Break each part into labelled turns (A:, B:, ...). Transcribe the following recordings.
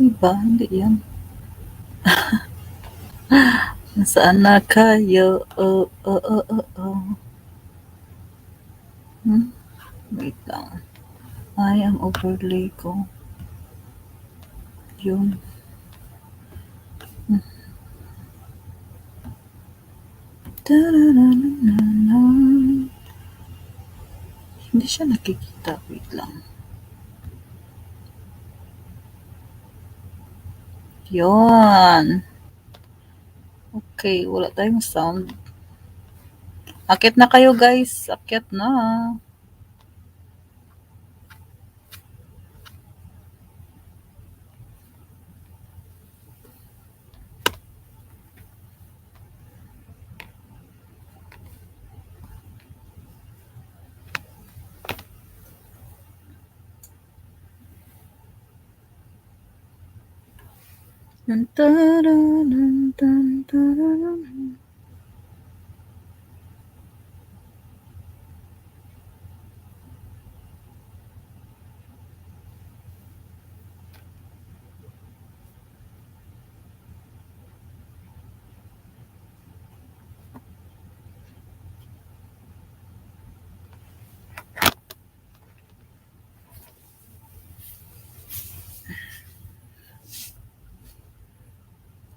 A: Diba, hindi yan. Nasaan na kayo? Oh, oh, oh, oh, oh. Wait lang. Ay, ang overlay ko. Yun. Ta-ra-ra-ra-ra-ra. Hindi siya nakikita. Wait lang. Yun. Okay, wala tayong sound. Akyat na kayo guys. Akyat na.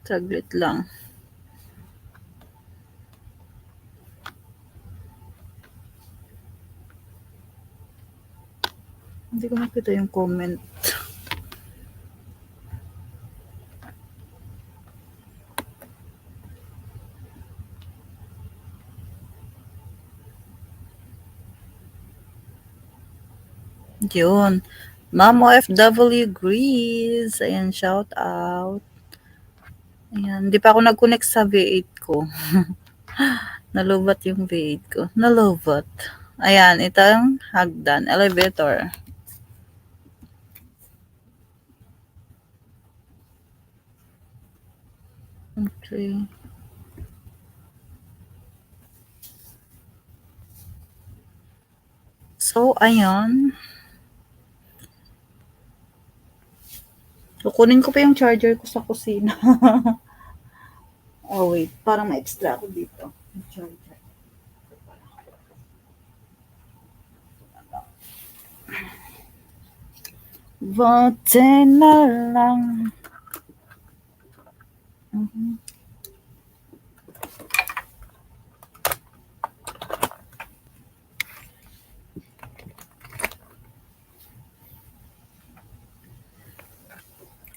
A: Saglit lang. Hindi ko makita yung comment. Yun. Ma'am OFW Greece. Ayan, shout out. Ayan, hindi pa ako nag-connect sa V8 ko. Nalubat yung V8 ko. Nalubat. Ayan, ito yung hagdan. Elevator. Okay. So, ayan. Kukunin ko pa yung charger ko sa kusina. Oh, wait. Parang ma-extra ako dito. Charger. Bote na lang.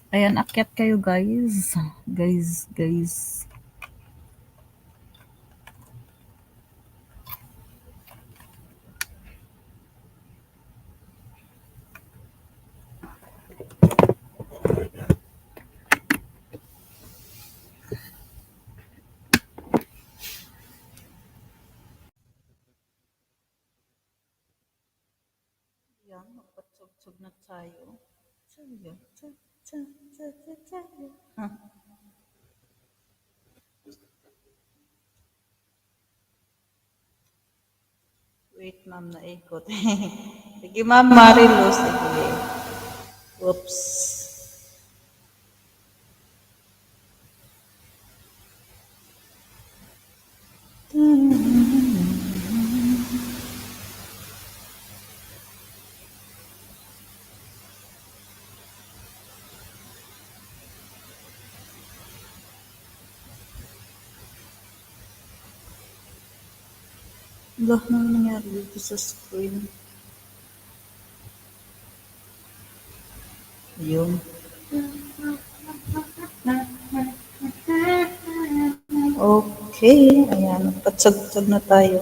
A: Ayan, akyat kayo guys. Guys. Yan, magpatsog-tsog na tayo. Wait, ma'am, naikot. Sige, ma'am, Marilu. Sige. Oops. Wala, ano nangyari dito sa screen? Yun. Okay, ayan, patsag-tsag na tayo.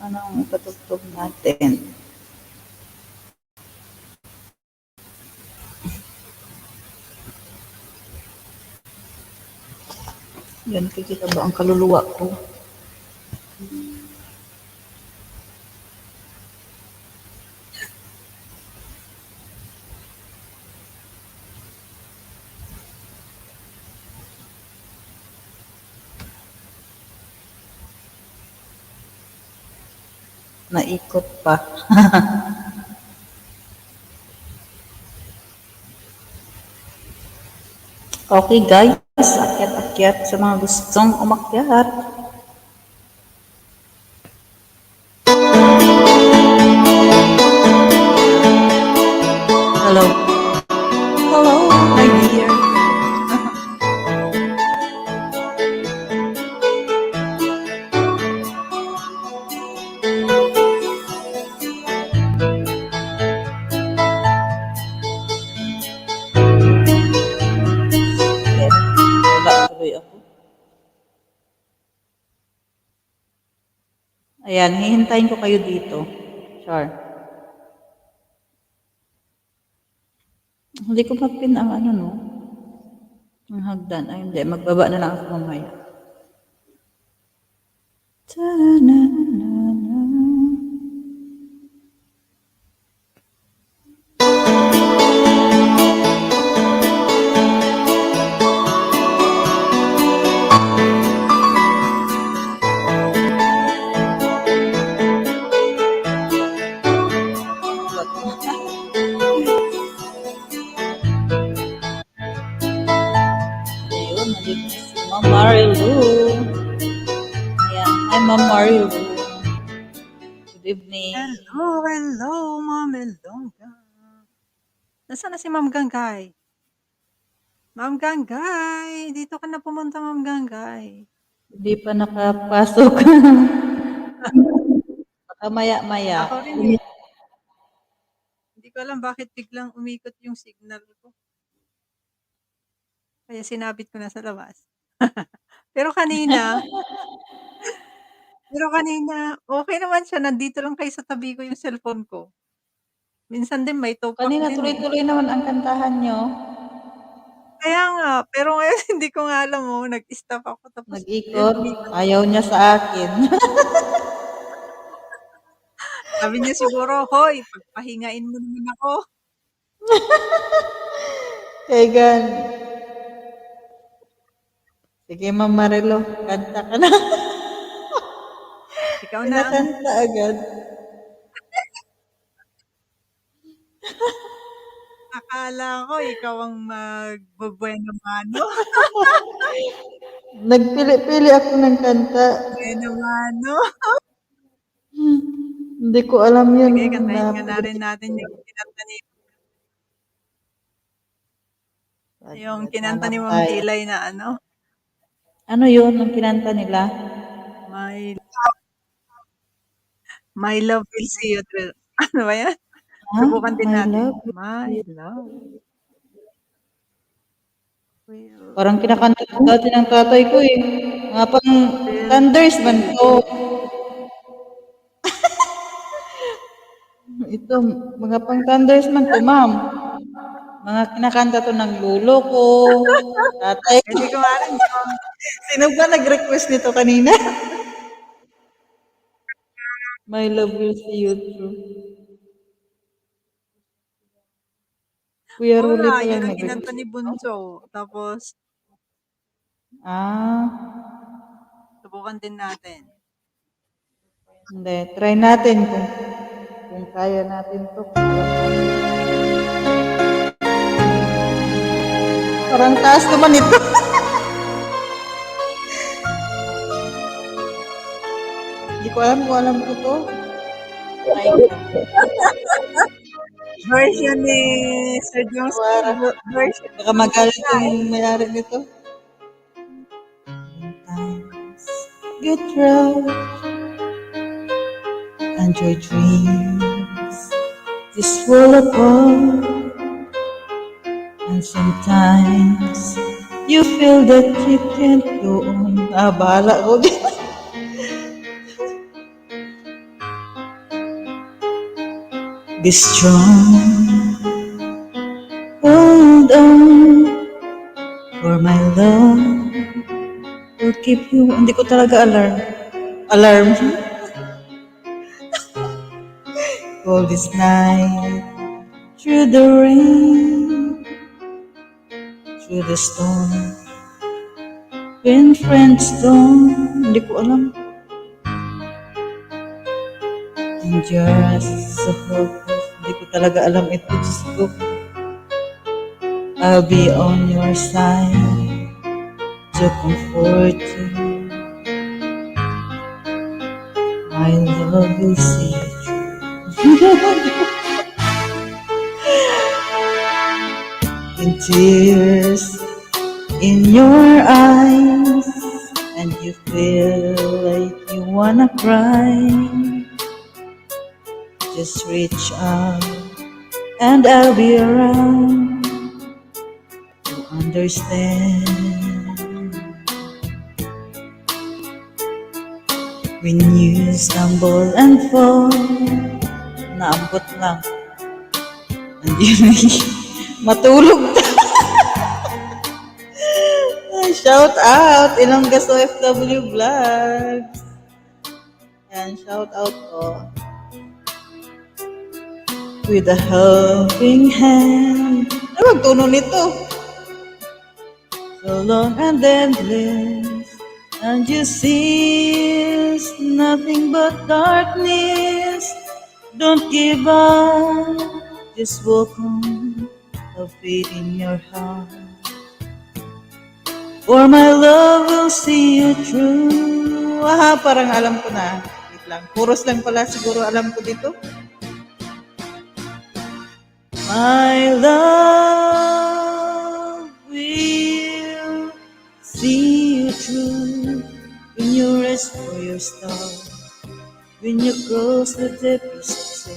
A: Anong ipatugtog natin? Yan, kikita ba ang kaluluwa ko? Naikot pa. Okay guys, akyat-akyat sa mga gustong umakyat. Hello. Hello, my dear. Yes, wala tuloy ako. Ayan, hihintayin ko kayo dito. Char. Hindi ko mapin ang ano no, ang hagdan. Ay hindi, magbaba na lang ako mamaya. Ta-na-na-na-na. Ayun, nandito na si Ma'am Marilu. Ayan, hi Ma'am Marilu. Good evening.
B: Hello, hello, Ma'am Elongga. Nasaan na si Ma'am Ganggay? Ma'am Ganggay, dito ka na pumunta, Ma'am Ganggay.
A: Hindi pa nakapasok. Baka maya-maya.
B: Ako rin eh. Hindi ko alam bakit biglang umikot yung signal ko. Kaya sinabit ko na sa labas. Pero kanina, okay naman siya. Nandito lang kayo sa tabi ko yung cellphone ko. Minsan din may topak
A: Kanina
B: din eh.
A: tuloy-tuloy naman ang kantahan nyo.
B: Kaya nga, pero ngayon hindi ko nga alam mo, nag-stop ako tapos ayun,
A: Nag-ikot.
B: umikot.
A: Ayaw niya sa akin.
B: Sabi niya siguro, "Hoy, pagpahingain mo naman ako."
A: Kaigan. Sige, Ma'am Marilo. Kanta ka na.
B: Ikaw na ang
A: Kinakanta agad.
B: akala ko ikaw ang magbubueno mano.
A: Nagpili-pili ako ng kanta.
B: Buena mano.
A: Hindi ko alam yun
B: Sige,
A: na
B: kantahin nga na rin
A: pili.
B: natin yung kinanta
A: Hanap
B: ni Ma'am
A: tayo.
B: Kilay na ano,
A: Ano yun ang kinanta nila?
B: My My Love Will See You Through. Ano ba yan?
A: Ha?
B: Subukan din
A: My
B: natin.
A: love.
B: My love will
A: Parang kinakanta ko dati ng tatay ko eh. Mga pang thunders man
B: see
A: to. Ito, mga pang thunders man to, ma'am. Mga kinakanta to ng lulo ko, tatay ko.
B: Hindi ko nga alam yung
A: Sino ba nag-request nito kanina? My love will see you through. Kuya
B: wala,
A: Ruli pa
B: yun
A: lang
B: ang kinanta
A: nag-request
B: ni
A: nito.
B: Bunso. Tapos,
A: Ah,
B: subukan din natin.
A: hindi. Try natin kung kaya natin to. Parang taas naman ito. Hindi ko alam kung alam ko to. Try ko.
B: Version ni Sir Josie,
A: Wara.
B: version
A: Baka
B: ni
A: magalit
B: Ika
A: yung
B: eh.
A: may-ari nito. Sometimes get rough and your dreams just fall apart. And sometimes you feel that you can't go on. Ah, bahala ko. Be strong, hold on, for my love will keep you. Hindi ko talaga alarm. Alarm. All this night, through the rain, through the storm, when friends don't. Hindi ko alam. Dangerous, so hopeless. Hindi ko talaga alam ito. Diyos ko. I'll be on your side to comfort you. My love will see you through. In tears in your eyes, and you feel like you wanna cry, just reach out and I'll be around to understand. When you stumble and fall, naambot lang. And yun, matulog. Shout out, Ilonggas OFW Vlogs. And shout out po. With a helping hand. Ano magtuno nito? So long and endless, and you see it's nothing but darkness. Don't give up, just walk on, have faith in your heart. For my love will see you through. Ah, parang alam ko na. Wait lang. Chorus lang pala siguro alam ko dito. My love will see you through when you rest for your star, when you cross the deepest sea,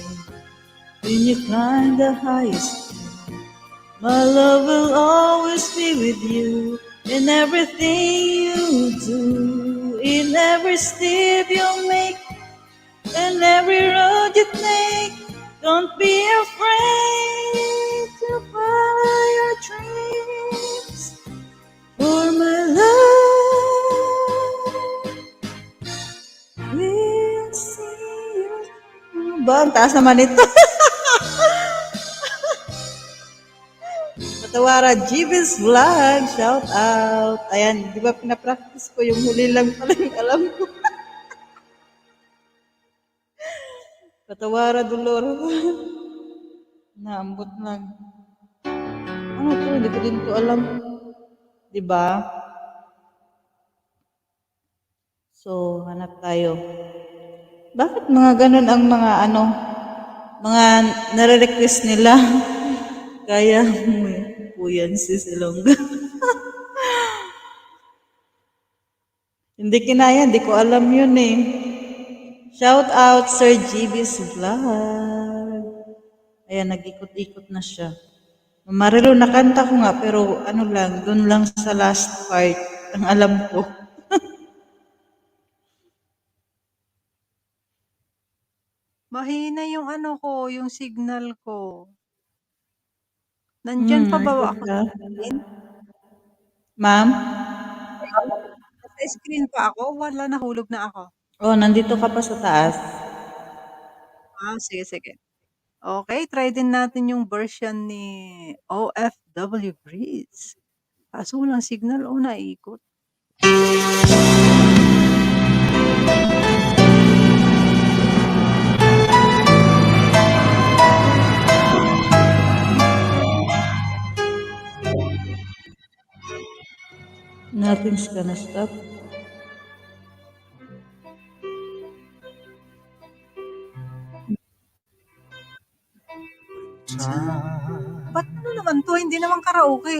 A: when you climb the highest peak. My love will always be with you in everything you do, in every step you make, in every road you take. Don't be afraid to follow your dreams, for my love will see you through. Ba, ang taas naman ito. Matawara, GB's Vlog, shout out. Ayan, di ba pinapractice ko yung huli lang pala yung alam ko. Patawara, Dolor. Naambot lang. Ano to? Hindi ko din to alam. Di ba? So, hanap tayo. Bakit mga ganun ang mga ano, mga nare-request nila? Kaya mo po yan, sis Ilongga. Hindi kinaya, hindi ko alam yun eh. Shout out Sir GB's Vlog. Ayan, nag-ikot-ikot na siya. Marilo, nakanta ko nga, pero ano lang, dun lang sa last part, ang alam ko.
B: Mahina yung ano ko, yung signal ko. Nandyan pa ba
A: Record
B: ako
A: ka?
B: sa screen?
A: Ma'am?
B: Nasa screen pa ako? Wala, nahulog na ako.
A: Oh, nandito ka pa sa taas.
B: Sige, sige. Okay, try din natin yung version ni OFW Breeze. Kaso walang signal, naikot.
A: Nothing's gonna stop.
B: Ba't ano naman to? Hindi naman karaoke.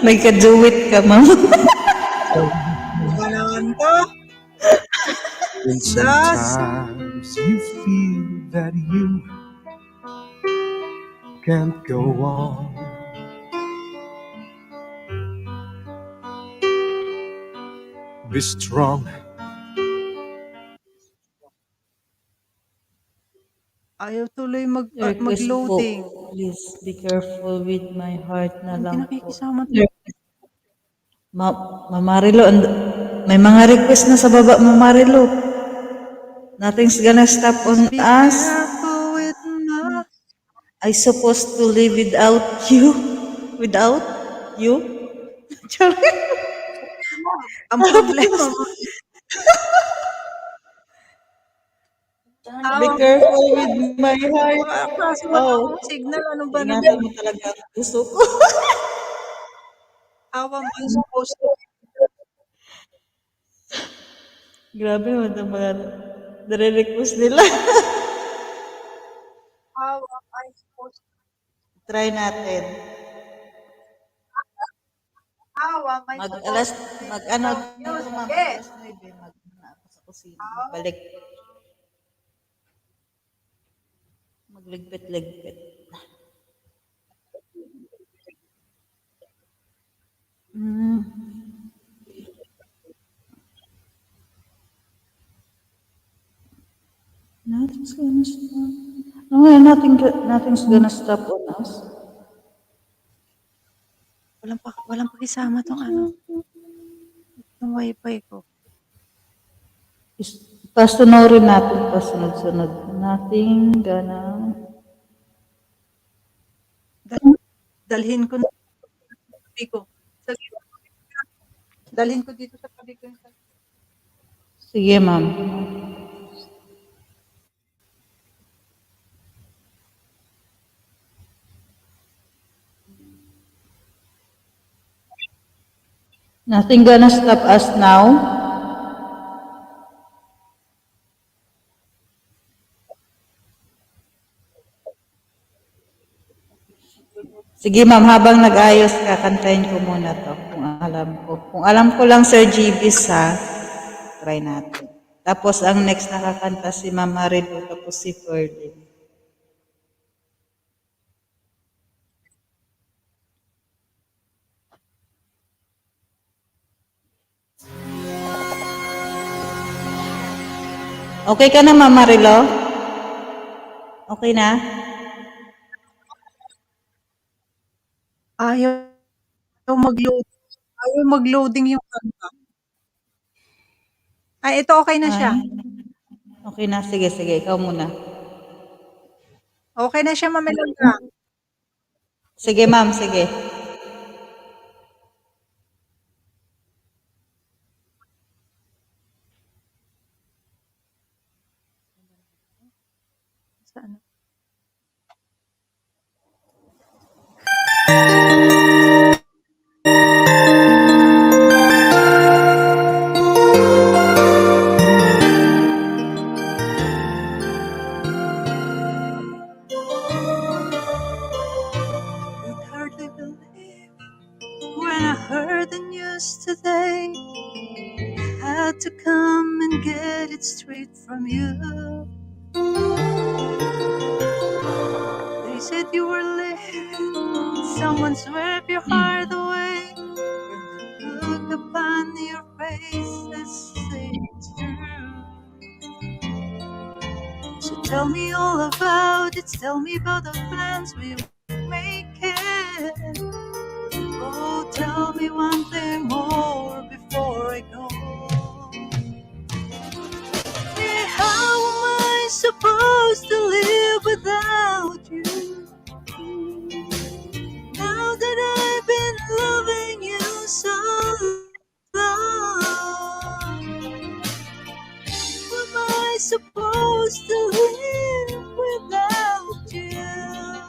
A: May ka-do it ka, ma'am.
B: Ano ba naman to? What's that?
C: sometimes you feel that you can't go on. Be strong.
B: Ayaw tuloy
A: Request po,
B: mag-loading.
A: please be careful with my heart na
B: Hindi
A: lang po.
B: nakikisama 'to.
A: Mama Rilo, may mga request na sa baba, Mama Rilo. Nothing's gonna stop
B: Please
A: on
B: be
A: us.
B: careful with my
A: I supposed to live without you. Without you? Sorry.
B: ang problema mo.
A: Be
B: Awa
A: careful with my heart.
B: kaso wala
A: Oh,
B: akong signal. Ano ba naman?
A: ingatan mo talaga ang puso ko.
B: How am I supposed to
A: Grabe naman ang mga nare-request nila.
B: how am I supposed
A: Try natin.
B: how am I
A: Mag alas,
B: supposed to live
A: mag ano,
B: without
A: ano ko ma'am,
B: music?
A: alas 9, mag na ako sa kusina.
B: How
A: Magbalik. Magligpit-ligpit. Nothing's gonna stop. No, nothing's gonna stop on us.
B: walang pakisama 'tong ano, 'tong wifi ko.
A: Pasunurin natin, pasunod-sunod. Nothing gonna...
B: Dal dalhin ko na sa tabi ko. Sige, dalhin ko dito sa tabi ko yung
A: Sige, ma'am. Nothing gonna stop us now. Sige, ma'am, habang nag-ayos ka, kantahin ko muna to kung alam ko. Kung alam ko lang, Sir GBs, ha, try natin. Tapos, ang next nakakanta si Ma'am Marilu, tapos si Ferdy. Okay ka na, Ma'am Marilu? Okay na?
B: ayaw mag-load ayaw mag-loading yung kanta. Ay, ito okey na siya.
A: Ay, okay na. Sige, sige, ikaw muna.
B: Okey na siya, Mamelona.
A: Sige, ma'am, sige.
B: Sa ano? Could hardly believe when I heard the news today. Had to come and get it straight from you. They said you were leaving. Someone swept your heart away. And the look upon your face is saying it's true. So tell me all about it. Tell me about the plans we were making. Oh, tell me one thing more before I go. Hey, how am I supposed to live without you? Now that I've been loving you so long, how am I supposed to live without you?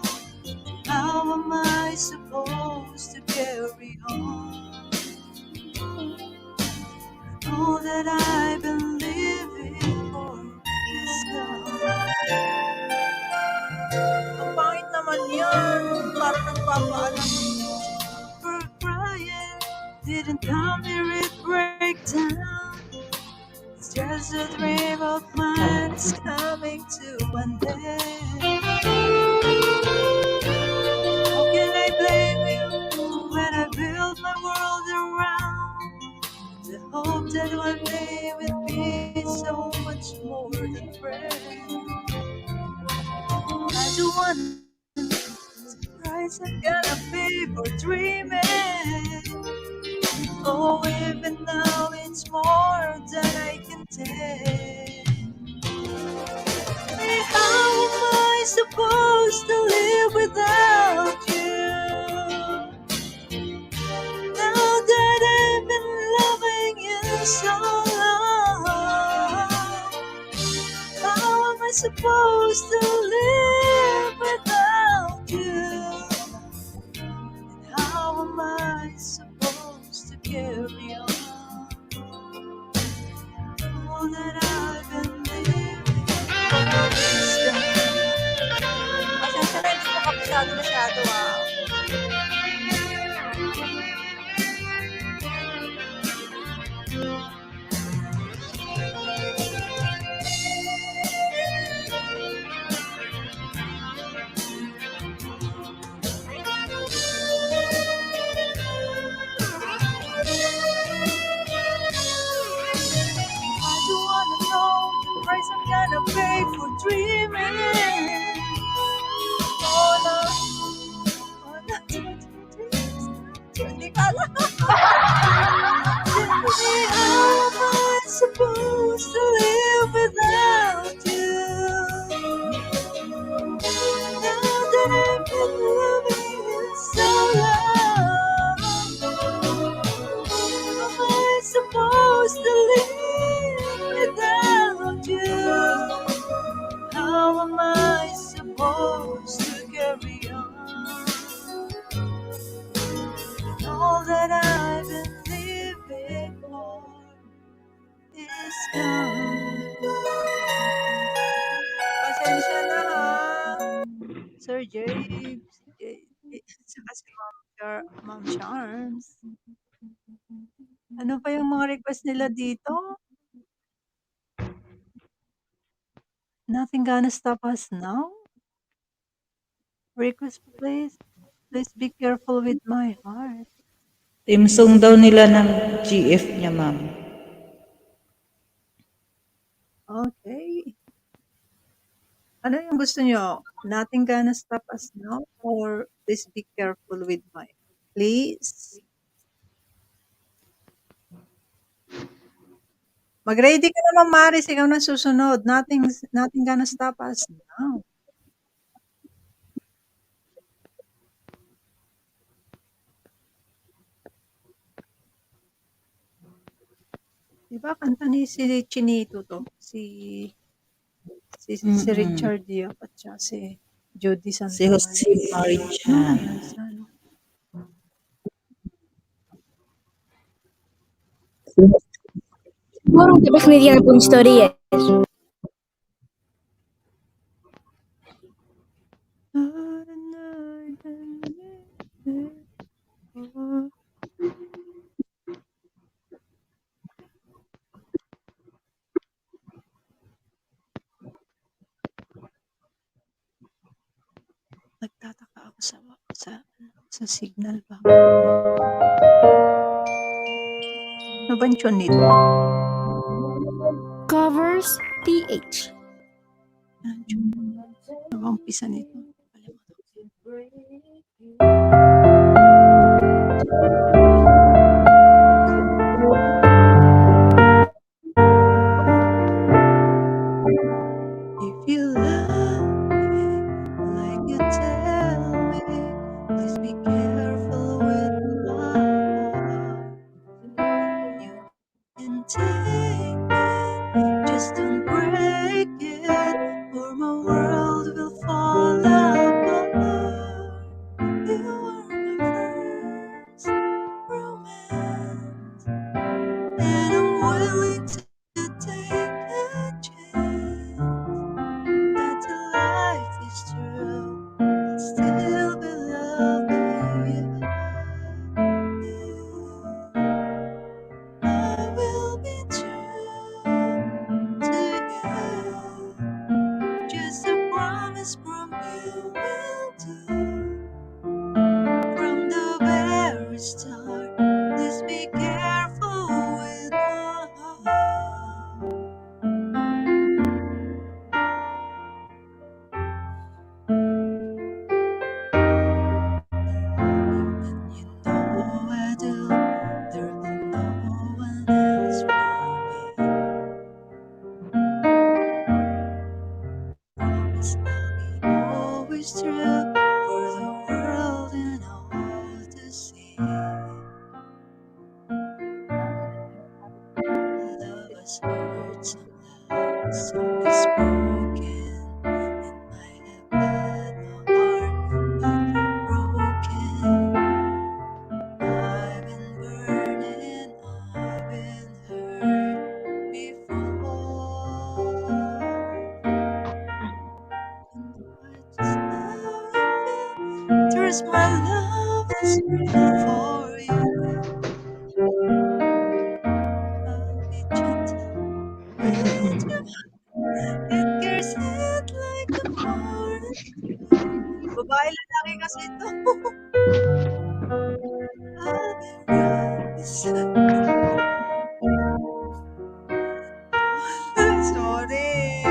B: How am I supposed to carry on? Know that I've been living for this long. Ang pangit naman yan. Parang nagpapaalam. For crying, didn't come here it break down. It's just a dream of mine is coming to an end. How can I blame you when I build my world around the hope that one day we'll be so much more than friends? I don't wanna know the price I'm gonna pay for dreaming. Oh, even now it's more than I can take. How am I supposed to live without you? Now that I've been loving you so long, how am I supposed to live without you? And how am I supposed to carry on all that I've been living for this time? Pasensya na, hindi ko kabisado masyado ah. I don't wanna know the price I'm gonna pay for dreaming. Oh no, oh no, hindi ka alam. Tell me how am I supposed to live without you? Now that I've been loving you so long, am I supposed to live without you? How am I supposed to carry on all that I've been living for is gone? Pasensya na ha, Sir James, saka si Ma'am Charms. Ano pa yung mga request nila dito? Nothing gonna stop us now? Request please. Please be careful with my heart.
A: Team song daw nila ng GF niya, ma'am.
B: Okay. Ano yung gusto nyo? Nothing gonna stop us now? Or please be careful with my heart? Please. Mag-ready ka naman, Maris. Ikaw na susunod. Nothing gonna stop us now. Diba kanta ni si Chinito to? Si
A: Mm.
B: Richard Diaz at saka si Jody
A: Si Jose
B: Santamaria.
A: Marichan.
B: Yan, sa ano.
D: Siguro tapos may diyan pong story eh.
B: Nagtataka ako sa signal bakit ano ba yung tune nito?
D: Covers PH.
B: Anong tune? Ano ba ang umpisa nito? Kalimutan ko. If you love me like you tell me, please be careful with my heart. You can take it, just don't break it, or my world will fall apart. You are my first romance, and I'm willing to take a chance that your life is true. I'll still be loving you. I will be true. has heard some love song is spoken, and I have had my heart broken. I've been burning, I've been hurt before. And I just how you feel. There's my love that's screaming for you. I'll be gentle with you. It carries it like a morning dew. Babae lalaki kasi ito. I'll be right beside you. Sorry.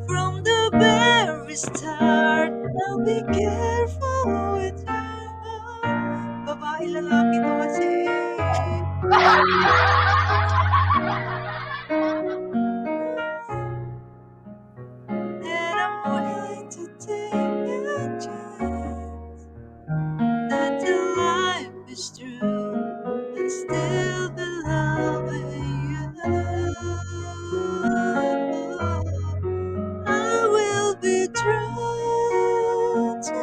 B: From the very start, I'll be careful with your heart. Babae lalaki to kasi eh. And I'm willing to take a chance that the life is true and still be loving you. I will be true to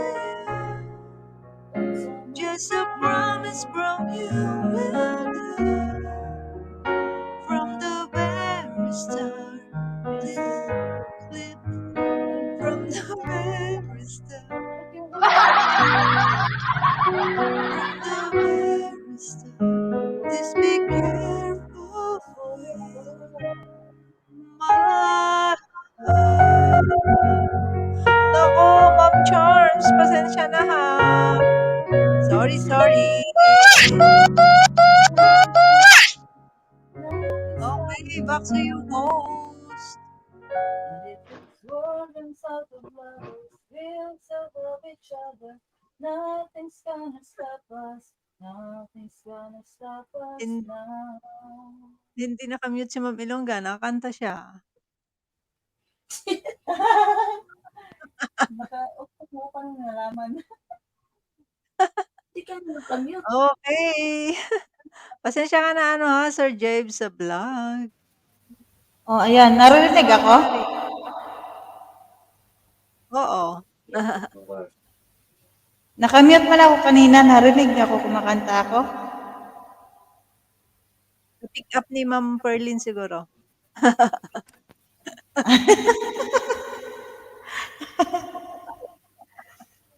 B: you. Just a promise from you will do. From the very start, please, please, from the very start, from the very start, please be careful with my heart. Naku, Ma'am Charms, pasensya na ha. Sorry, sorry. Okay, back to you, host.
A: And if it's words out of lovers, feels of love each other, nothing's gonna stop us. Nothing's gonna stop us
B: Hin-
A: now.
B: Hindi nakamute si Ma'am Ilongga, nakakanta siya.
A: Nakaupo mo pa nung nalaman. Hindi ka nakamute.
B: Okay. Pasensya ka na ano ha, Sir James sa vlog.
A: Oh, ayan. Naririnig ako?
B: Oo.
A: Nakamute man ako kanina. Narinig niyo ako kumakanta ako?
B: Pick up ni Ma'am Perlin siguro.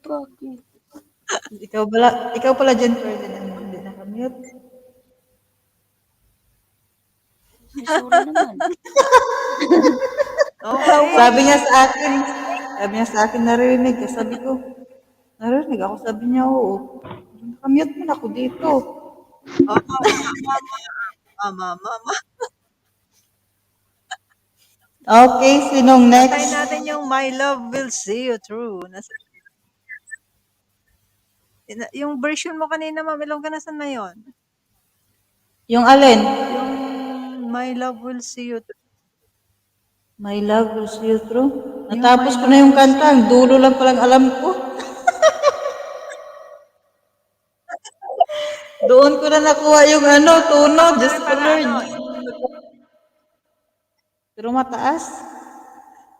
A: Bakit? Ikaw pala dyan, Ferdinand, hindi nakamute.
D: Sorry naman.
B: Okay.
A: Sabi niya sa akin naririnig ka. Sabi ko, narinig ako. Sabi niya, oo. Nakamute man ako dito.
B: Oh, mama.
A: Okay, sinong
B: Kantahin
A: next?
B: natin yung My Love Will See You Through. Yung version mo kanina, Ma'am Ilongga, nasan na yun?
A: Yung alin?
B: Yung My Love Will See You Through.
A: My love will see you through.
B: Yung My
A: Natapos ko na
B: Love
A: yung
B: Will See
A: kanta.
B: You
A: Ang dulo lang palang alam ko. Doon ko na nakuha yung tono.
B: Ako
A: Diyos
B: rin
A: ko,
B: pala,
A: Lord. Pero mataas.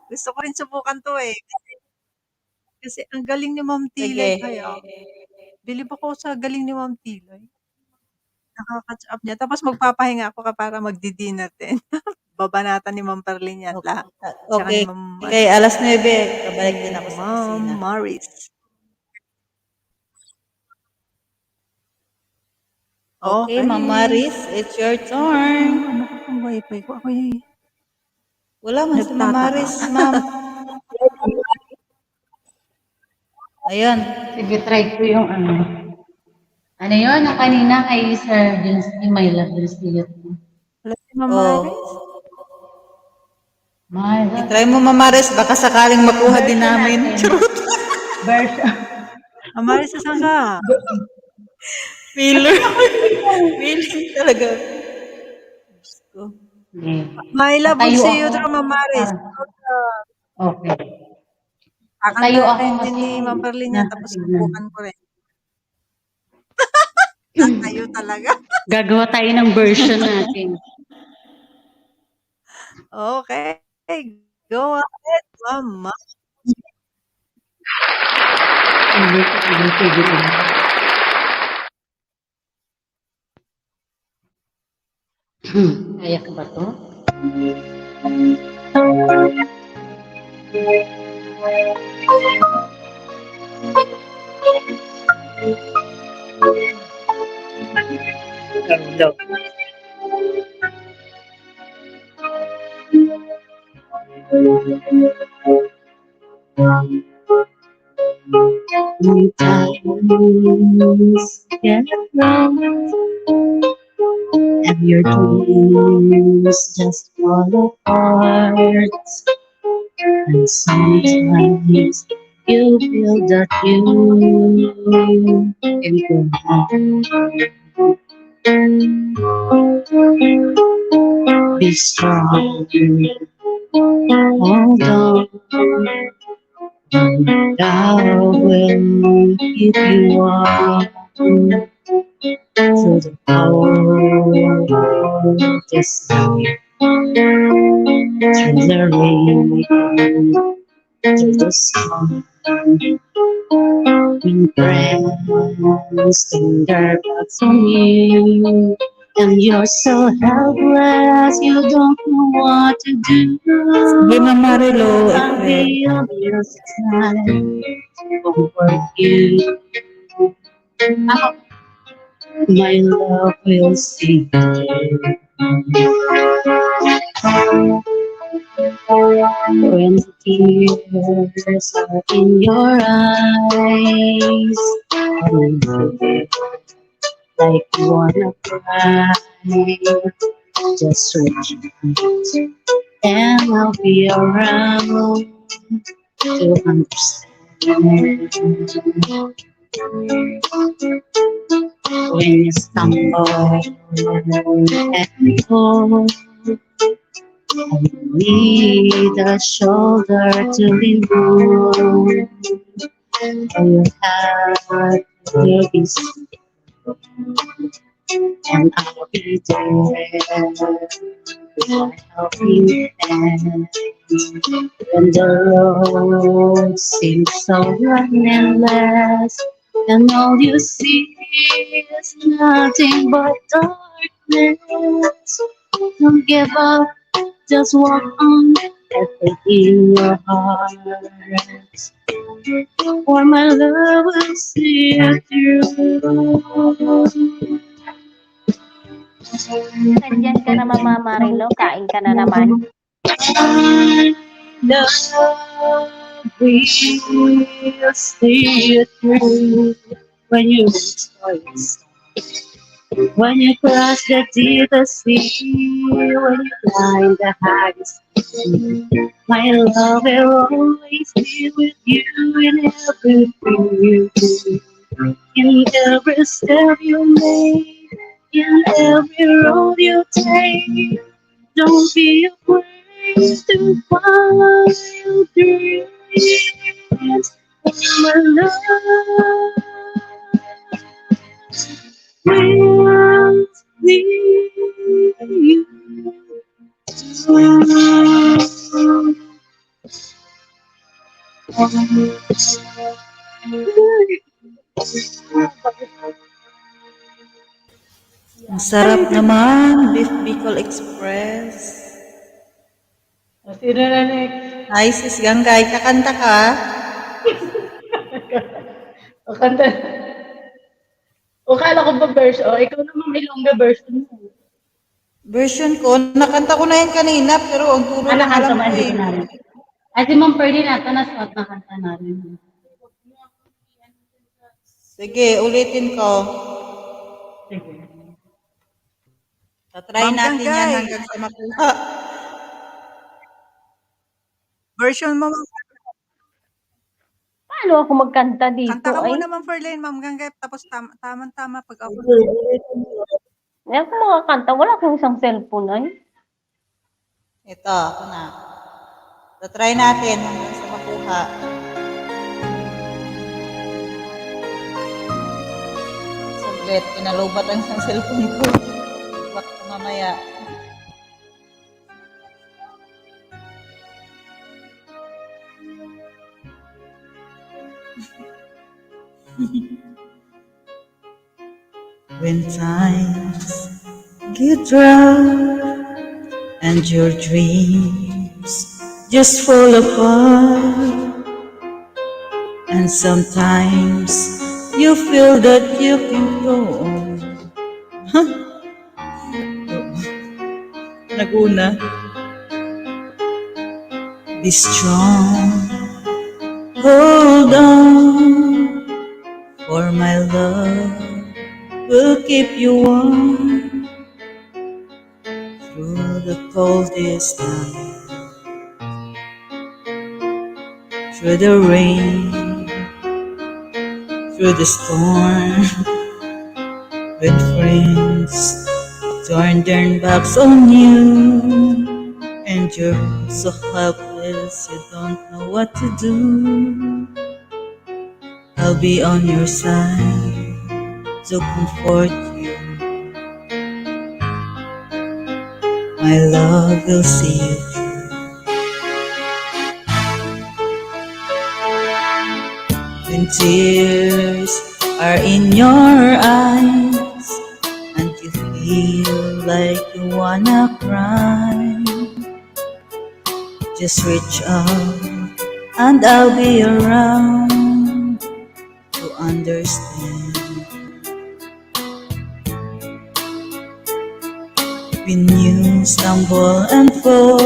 B: gusto ko rin subukan to eh. Kasi ang galing ni Ma'am
A: Sige.
B: Tilay kaya. Bilib ako sa galing ni Ma'am Tilay. Nakaka-catch up niya. Tapos magpapahinga ako para magdi-dinner din. Babanatan ni Ma'am Perlin yan.
A: Okay.
B: Tsaka
A: Okay.
B: ni Ma'am,
A: Kay alas 9,
B: ni
A: pabalik din ako sa
B: Ma'am
A: kusina.
B: Maris.
A: Okay,
B: Okay.
A: Ma'am Maris, it's your turn.
B: Ano ko itong wifi ko? Ako'y
A: Wala man si Ma'am
B: nagtataka.
A: Maris, ma'am. Ayun.
E: Sige, try ko yung ano. Ano yun? Ang kanina kay Sir James, yung My Love Will See You Through.
B: Wala si Ma'am Maris?
A: Oh.
E: My Love.
A: I-try mo, Ma'am Maris. Baka sakaling makuha din
E: Version
A: namin.
E: natin.
A: Charot.
E: Version.
B: Ma'am Maris, saan ka?
A: Filler. Feeling talaga. Diyos ko.
E: Okay.
B: My love will
E: Tatayo
B: see you
E: ako.
B: through, Ma'am Maris.
E: Okay. Tatayo ako
B: Kakantahin din
E: kasi
B: ni Ma'am Perlin yan,
E: nasa
B: tapos
E: signal.
B: subukan ko rin. Tatayo talaga.
E: Gagawa tayo ng version natin.
B: Okay, go ahead, mama.
E: Sige, sige, sige. Kaya ka ba to? When times get rough and your dreams just fall apart, and sometimes you feel that you can be strong. Hold on, God will keep you up through the coldest night, through the rain, through the sun. When friends turn their backs on you, and you're so helpless, you don't know what to do.
A: Sige, Ma'am Marilo,
E: I'll be on your side, comfort you. My love will see you. When tears are in your eyes, and you feel like you wanna cry, just reach out and I'll be around to understand. When you stumble and fall, I need a shoulder to lean on. You have to be strong, and I'll be there to help you stand. When the road seems so endless, and all you see is nothing but darkness. Don't give up, just walk on, and faith in your heart. For my love will see you through.
D: Nandiyan ka na, Mama Marilo, kain ka na naman.
E: Love will see you through when you choice. When you cross the deepest sea, when you climb the highest peak, my love will always be with you in everything you do. In every step you make, in every road you take, don't be afraid to follow your dreams. My love will lead you.
A: Ang sarap naman, Beef Bicol Express.
E: O, sino na next?
A: Hi, Sis Ganggay, kakanta ka?
E: O, kanta. O, kala ko ba version? O, ikaw naman may longer version mo.
A: Version ko, nakanta ko na yan kanina, pero ang turo lang
E: Nakanta
A: alam
E: mo,
A: ko
E: hindi
A: eh.
E: ko namin. Ay, si Ma'am Ferdy nato na spot na kanta namin.
A: Sige, ulitin ko.
E: Sige.
A: Tatry
B: Ma'am
A: natin yan
B: Ganggay,
A: hanggang sa makuha.
B: version mo, ma'am.
D: Paano ako magkanta
B: Kanta
D: dito
B: ka
D: ay?
B: muna, Ma'am Ferlane, Ma'am Ganggay, tapos tama-tama pag ako.
D: Hindi ako makakanta. Wala akong isang cellphone ay.
A: Ito, ako na. Tatry natin hanggang sa makuha. Saglit, pinalobat ang isang cellphone ko. Back to mamaya. When times get rough and your dreams just fall apart, and sometimes you feel that you can go on. Naguna. Be strong, hold on, for my love will keep you warm through the coldest night, through the rain, through the storm. When friends turn their backs on you, and you're so helpless you don't know what to do. I'll be on your side to comfort you. My love will see you through. When tears are in your eyes and you feel like you wanna cry, just reach out and I'll be around to understand. When you stumble and fall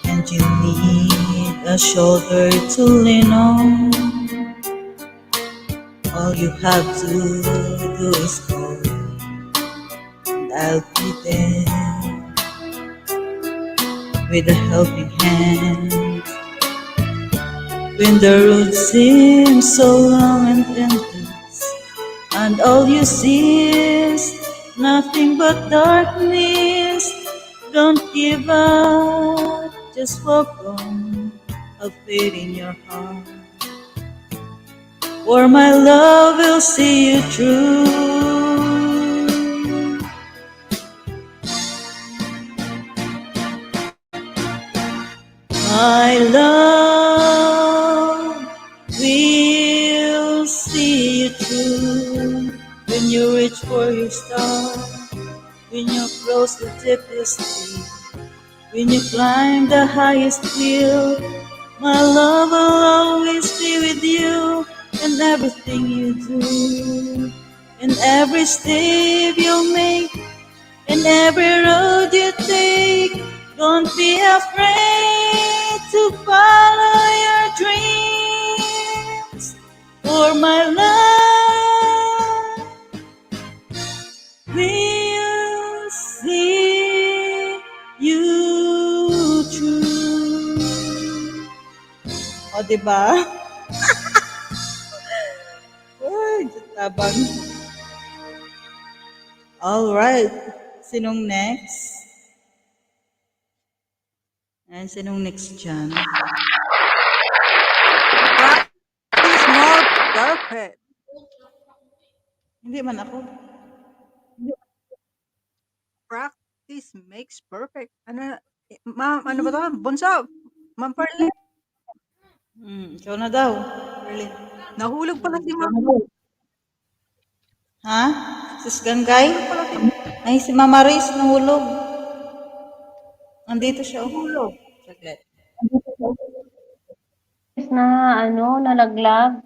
A: and you need a shoulder to lean on, all you have to do is call and I'll be there with a helping hand. When the road seems so long and endless, and all you see is nothing but darkness, don't give up, just walk on, have faith in your heart, for my love will see you through. My love will see you through. When you reach for your star, when you cross the deepest sea, when you climb the highest hill, my love will always be with you in everything you do, in every step you make, in every road you take. Don't be afraid to follow your dreams, for my love will see you through. O, diba? Uy, tabang. Alright. Sinong next? Ayan, sinong next dyan?
B: Practice more perfect.
A: Hindi man ako.
B: Practice makes perfect. Ano, ma'am, ano ba 'to? Bunso, Ma'am Pearlie,
A: Ikaw na daw. Really?
B: nahulog pala si
A: Ikaw
B: Ma'am
A: na daw. Ha? Sis Gangay?
B: nahulog pala si
A: Ay, si Mama Riz nahulog. Nandito siya, oh.
B: nahulog.
A: Saglit.
D: Na ano, nalaglag.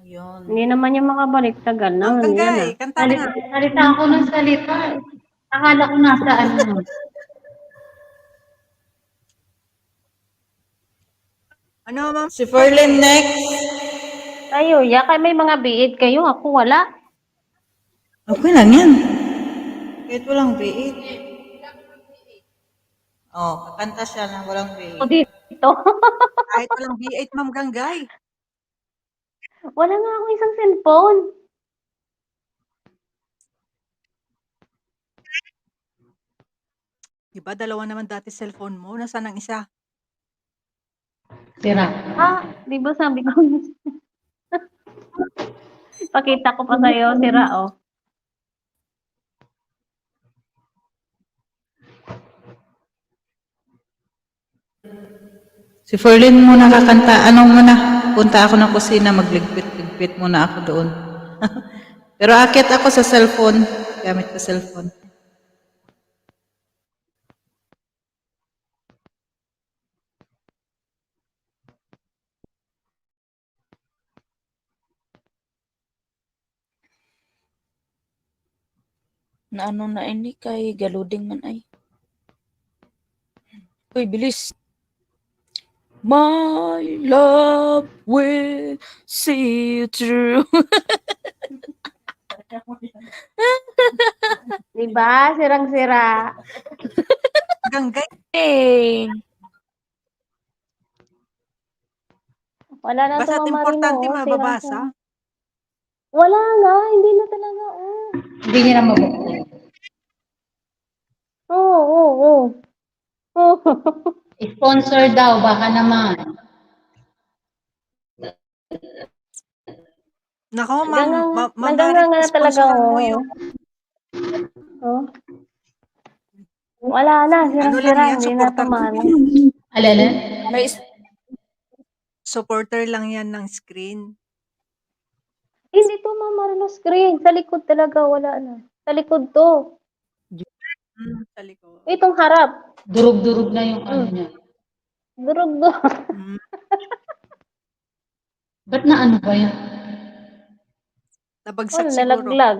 A: Ayun.
D: Hindi naman niya makabalik, tagal
B: Oh,
D: naman yan,
B: Ganggay,
D: ah.
B: kanta ka nga.
E: Salita ako ng salita. Akala ko nasa ano.
B: Ano, Ma'am
A: Si Ferlin
B: Pearlie?
A: next.
D: Kayo, kay may mga biid kayo, ako wala.
A: Okay lang yan. Kahit walang biit. Oh, kakanta siya na walang
D: Ako
A: biit.
D: dito.
B: Kahit walang B8, Ma'am Ganggay.
D: Wala nga akong isang cellphone.
B: 'Di ba dalawa naman dati cellphone mo, nasaan ang isa?
E: Sira.
D: Ha? 'Di ba sabi ko pakita ko pa sa'yo, sira, oh.
A: Si Ferlin muna kakanta. Anong muna? Punta ako ng kusina, magligpit-ligpit muna ako doon. Pero akit ako sa cellphone. Gamit ko cellphone. Na ano na ini kay galuding man ay. Uy, bilis. My love will see you through.
D: 'Di ba, sirang-sira.
B: Ganggay.
A: Eh,
D: Wala na 'to,
B: Basta't
D: Ma'am Marino,
B: importante
D: oh,
B: mababasa.
D: sirang-sira. Wala nga, hindi na talaga, oh.
E: Hindi niya na mabuksan.
D: Oo, oo, oo.
E: Sponsor daw, baka naman.
B: Nako,
D: Nanganganga
B: Ma'am Marit,
D: nanganganga na talaga
B: sponsoran
D: ako,
B: mo
D: oh.
B: yung
D: Oh, wala na,
B: ano lang
D: sirang-sira,
B: yan,
D: hindi na 'to maano.
E: Alala?
A: may
B: supporter lang yan ng screen.
D: Hindi 'to, Ma'am Marino, screen, sa likod talaga wala na. Sa likod 'to,
B: Sa likod.
D: itong harap,
E: Durug-durog na yung ano
D: hmm,
E: niya.
D: durog-durog.
B: Mm,
E: Ba't na ano ba yan?
B: nabagsak
D: Wala,
B: siguro.
D: nalaglag.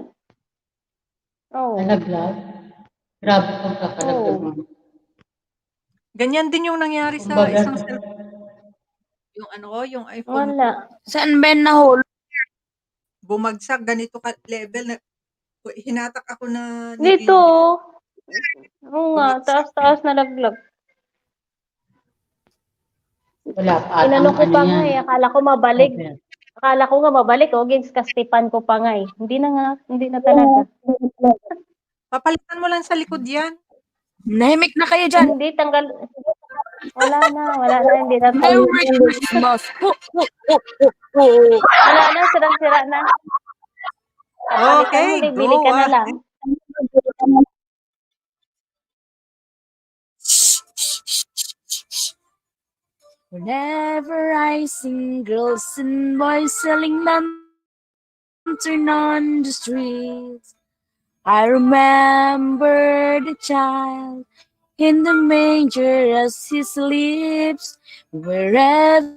D: Oo,
E: Nalaglag? Grabe pagkakalaglag
D: oo,
E: mo.
B: Ganyan din yung nangyari sa
E: Kumbaga,
B: isang cellphone. Yung ano ko, yung iPhone ko.
D: wala.
A: saan ba yun nahulog?
B: Bumagsak, ganito ka level na hinatak ako na ni
D: Dito,
B: Angel.
D: oo nga,
B: Bumagsak.
D: taas-taas nalaglag.
E: wala pa atang
D: Inano ko
E: ano
D: pa nga,
E: yan.
D: eh, akala ko mabalik.
E: Cover.
D: Akala ko nga mabalik, oh, gins kastipan ko pa nga, eh. Hindi na talaga.
B: Papalitan mo lang sa likod yan.
A: Nahimik na kayo dyan.
D: Hindi, tanggal. Wala na, hindi na to.
A: Merry Christmas. Ho, ho, ho, ho, ho.
D: Wala na, sirang-sira na. Papalitan mo,
B: Okay,
D: bili ka
B: go.
D: na lang.
A: Whenever I see girls and boys selling lantern on the streets, I remember the child in the manger as he sleeps. Wherever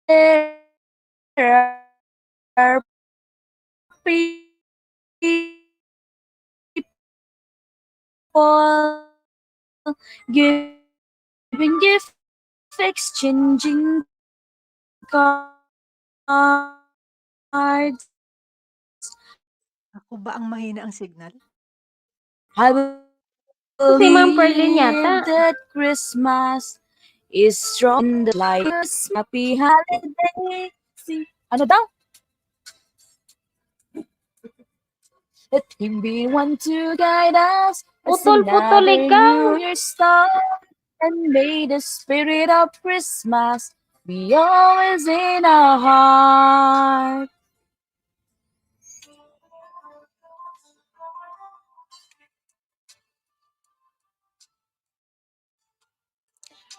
A: there are people giving gifts, exchanging cards.
B: Ako ba ang mahina ang signal?
A: I
D: Si Ma'am Perlin yata.
A: believe that Christmas is strong in the light. Happy holiday. Ano daw? Let him be one to guide us as
D: Putol-putol
A: another
D: ikaw.
A: New Year start. And may the spirit of Christmas be always in our heart.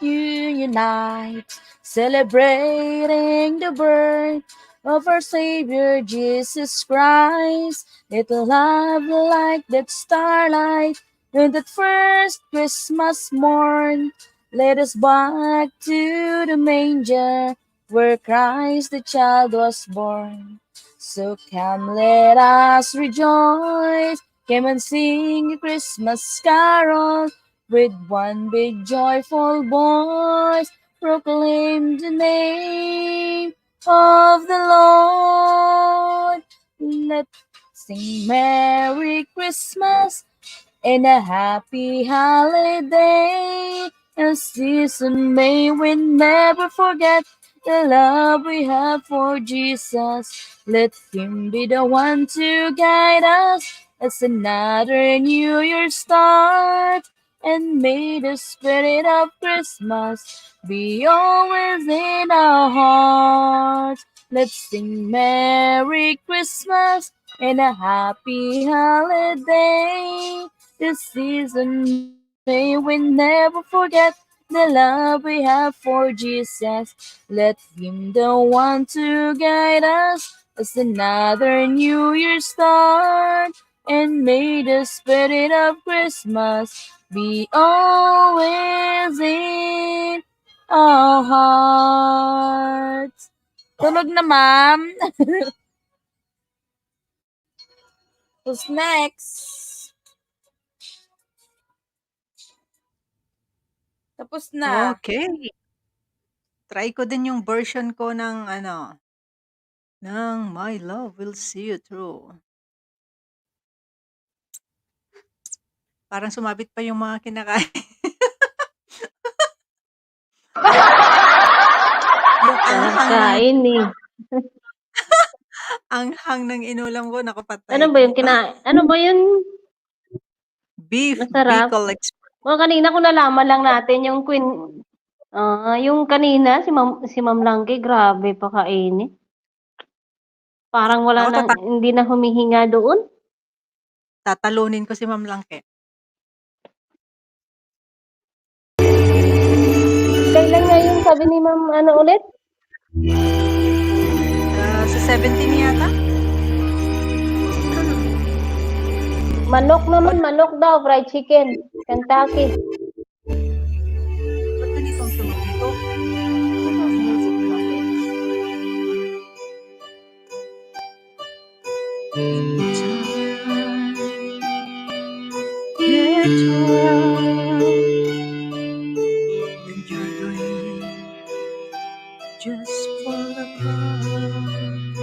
A: Unite, celebrating the birth of our Savior Jesus Christ. Little love like that starlight in that first Christmas morn. Let us back to the manger where Christ the child was born. So come, let us rejoice. Come and sing a Christmas carol with one big joyful voice, proclaim the name of the Lord. Let's sing Merry Christmas and a happy holiday. A season may we never forget the love we have for Jesus. Let Him be the one to guide us as another New Year start.
F: and may the spirit of Christmas be always in our hearts. Let's sing Merry Christmas and a Happy Holiday. This season may we never forget the love we have for Jesus. Let Him the one to guide us as another New Year start. And may the spirit of Christmas be always in our hearts. Tulog na, ma'am. Who's next? Tapos na.
B: Okay. Try ko din yung version ko ng ng My Love Will See You Through. Parang sumabit pa yung mga kinakain. Yung
D: Sarap
B: anghang ng
D: kain eh.
B: anghang ng inulam ko, naku patay
D: Ano
B: ako
D: ba yung
B: nito.
D: ano ba yun?
B: Beef
D: Masarap.
B: Bicol Express.
D: Kanina ko nalaman lang natin yung yung kanina si Ma'am Langke, grabe pa kainin. Parang
B: Ako
D: hindi na humihinga doon.
B: tatalunin ko si Ma'am Langke.
D: Kailan nga yung sabi ni Ma'am ulit?
B: Sa 17 yata?
D: Manok naman, manok daw, fried chicken. Kentucky.
B: Ba't ganitong tunog dito? Ano ang music natin? Get well, and your dream just fall apart.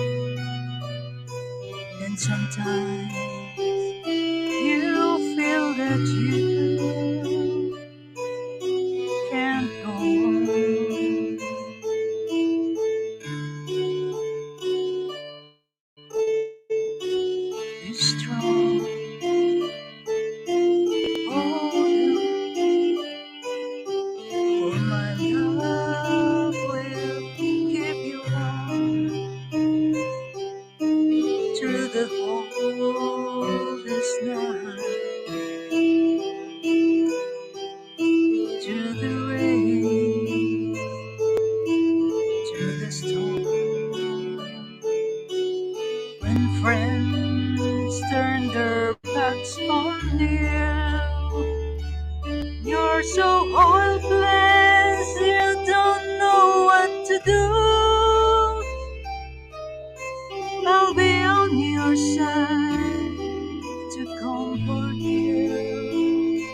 B: And sometimes you feel that you can't go on. Be strong. For my love will keep you warm through the coldest night, through the rain, through the storm. When friends turn their backs on you, you're so hopeless, you don't know what to do. I'll be on your side to comfort you.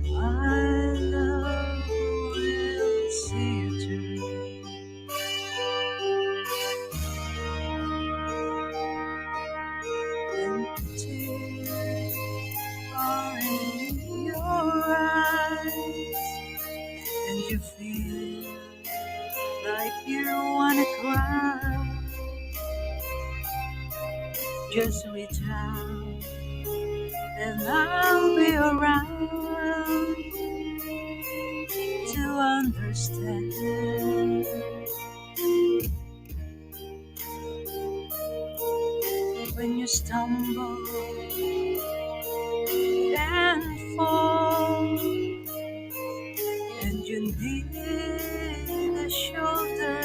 B: My love will see you through. When tears are in your eyes and you feel like you wanna cry, just reach out and I'll be around to understand. When you stumble and fall, and you need a shoulder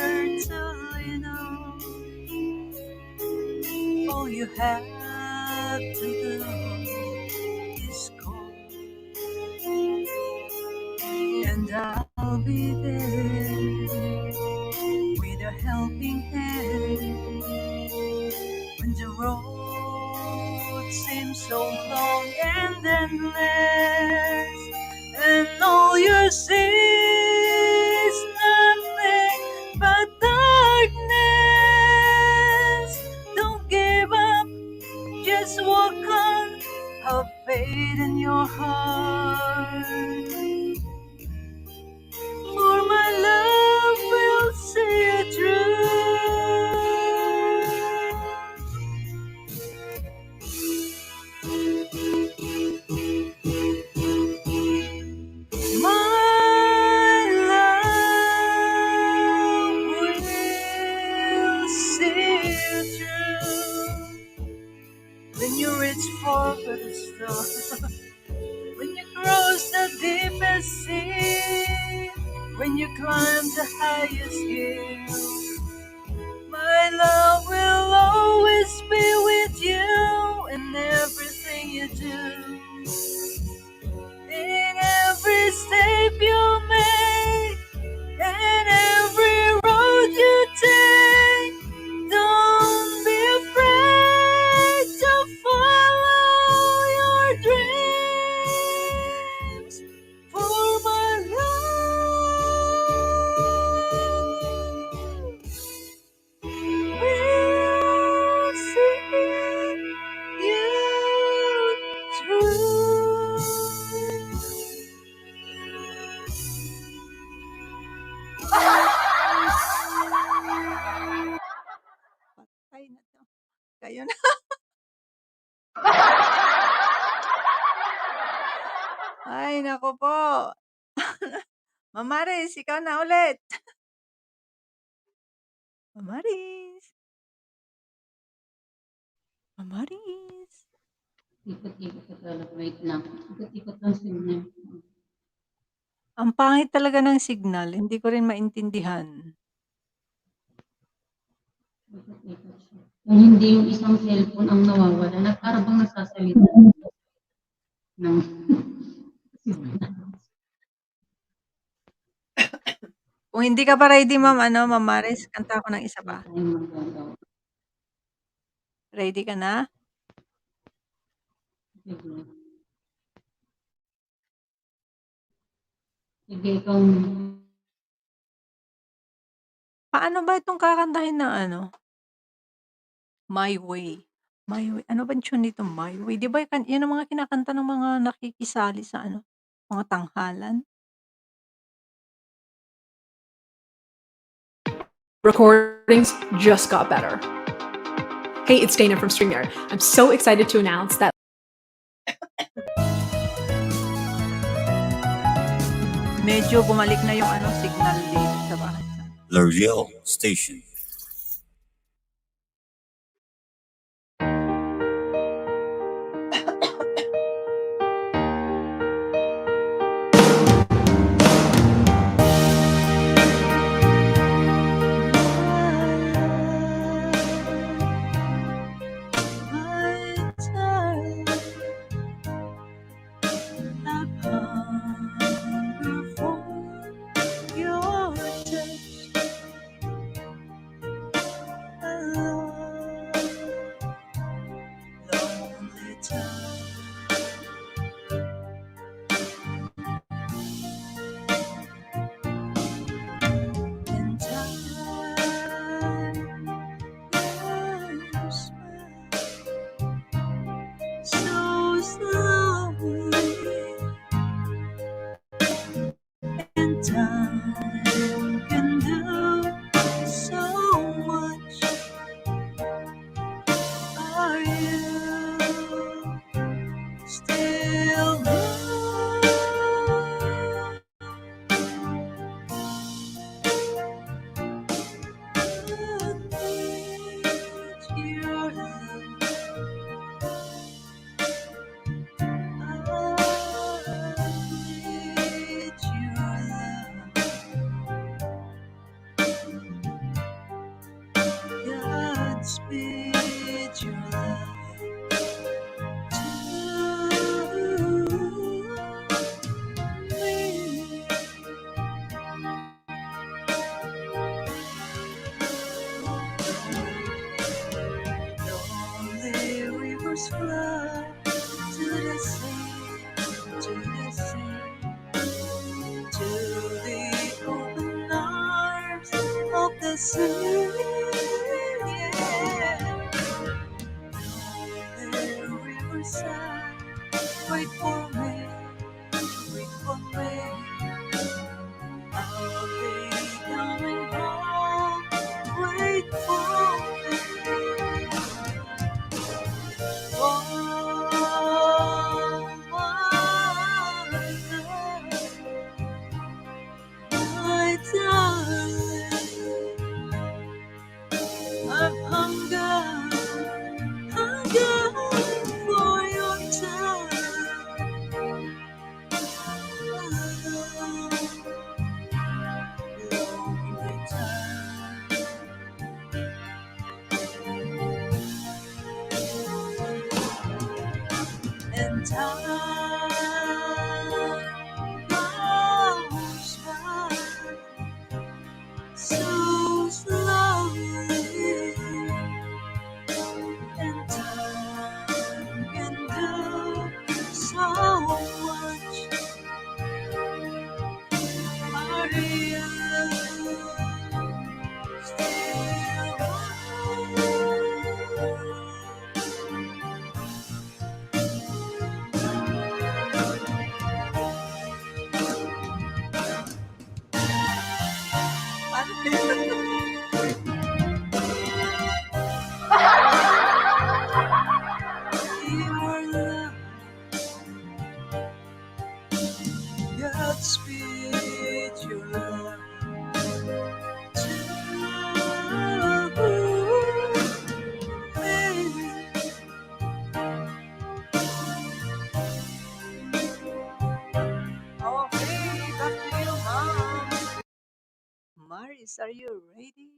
B: to lean on, all you have to do is call, and I'll be there with a helping hand. When the road seems so long and endless, and all you see is nothing but darkness, don't give up, just walk on, have faith in your heart. For my love will see you through. when you climb the highest hill. My love will always be with you in everything you do. In every step you make, and every road you take, don't be afraid to follow your dreams. For my love will see you through. Patay na to. Kayo na. Ay, naku po. Mamaris, ikaw na ulit. Mamaris. Mamaris.
E: Ikot-ikot ka talaga. Wait lang. Ikot-ikot lang signal.
B: Ang pangit talaga ng signal. Hindi ko rin maintindihan.
E: Ikot-ikot siya. Kung hindi yung isang cellphone ang nawawala, para bang nagsasalita ng
B: Kung hindi ka pa ready, ma'am, Mamaris, kanta ako ng isa pa.
E: tayong magagawa.
B: Ready ka na?
E: Sige. Sige, ikaw.
B: Paano ba itong kakantahin ng My Way? My Way. Ano ba yung tune nito? My Way. Di ba yan ang mga kinakanta ng mga nakikisali sa mga tanghalan?
G: Recordings just got better. Hey, it's Dana from StreamYard. I'm so excited to announce that
B: Medyo bumalik na yung signal dito sa bahay.
H: L'Oreal Station.
B: Wait for me, wait for me. I'll be coming home. Wait for me. Oh, my darling. goes by so slowly, and time can do so much. Are you still your love, Godspeed your love to me. Okay, back to you, Mom. Maris, are you ready?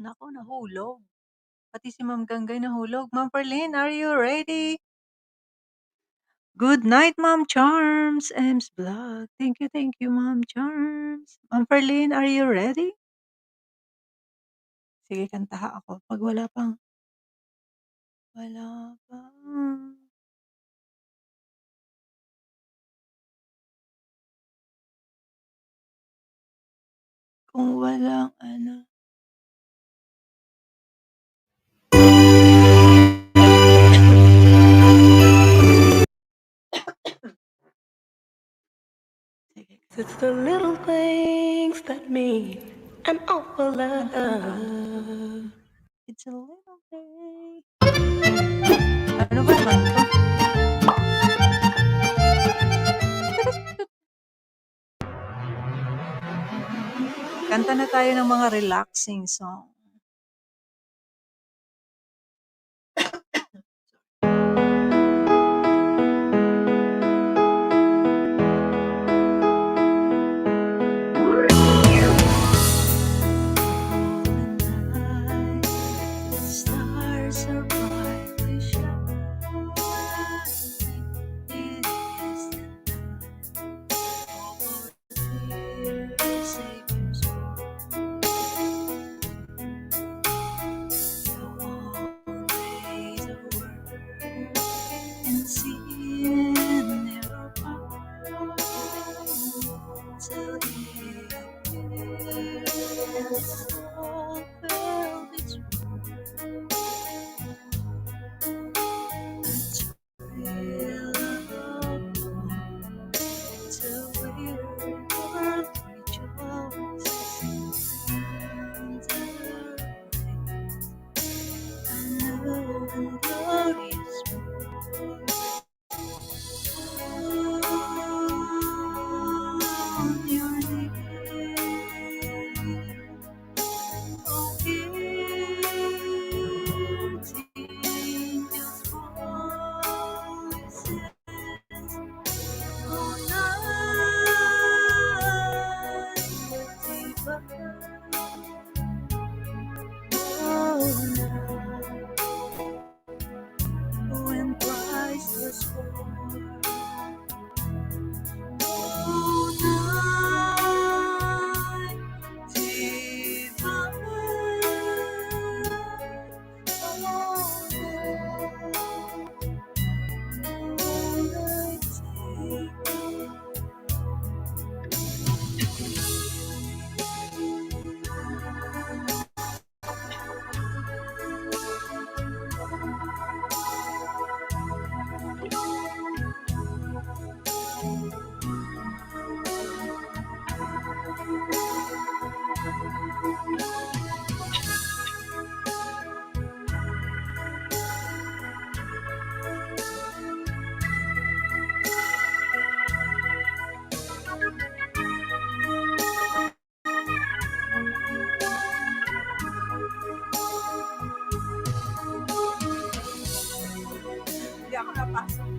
B: Nako, nahulog. Pati si Ma'am Ganggay nahulog. Ma'am Perlin, are you ready? Good night, Ma'am Charms. M's Vlog. Thank you, Ma'am Charms. Ma'am Perlin, are you ready? Sige, kantaha ako. Pag wala pang, kung walang ano. Sige,
I: It's the little things that mean an awful
B: kantahan pa.
I: lot.
B: It's a little day. Ano ba naman to? Kanta na tayo ng mga relaxing song. The stars are brightly shining. It is the night of our Savior's born. All days of work and sin never part till He appeared and the soul felt its worth. A thrill of love till weary earth rejoices and the I know and glorious morn. On your name, oh, hear angels' voices. Oh, night divine. Oh, night when Christ was born. Oh, night divine. Oh, night Hindi ako napasok.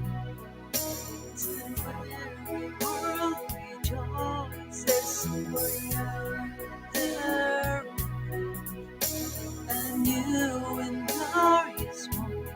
B: And when the world rejoices for you there a new and glorious morning.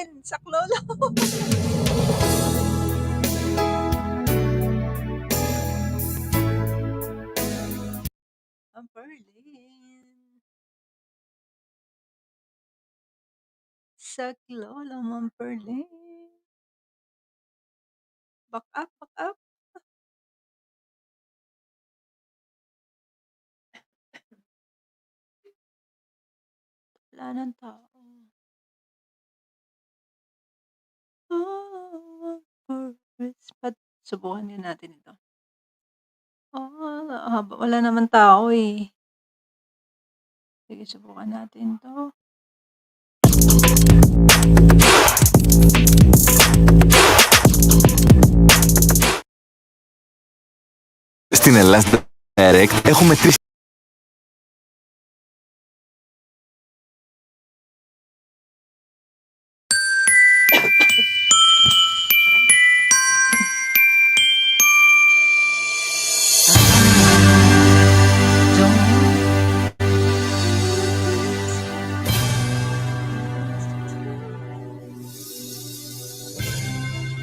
B: Berlin! Saklolo! Ang Berlin. Saklolo, ang Berlin. Back up, back up. Wala ng tao. Subukan din natin ito. Wala naman tao eh. Sige, subukan natin to.
J: Στην Ελλάδα Direct έχουμε 3.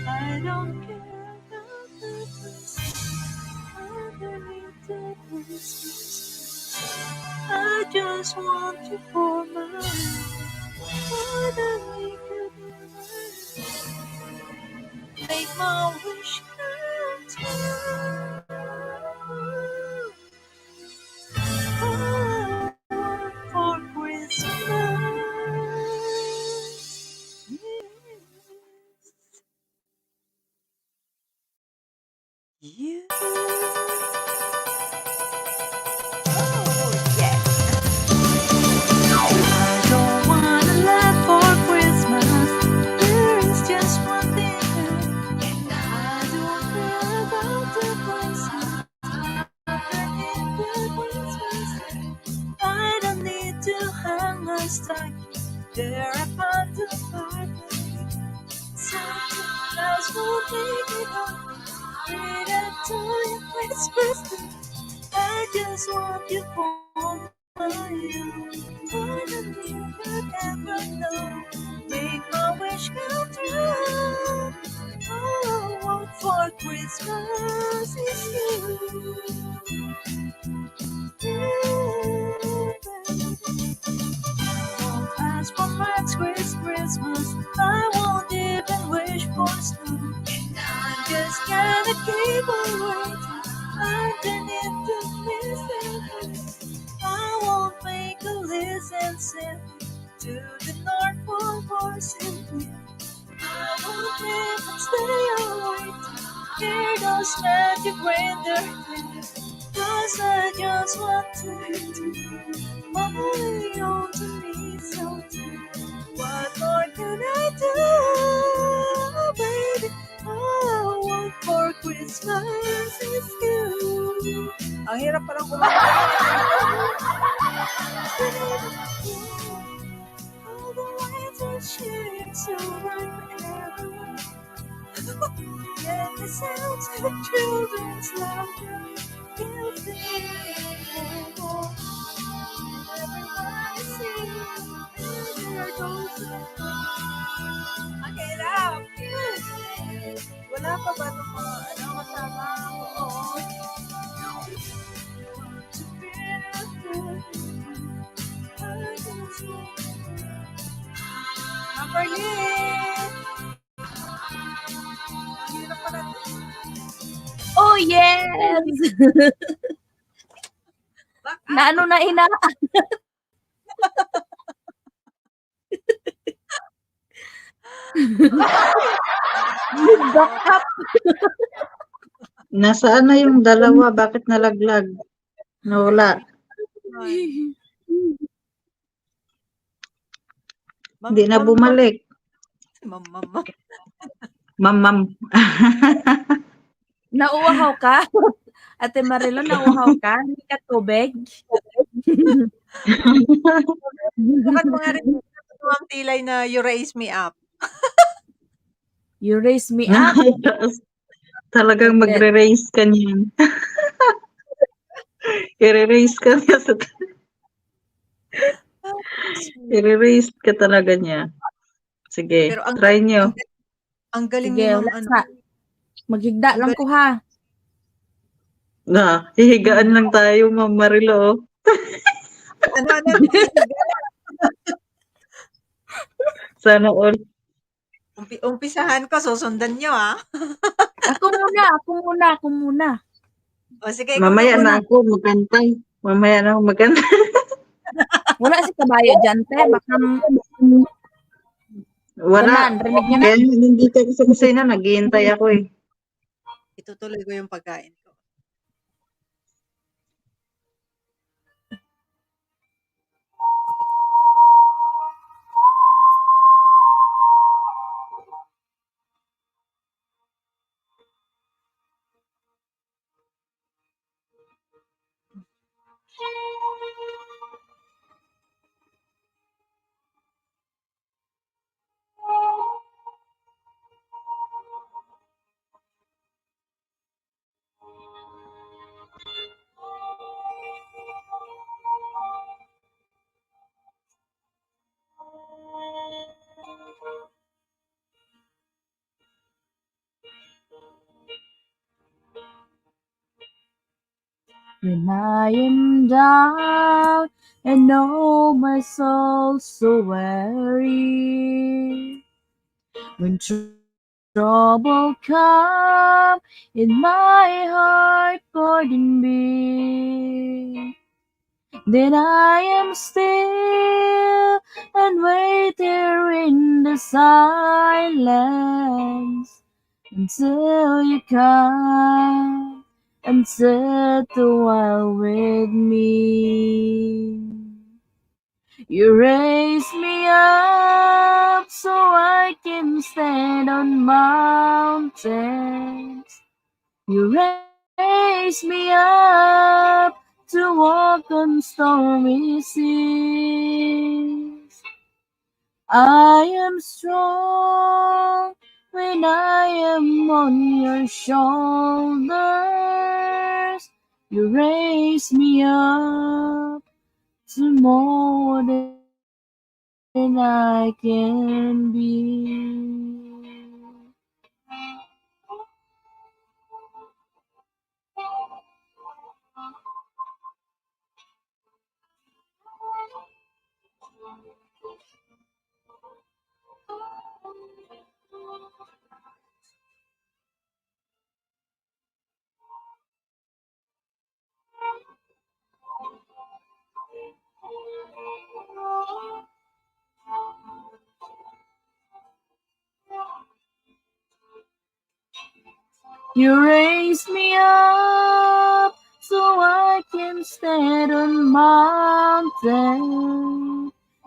B: I don't care about the Christmas underneath the Christmas. I just want you for mine. More than we could ever make my wish come true. All I want for Christmas is you. Oh, yes. I don't want a lot for Christmas. There is just one thing. I don't care about the Christmas. I don't need to hang a stocking there upon the fireplace. Something else will make it up. Wait until you Christmas. I just want you for my own. More than you could ever know. Make my wish come true. All I want for Christmas is you. Won't ask for much this Christmas. I won't even wish for snow. I'm just gonna keep on waiting underneath the mistletoe. I won't make a list and send it to the North Pole for simply. I won't even stay awake to hear those magic reindeer play. 'Cause I just want to hold on to me so tight. What more can I do, baby? All I want for Christmas is you. Ang hirap palang kumanta. All the lights are shining so bright forever. And the sounds of children's laughter fill the air. Everybody sings, and there goes the fun. Ang hirap! Wala pa ba itong mga kasama ko? To be Berlin! Ang hirap pala ito.
F: Oh, yes! Na ano na ina? Back up.
E: Nasaan na yung dalawa? Bakit nalaglag? Nawala. Hindi na bumalik.
B: Mama.
E: Mamam.
F: Nauuhaw ka? Ate Marilo, nauuhaw ka? Hindi ka tubig?
B: Bukan mo nga rin ang tilay na you raise me up.
F: You raise me up.
E: Talagang magre-raise ka niyan. I-raise ka niya sa i-raise ka talaga niya. Sige,
B: Pero
E: try nyo.
B: ang galing
F: Sige,
B: ni Ma'am
F: wala
B: ano,
F: sa. Maghigda
B: ang
F: lang ko
B: galing
F: ha.
E: Na, hihigaan lang tayo, Ma'am Marilo.
B: ano, hihiga.
E: Sana all.
B: Umpisahan ko, susundan niyo, ah.
F: Ako muna.
B: O sige, ikaw na
E: Mamaya na
B: muna.
E: ako magkanta. Mamaya na ako magkanta.
F: Wala si kabayo dyan, te. Baka
E: Wala.
F: tanan, rinig niya na.
E: Kaya hindi ka sa kusina, naghihintay ako eh.
B: Itutuloy ko yung pagkain ko.
F: When I am down and know my soul so weary. When trouble come in my heart burden be. Then I am still and wait there in the silence until you come and sit a while with me. You raise me up so I can stand on mountains. You raise me up to walk on stormy seas. I am strong when I am on your shoulders. You raise me up to more than I can be. You raise me up so I can stand on mountains.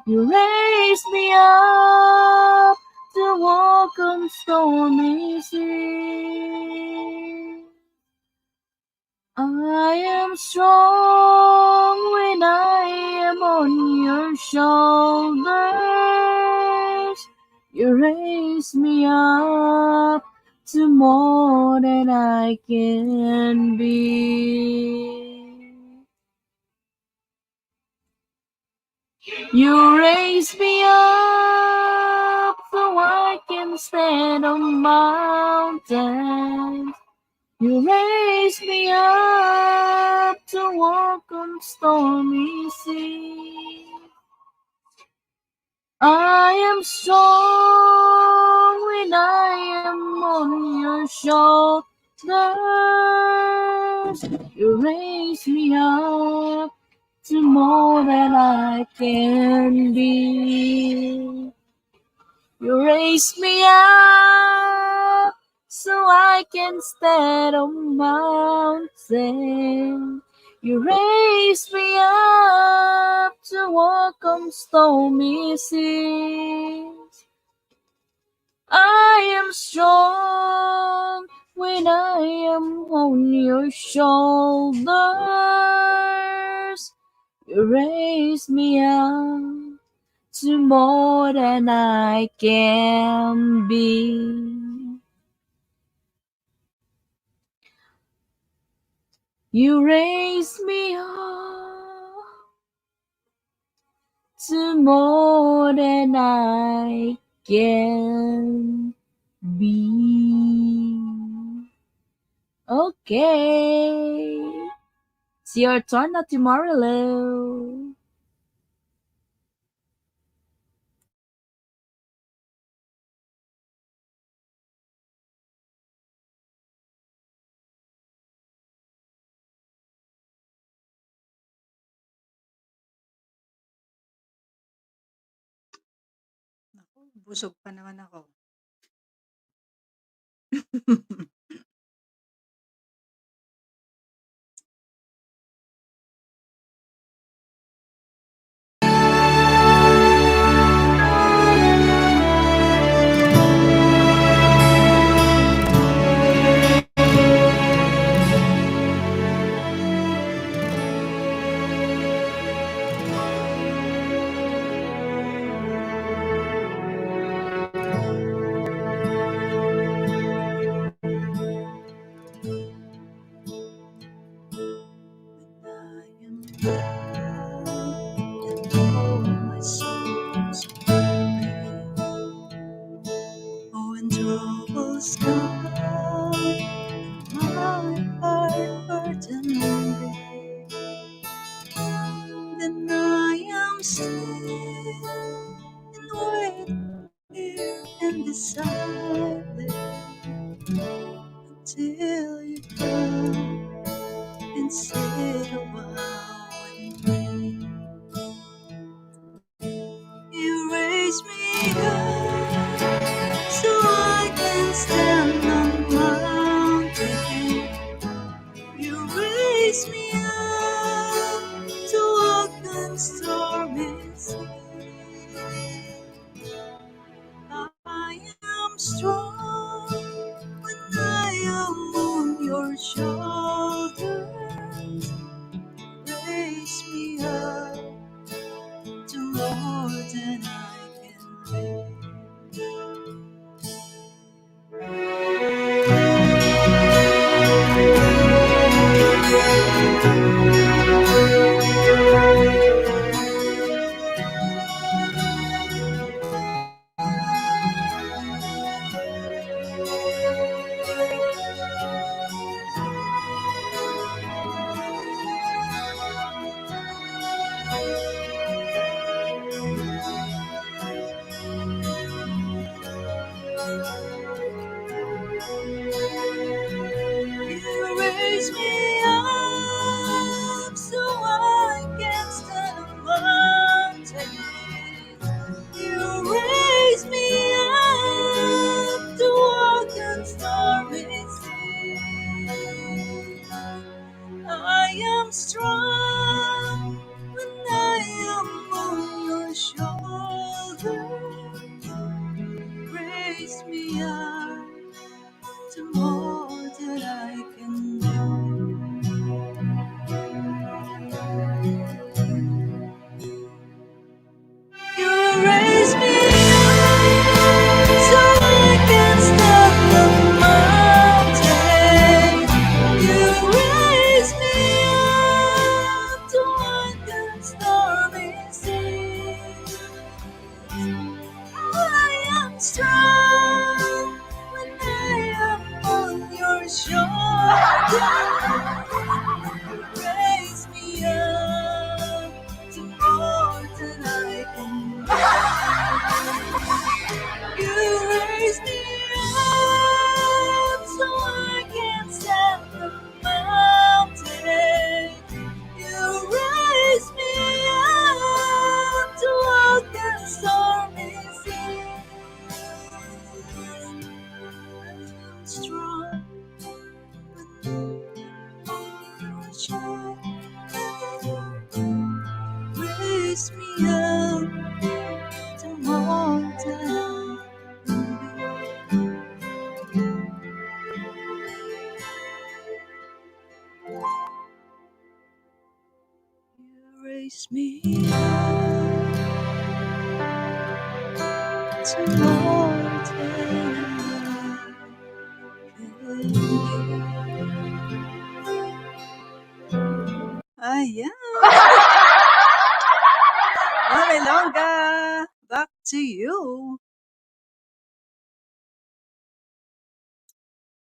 F: You raise me up to walk on stormy seas. I am strong when I am on your shoulders. You raise me up to more than I can be. You raise me up so I can stand on mountains. You raise me up to walk on stormy seas. I am strong when I am on your shoulders. You raise me up to more than I can be. You raise me up so I can stand on mountains. You raise me up to walk on stormy seas. I am strong when I am on your shoulders. You raise me up to more than I can be. You raise me up to more than I can be. Okay. It's your turn na tomorrow.
B: Naku, busog pa naman ako. I am young and all my soul's weary. Oh, when troubles come, my heart burdened be, then I am still and wait here in the silence until you come and sit a while with me. You raise me up so I can stand on mountain. You raise me up to walk on stormy sea. I am strong when I am on your shoulders. Raise me up to more than I can You raise me up so I can stand on mountains. You raise me up to walk on stormy seas. I am strong when I am on your shoulders. Raise me up to more than I can You raise me up so I can stand the mountain. You raise me up to walk on stormy seas. I am strong when I am on your shoulder. Raise me up to more than I can You raise me up so I can stand the mountain. You raise me up to walk on stormy seas. I'm strong when you're Raise me up to more than You raise me up to more than Ayan. Mami Longga, back to you.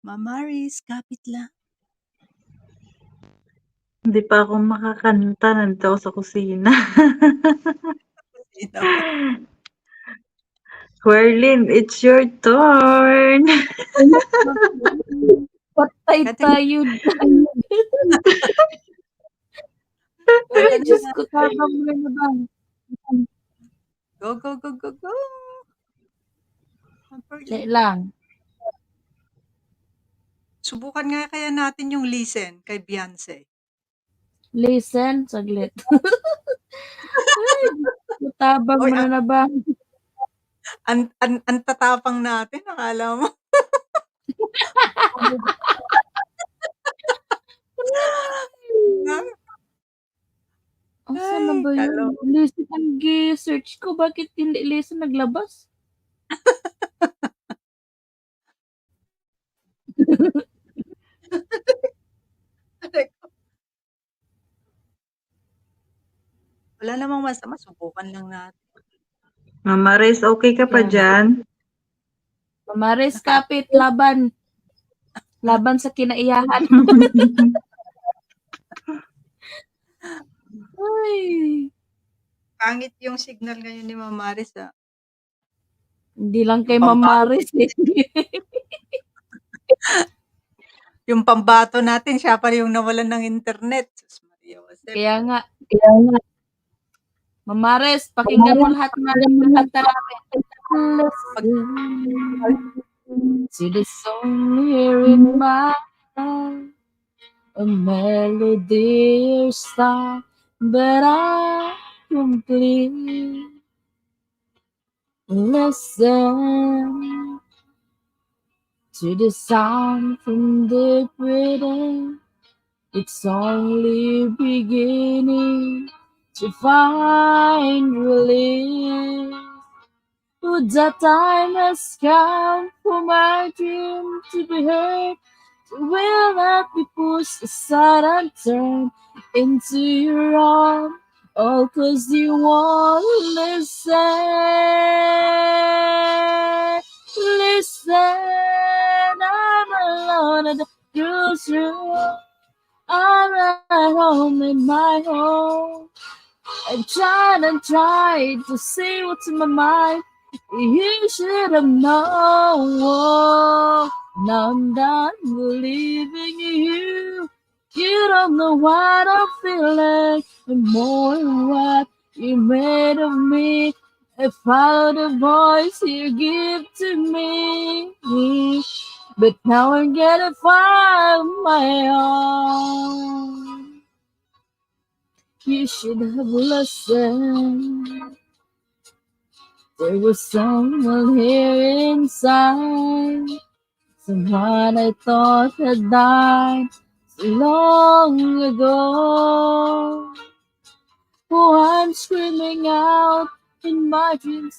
B: Mamaris, kapit lang.
A: Hindi pa ako makakanta, nandito ako sa kusina.
B: Sino?
A: Querlin, it's your turn.
F: Patay
B: Kanta ka,
F: tayo dyan. Ay,
B: kanta
F: Diyos
B: na.
F: ko, tabang mo na ba?
B: Go, go, go, go, go.
F: Dali
B: Amberly.
F: lang.
B: Subukan nga kaya natin yung listen kay Beyonce.
F: Listen, saglit. Ay, Diyos ko, tabang
B: Oy,
F: mo na ba?
B: ang tatapang natin, akala mo.
F: Asan na
B: Ay,
F: ba yun?
B: kalo.
F: Listen ang search ko. Bakit hindi listen naglabas?
B: Wala namang masama, subukan lang natin.
A: Mama Riz, okay ka pa
F: Kaya nga.
A: dyan?
F: Mamares,
B: Naka,
F: kapit, laban. Laban sa kinaiyahan. Ay,
B: pangit yung signal ngayon ni Mamaris, ah.
F: hindi lang
B: Yung
F: kay
B: pambato,
F: Mamares eh.
B: yung pambato natin, siya pa yung nawalan ng internet. Sus Maria Josep.
F: Kaya nga, Mamares, pakinggan mo lahat ng mga kanta namin. Listen to the song here in my heart, a melody or song, but I'm complete. Listen to the sound from the within. It's only beginning to find relief. Would that time has come for my dream to be heard? Will not be pushed aside and turned into your own. All 'cause you won't listen. Listen, I'm alone at the crossroads. I'm at home in my home. I'm trying and trying to say what's in my mind. You should have known. Now I'm done believing in you. You don't know what I'm feeling, and more than what you made of me. I follow the voice you give to me, but now I'm gonna find my own. You should have listened. There was someone here inside, someone I thought had died so long ago. Oh, I'm screaming out in my dreams,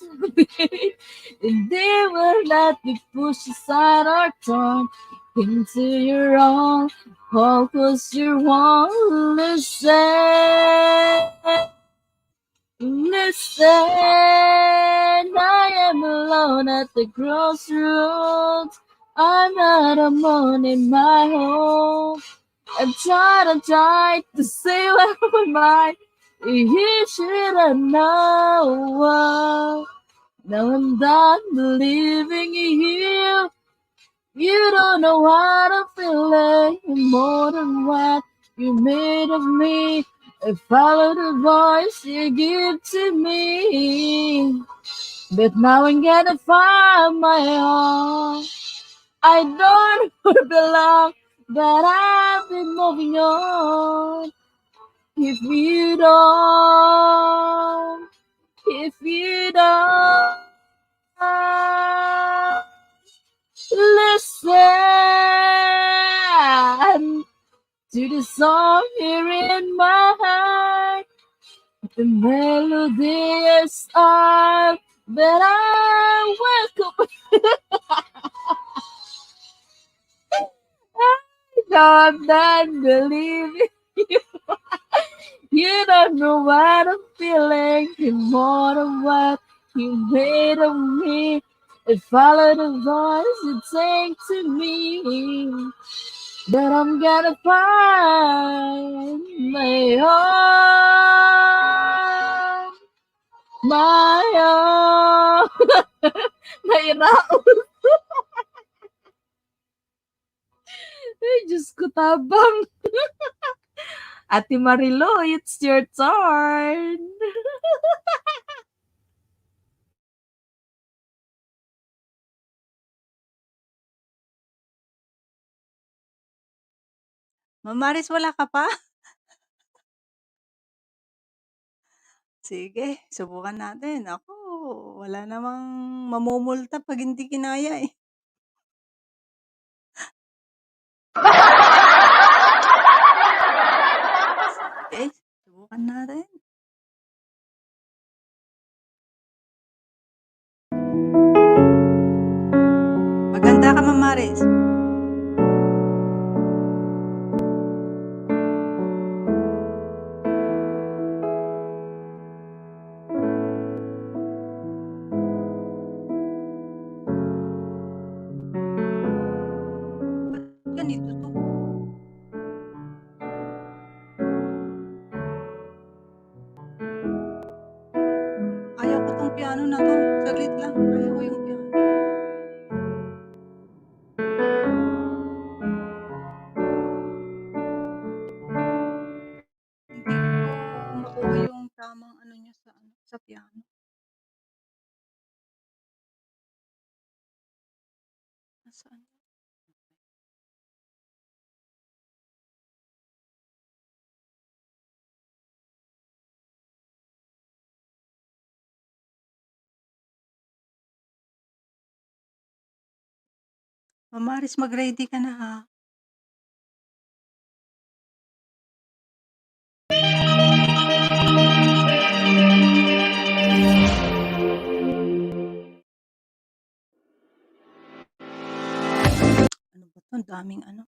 F: and they will not be pushed aside or torn into your own. All 'cause you won't listen. Listen, I am alone at the crossroads. I'm not alone in my home. I'm trying to say what my mind. You should have known. Now I'm done believing in you. You don't know what I'm feeling more than what you made of me. I follow the voice you give to me, but now I'm gonna find my own. I don't belong, but I've been moving on. If you don't listen to the song here in my heart. The melodies are, but I welcome. I'm not believing you. You don't know what I'm feeling, more than what you made of me. I follow the voice it sang to me that I'm gonna find my own, my own. Nairaos. Ay, Diyos ko, tabang. Ate Marilo, it's your turn.
B: Mamaris, wala ka pa? Sige, subukan natin. Ako, wala namang mamumulta pag hindi kinaya eh. Sige, subukan natin. Maganda ka, Mamaris. Ba't ganito to? Ayaw ko tong piano na to. Saglit lang. Ayaw ko yung piano. Hindi ko makuha yung tamang ano niya sa piano. Nasaan? Mamaris, mag-ready ka na ha. Ano ba to? Ang daming ano.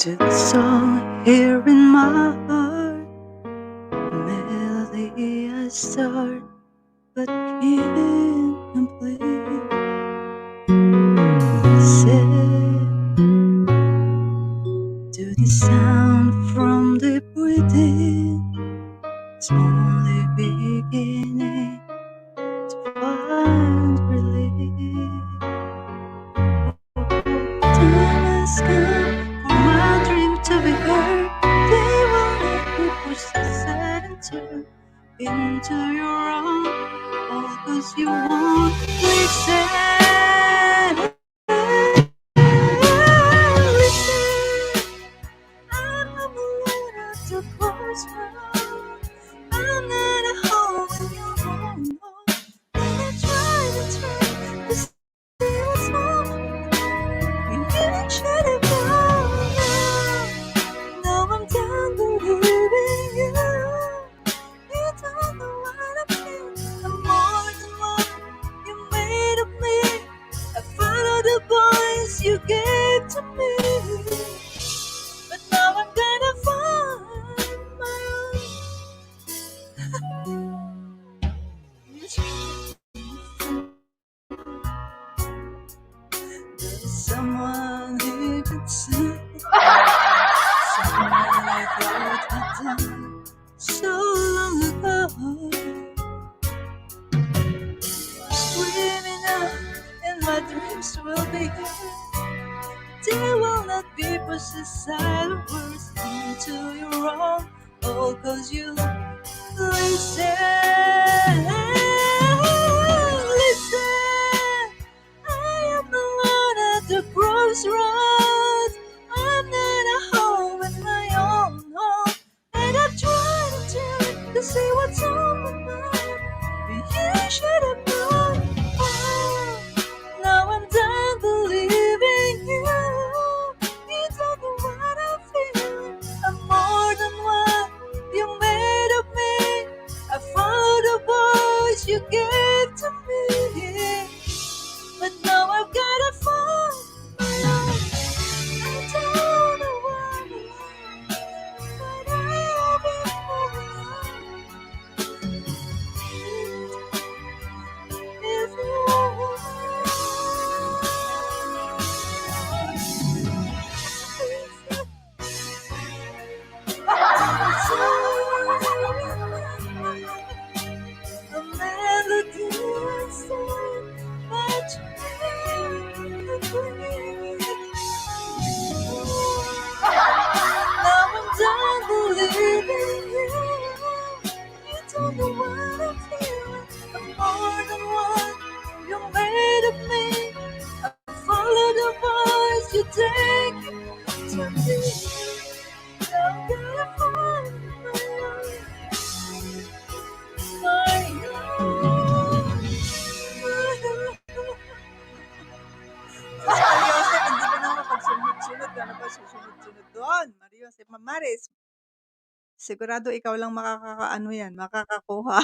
B: To the song here in my heart, melody I start but can't complete. Listen to the sound from deep within. It's only beginning to find relief. Time has come for my dream to be heard. They will not be pushed aside and turned into your own. All 'cause you won't listen. Listen, I'm alone at the crossroad. I'm not at home when you're home. And I try to turn to see what's wrong. You should have known now. Now I'm done believing you. You don't know what I feel. I'm more than what you made of me. I follow the voice you gave to me. But now I'm gonna find my own. There's someone who could say, someone I thought had done so long ago. Screaming out, and my dreams will be heard. They will not be pushed aside or worse into your own. All 'cause you listen. Listen, I am alone at the crossroads. I'm not at home in my own home. And I've tried to tell it to see what's on my mind. But you should have known. Oh, now I'm done believing you. You don't know what I feel. I'm more than what you made of me. I follow the voice you gave to me. take it to me. I'm gonna find my own. Mario Joseph, hindi ka na mapagsunod-sunod. Ano ba susunod-sunod doon? Mario Joseph, Mamaris, sigurado ikaw lang makakakaano yan, makakakuha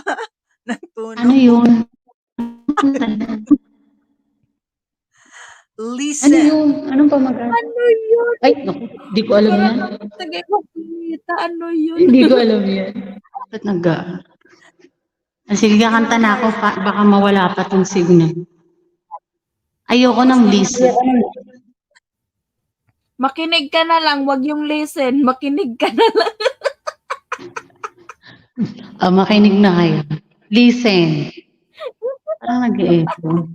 B: ng
E: Ano
B: tunog.
E: yun? Ano
B: Listen.
E: yun? Anong pamagat?
F: Ano yun?
E: Ay, naku, di ko alam
F: Para
E: yan.
F: naman tagay makita. Ano yun?
E: Hindi ko alam yan. Ba't sige,
B: Sige,
E: kakanta na ako.
B: Mamaris.
E: Baka mawala pa tong signal. Ayoko
B: Tapos
E: ng
B: na
E: listen.
F: Makinig ka na lang, wag yung listen. Makinig ka na lang.
E: Makinig na kayo. Listen. Parang nag-e-echo.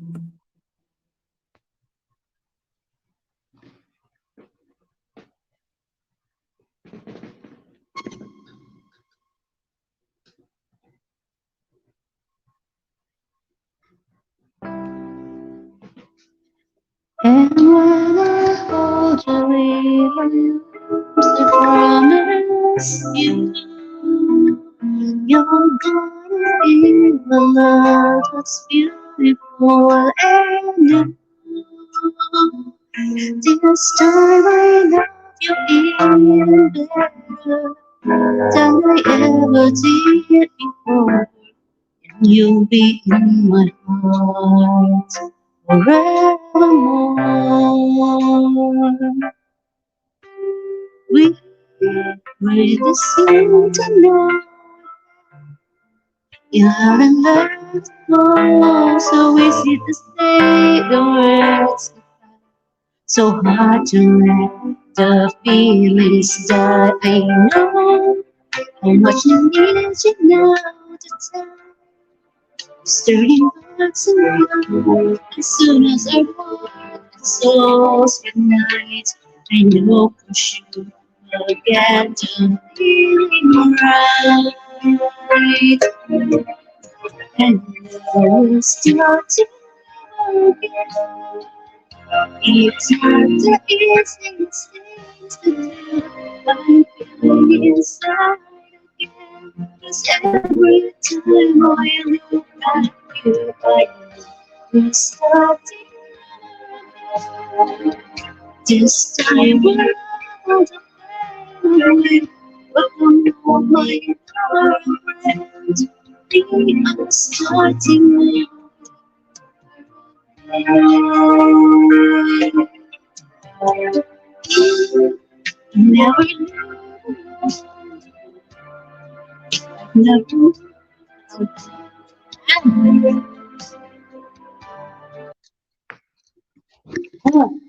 E: And when I hold you in I promise you, you're gonna be the love that's beautiful and new. This time I love you even better than I ever did before. You'll be in my heart forevermore. We made this sing tonight. You're in love, oh, so easy to say the words. So hard to let the feelings die. I know how much you need you now to tell. Sturdy words and love. As soon as I walk the souls good night, I know for sure I'll get to feeling right. And I will start to again. It's hard to easy things to do, but I feel inside again. 'Cause every time I look at you, I know we're starting again. This time we're out of pain, but I'm all my friend. We are starting again. Never knew, never. Oh,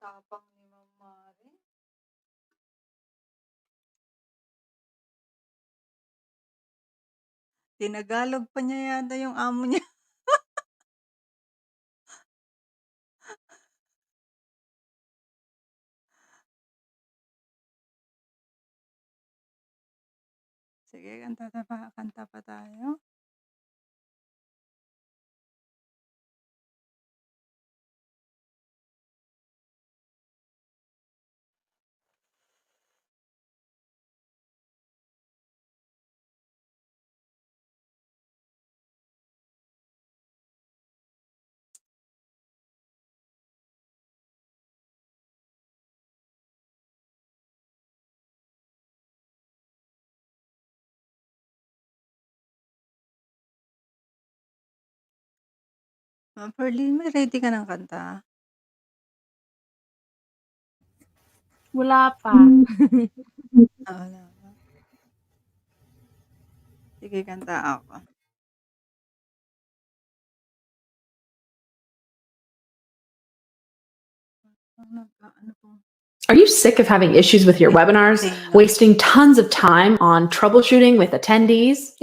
B: Tapang ni Mamari. Tinagalog pa niya yata yung amo niya. Sige, kanta pa tayo. Ma'am Pearlyn, may ready ka ng kanta?
F: Wala pa.
B: Wala pa. Sige, kanta ako. Ano po?
G: Are you sick of having issues with your webinars, wasting tons of time on troubleshooting with attendees?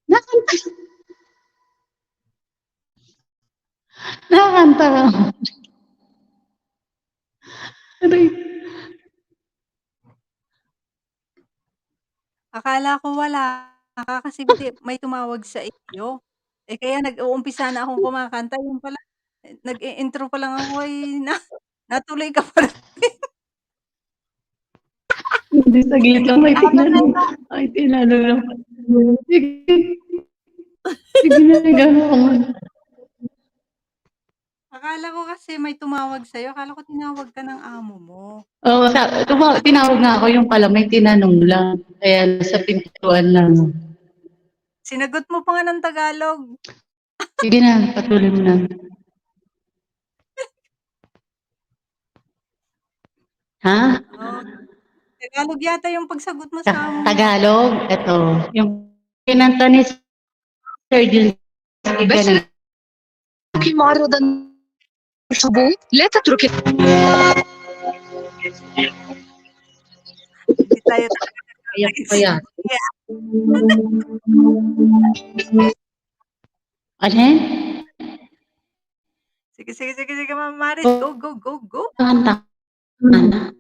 E: Nakakanta. Nakakanta ka. Aray.
B: Akala ko wala ka kasi may tumawag sa iyo. Eh, kaya nag-uumpisa na akong kumakanta, yun pala nag-i-intro pa lang ako ay natuloy ka pa rin.
E: Hindi, saglit lang may
B: Habang
E: tinanong.
B: nasa
E: Ay, tinanong lang. Sige. Sige na, gano'n.
B: akala ko kasi may tumawag sa'yo, akala ko tinawag ka ng amo mo.
E: Oo, tinawag nga ako yung pala may tinanong lang. Kaya sa pintuan lang.
B: Sinagot mo pa nga ng Tagalog.
E: Sige na, patuloy mo na. Ha?
B: Oh, Tagalog yata yung pagsagot mo sa amo mo.
E: Tagalog? Ito. Yung kinanta ni Sir Jules.
K: معرضا للحبوب لا تترك
B: Hindi tayo talaga
E: Kayak pa yan.
B: nagkakaintindihan.
E: Alin?
B: Sige, Ma'am Maris, go, go, go, go.
E: Kanta ka na.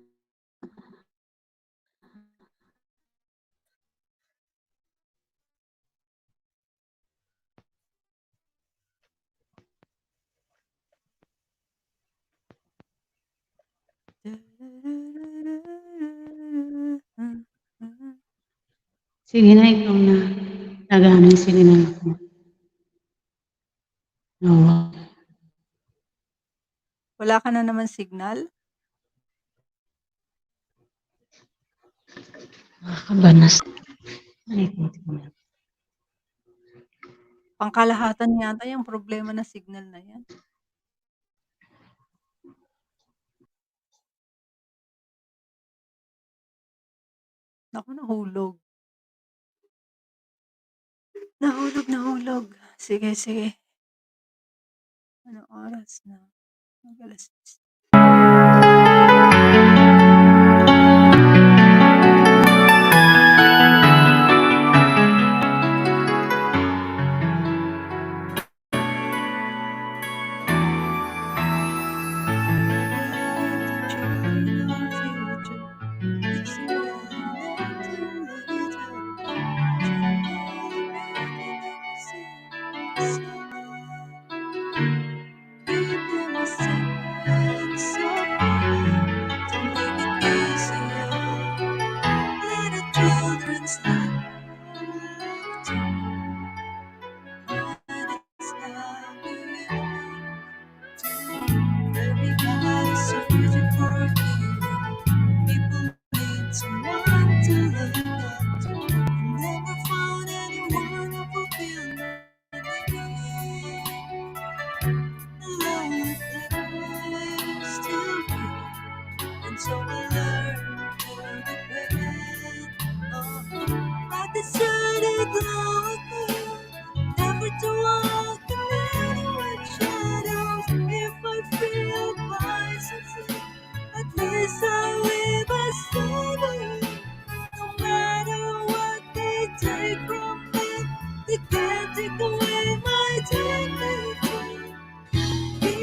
E: Sige na, ikaw na. Nagana, sige na ako. Oo.
B: Wala ka na naman signal?
E: Nakakabanas. Ay, puti ko na.
B: Pangkalahatan yata yung problema na signal na yan. Naku, nahulog. Nahulog. Sige. Anong oras na? Mag-alas-10.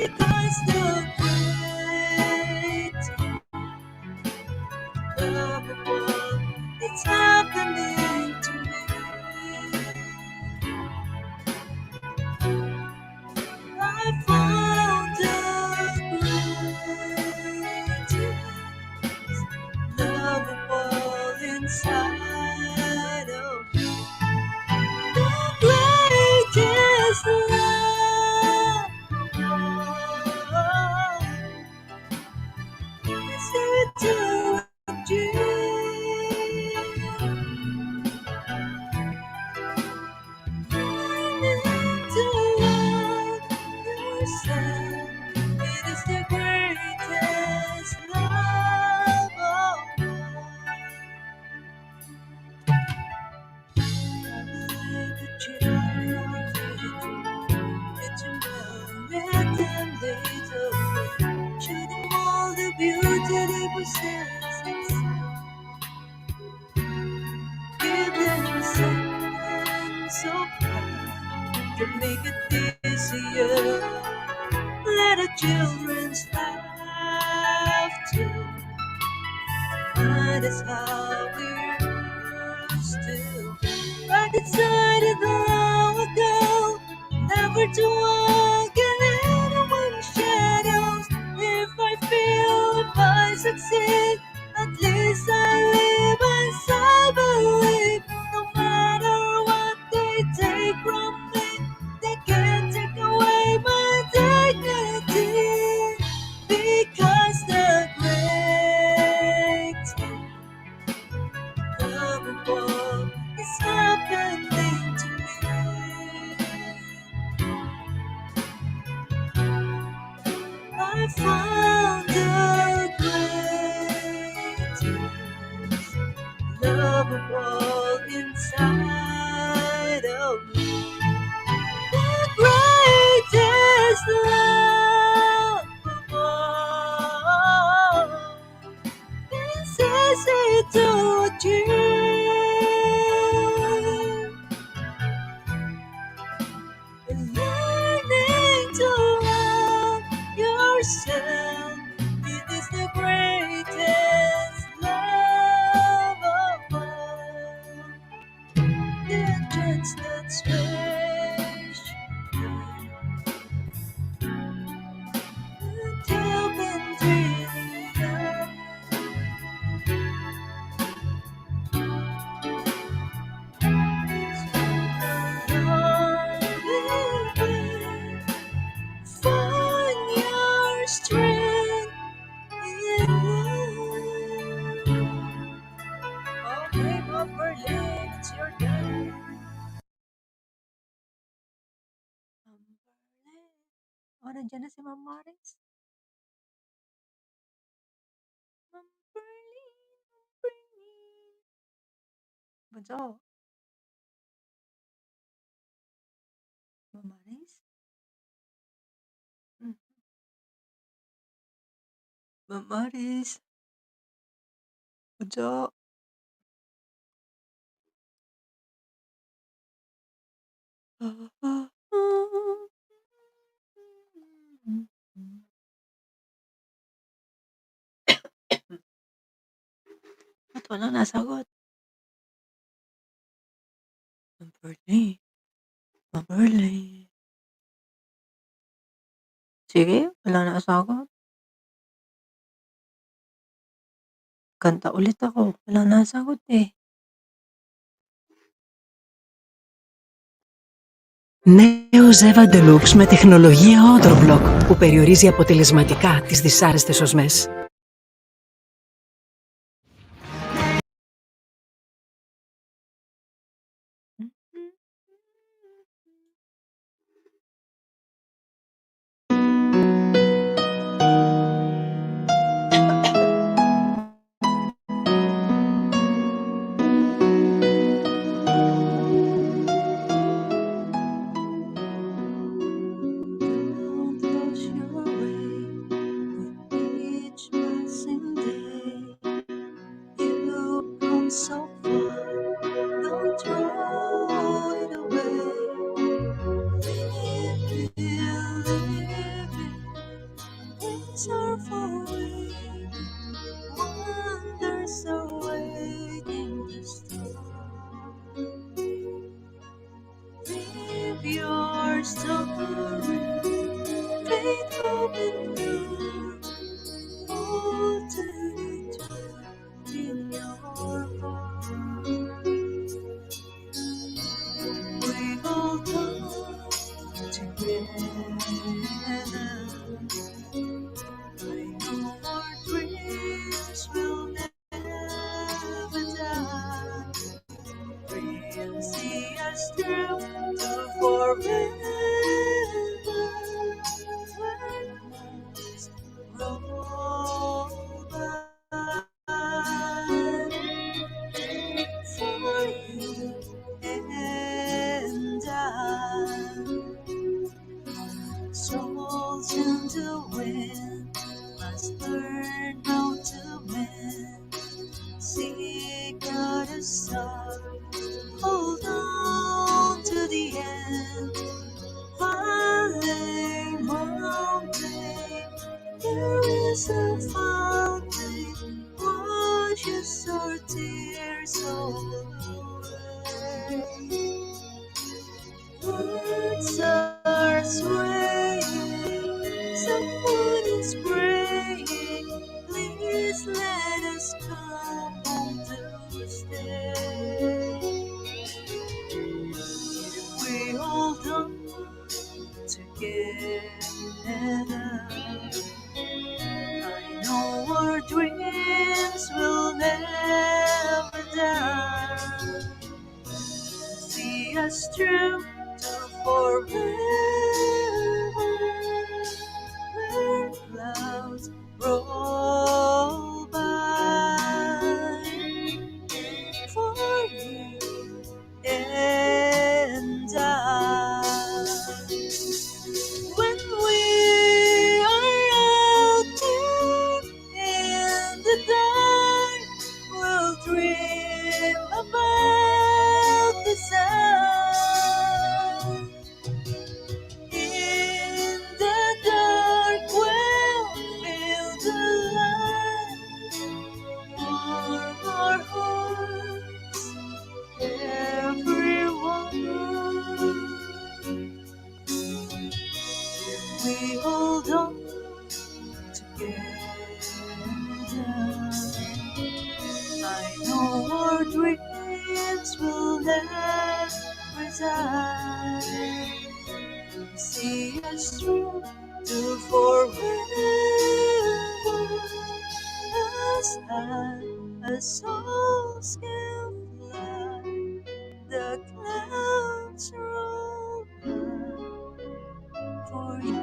B: because the great love of all it's happening to me. I found the greatest love of all inside of me. The greatest love of all is eternity. Learning to love yourself, it is the greatest love of all. Like a child, it's a moment and little way. Show them all the beauty they possess inside. Give them a sense of pride to make it easier. Let the children's laughter find us how we used to. I decided long ago never to walk in anyone's shadows. If I feel, if I succeed, at least I live as I believe. No matter what they take from me, they can't take away my dignity. Because the great love of all is happening to me. I found the greatest love of all inside of me. The greatest love of all is easy to achieve. Learning to love yourself, it is the greatest love of all. The chance that's special, until been dreaming of. It's find your strength in love. Okay, Bob Berlin, it's your turn. Berlin. Oh, nandiyan na si Ma'am Maris. Ma'am Berlin, Ma'am Berlin. Bunso, Ma'am Maris? Hmm. Ma'am Maris. Bunso. Ah, ah, ah. Ba't walang nasagot? Ma'am Berlin, Ma'am Berlin. Sige, wala nasagot. Kanta ulit ako, walang nasagot eh.
L: Νέο Zeva Deluxe με τεχνολογία Autoblock που περιορίζει αποτελεσματικά τις δυσάρεστες οσμές.
B: Don't lose your way with each surf away, wonders are waiting to start. Live your story, faith, hope, and love, all to in your heart. We all come together. I know our dreams will never die. Dreams see us through to forever. When clouds roll by for you and I. Souls in the wind must learn how to mend. Seek out a star, hold on to the end. Valley, mountain, there is a fountain, washes our tears all away. Words are swaying, someone is praying. Please let us come home to stay. If we hold on together, I know our dreams will never die. See us through to forever, where clouds roll by for you and I. When we are out there in the dark, we'll dream about the sun. In the dark, we'll feel the light, warm our hearts, everyone. We hold on together. I know our dreams will never die. See us through to forever, as high as souls can fly. The clouds roll by for you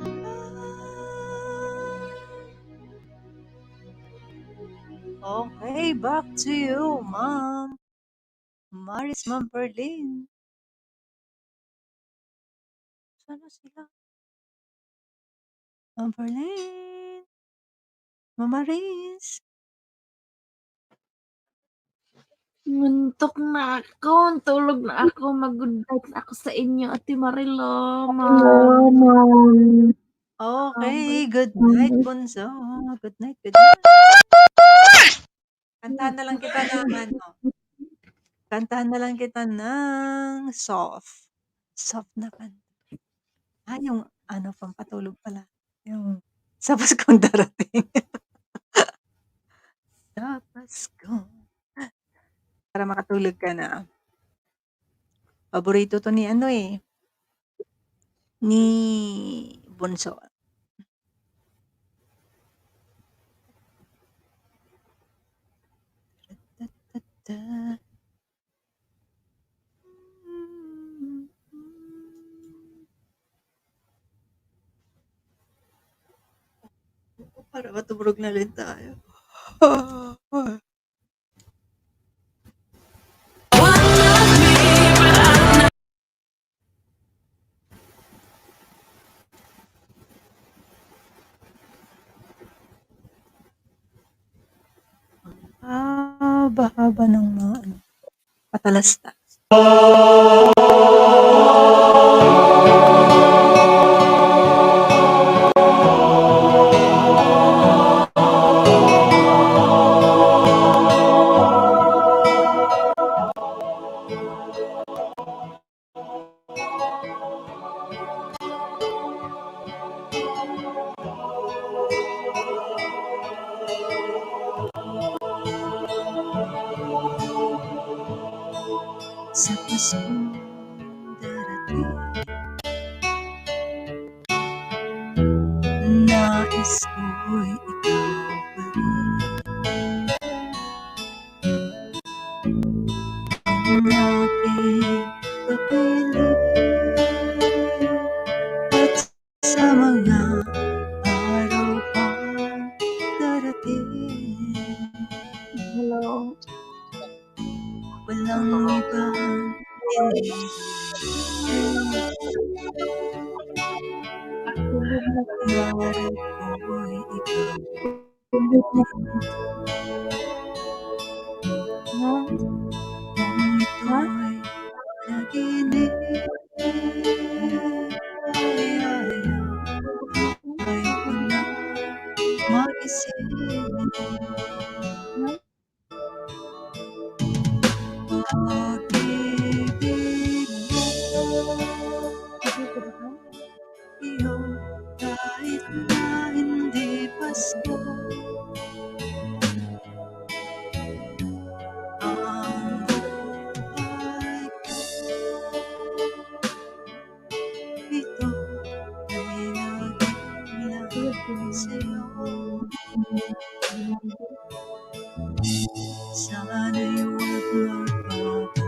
B: and I. Okay, back to you, Mom. Maris, Ma'am Perlin. Sana sila? Ma'am Perlin. Ma'am Maris.
F: Nguntok na ako, tulog na ako, mag-good night na ako sa inyo, Ate Marilo,
B: Okay, good night, Bunso. Good night, good night. Kantahan na lang kita ng ano, kantahan na lang kita ng soft. Soft na kanta. Yung ano, pampatulog pala. Yung sa Paskong darating. Sa Pasko. Para makatulog ka na. Paborito to ni ano eh, ni Bunso. Da. Para matulog na rin tayo. Haba-haba ng mga ano, patalastas. Nais ko'y ikaw pa rin. Ang aking kapiling at sa mga araw pang darating.
D: Hello.
B: Walang ibang hinihiling.
D: Tulog na sila.
B: Pangarap ko'y ikaw pa rin.
D: Ha?
B: Kung
D: Ha?
B: ito'y panaginip, ay ayaw ko na magising.
D: Ha?
B: Pag-ibig mo,
D: Sige, sige ka?
B: iyo, kahit na hindi Pasko, ang buhay ko, ito ay laging lang
D: Sige, sige.
B: sa'yo. Sana'y huwag magbabago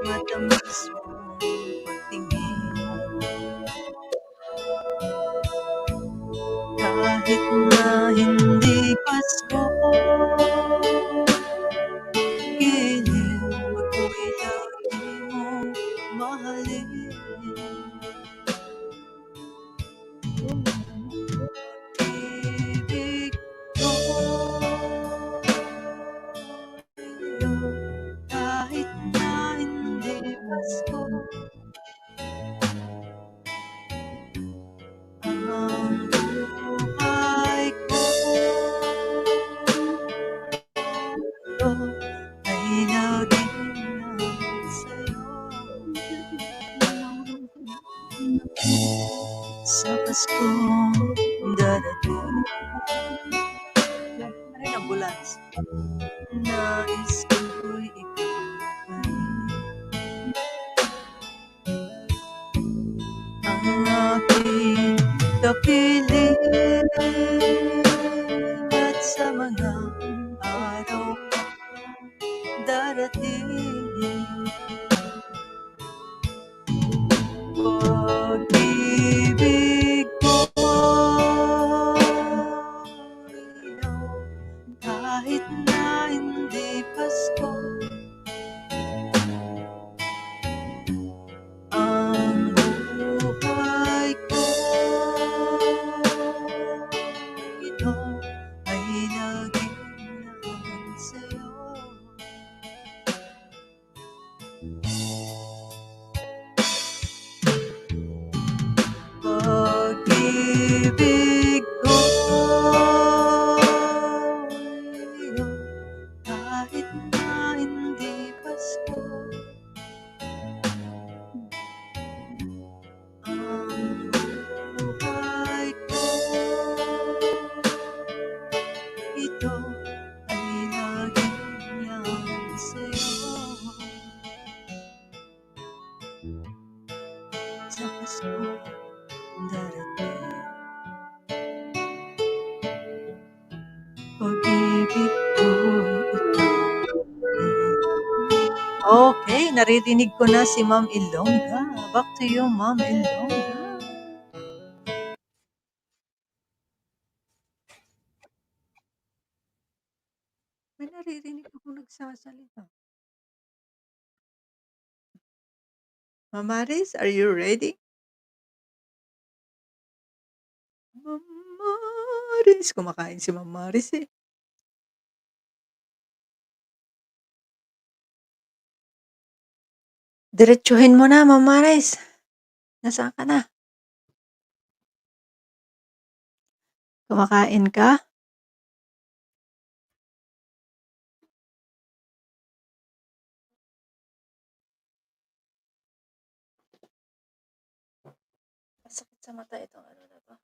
B: matamis mong pagtingin. Kahit na hindi Pasko, giliw ako'y lagi mong mahalin. Pag-ibig ko iyo, kahit na hindi Pasko, ang buhay ko, ito ay laging lang sa'yo. Sa Paskong darating, maring ambulans, nais ko'y ikaw pa rin. Ang aking kapiling at sa mga araw pang darating. Pag-ibig ko, iyo, kahit na hindi Pasko, ang buhay ko, ito ay laging lang sa'yo. Pag-ibig ko, iyo, kahit na hindi Pasko, ang buhay ko, ito ay laging lang sa'yo. Sa Paskong darating, pag-ibig ko'y ikaw pa rin. Okay, naririnig ko na si Ma'am Ilongga. Back to you, Ma'am Ilongga. May naririnig ako nagsasalita. Ma'am Maris, are you ready? Ma'am Maris, kumakain si Ma'am Maris eh. Diretsuhin mo na, Ma'am Maris. Nasaan ka na? Kumakain ka? Masakit sa mata itong ano na to.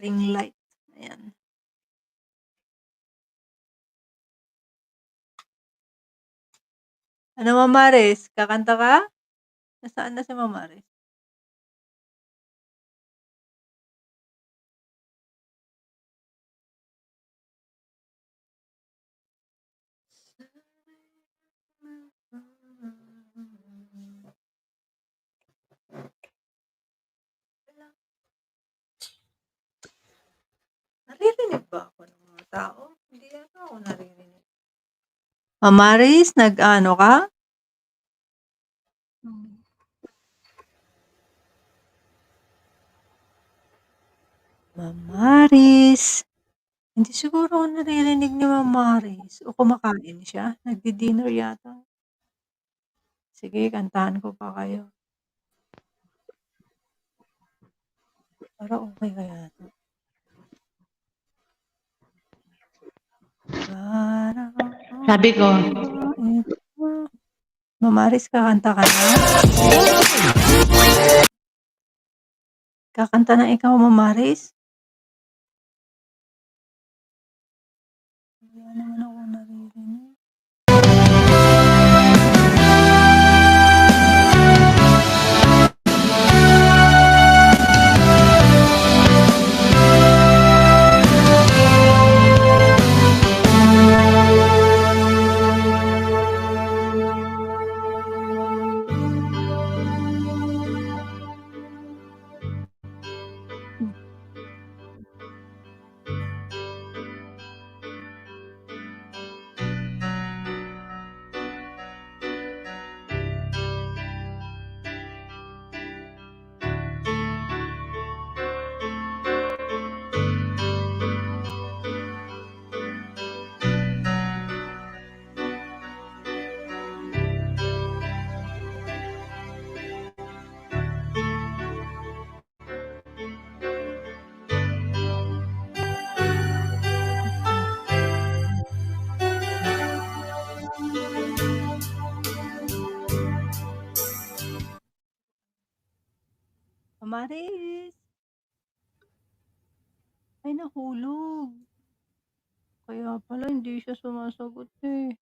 B: Ring light. Ayan. Ano, Ma'am Maris? Kakanta ka? Nasaan na si Ma'am Maris? Mamaris, nag-ano ka? Mamaris. Hindi siguro ako naririnig ni Mamaris o kumakain siya, nagdi-dinner yata. Sige, kantahan ko pa kayo. Para okey kaya 'to. Para
E: Sabi ko,
B: okey ito. Mamaris, kakanta ka na? Kakanta na ikaw, Mamaris? Wala naman akong naririnig. Mamaris. Ay, nahulog. Kaya pala hindi siya sumasagot, eh.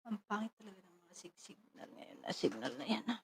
B: Ang pangit talaga ng mga signal ngayon na signal na 'yan, ah.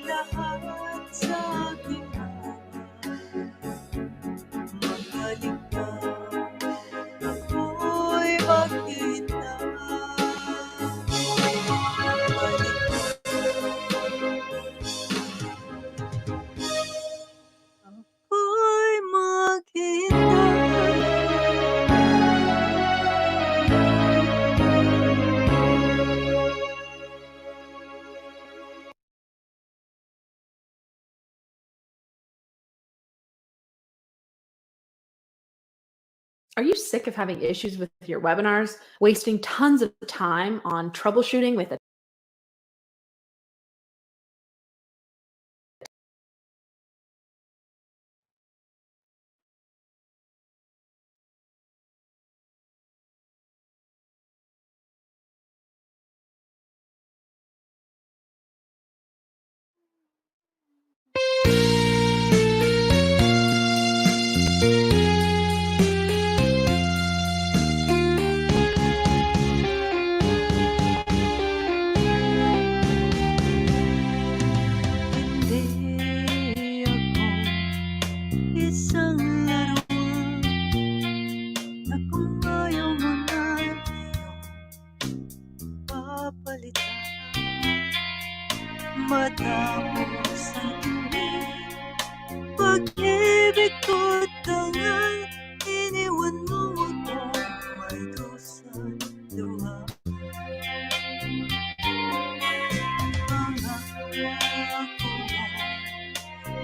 B: lahat sa aking magaling ka, ako'y magkita. Ako'y maghintay.
G: Are you sick of having issues with your webinars, wasting tons of time on troubleshooting with a
B: Hindi ako isang laruan na kung ayaw mo na iyong papalitan. Matapos ang init, pag-ibig ko't tangal, iniwan mo akong may kusang luha. Pangako mo,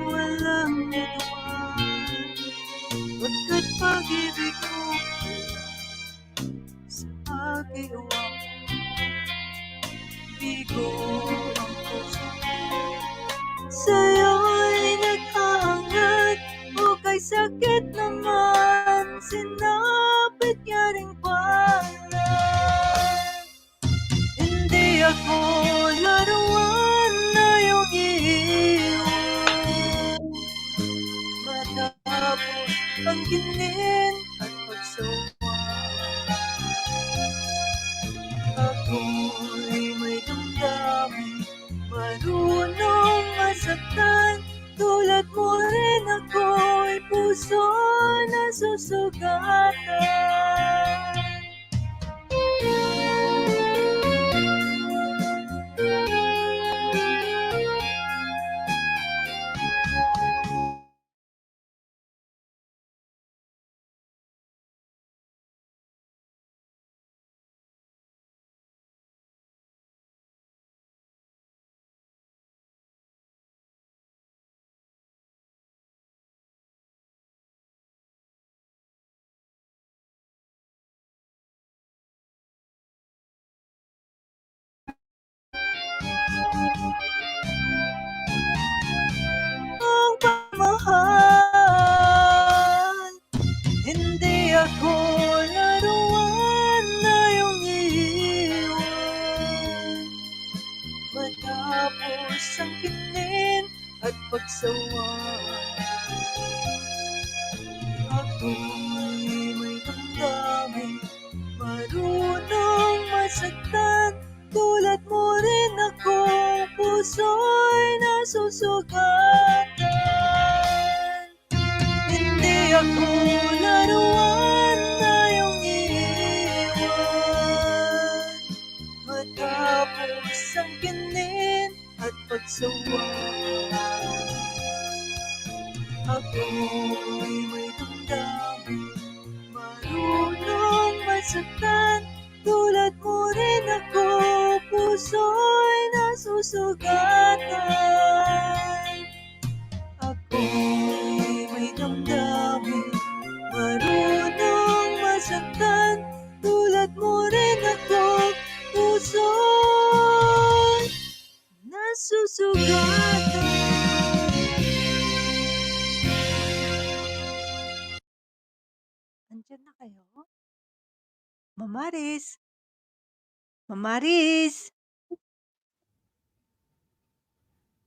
B: walang iwan, pagkat pag-ibig ko sa agiwang bigo ang puso. Sa'yo'y naghahangat, o kay sakit naman, sinapit niya ring pala. Hindi ako laruan na iyong iiwan. Matapos ang ginin at pagsawa, ako'y may damdamin, marunong masaktan. Tulad mo rin ako'y puso na susugatan. Ang pagmamahal, hindi ako laruan na iyong iiwan. Matapos ang kinin at pagsawa, ako'y may damdamin, marunong masaktan. Tulad mo rin ako, puso'y nasusugatan. Hindi ako laruan na iyong iiwan. Matapos ang kinin at pagsawa, ako'y may damdamin, marunong masaktan. Tulad mo rin ako, puso'y nasusugatan. Ako'y may damdamin, marunong masaktan. Tulad mo rin ako, puso'y nasusugatan. Andiyan na kayo? Mamaris! Mamaris!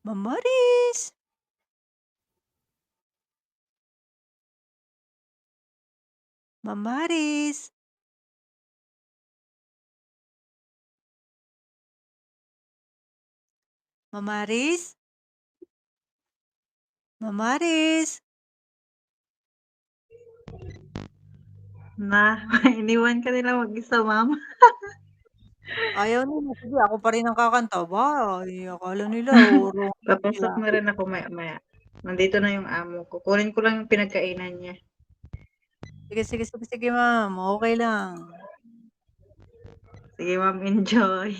B: Mamaris! Mamaris! Mamaris? Mamaris?
E: Na, iniwan ka nila mag-isa, ma'am.
B: Ayaw nila, sige ako pa rin ang kakanta. Ba, akala nila romantic
E: Papasok
B: sila.
E: na rin ako maya-maya. Nandito na yung amo ko. Kunin ko lang yung pinagkainan niya.
B: Sige ma'am, okey lang.
E: Sige, ma'am, enjoy.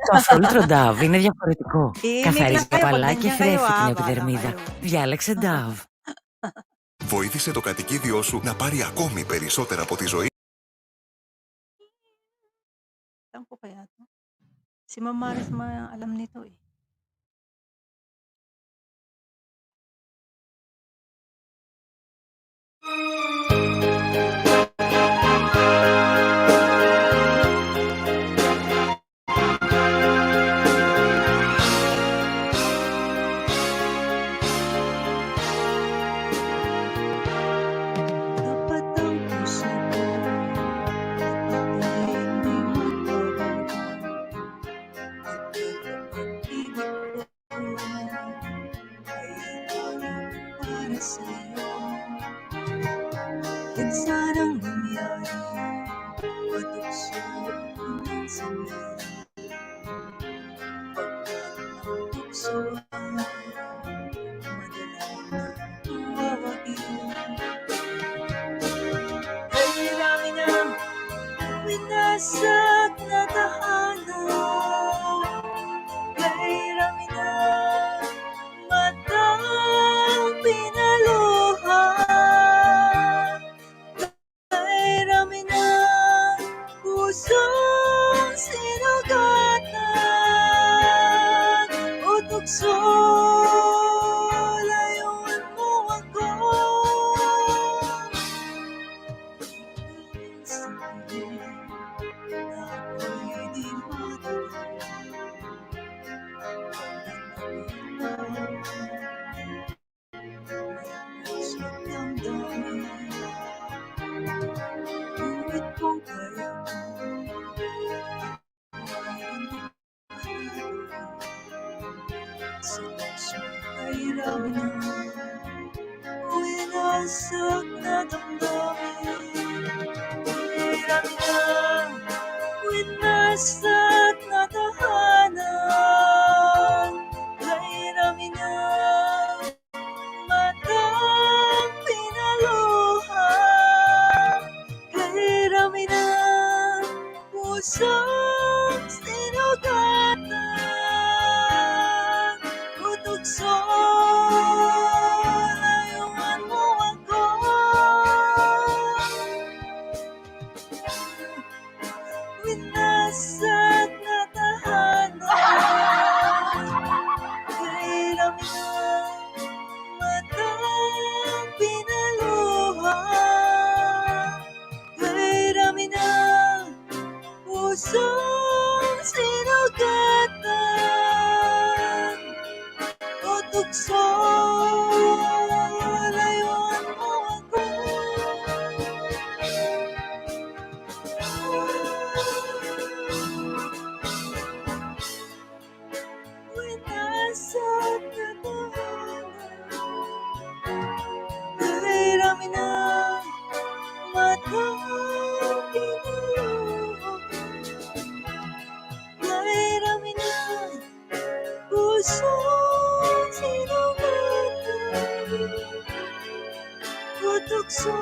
L: Το αφρόλουτρο Dove είναι διαφορετικό.
B: Iimik lang
L: Καθαρίζει
B: kayo 'pag
L: απαλά και
B: nandiyan kayo,
L: θρέφει την
B: bahala
L: επιδερμίδα.
B: kayo.
L: Διάλεξε Dove.
M: Βοήθησε το κατοικίδιό σου να πάρει ακόμη περισσότερα από τη ζωή.
B: Saan ko kaya 'to? Si Ma'am Maris alam nito, eh. Dapat ang puso ko ay hindi magbabago at pag-ibig ko ay ituloy para sa'yo. At sanang mangyari patukso ng sandali pagkat ang tukso ay madalang nawawagi. Kailangan ng winasak na tahanan, kailangan ng matang pinaluha, kailangan ng pusong sinugatan o tukso. Layuan mo ako. Sabihin na ako'y di matuloy pag may puso't damdamin. Ngunit kung kaya mo, ay hindi sa puso'y kahirapan winasak na damdamin. Hirap na winasak na tahanan, hirami na matang pinaluha, hirami na pusong sinugatan o tukso. Layuan mo ako. Winasak na tahanan, hirami na matang pinaluha, hirami na pusong sinugatan o tukso. Layuan mo ako. Winasak na tahanan, hirami na matang pinaluha, hirami na pusong sinugatan o tukso.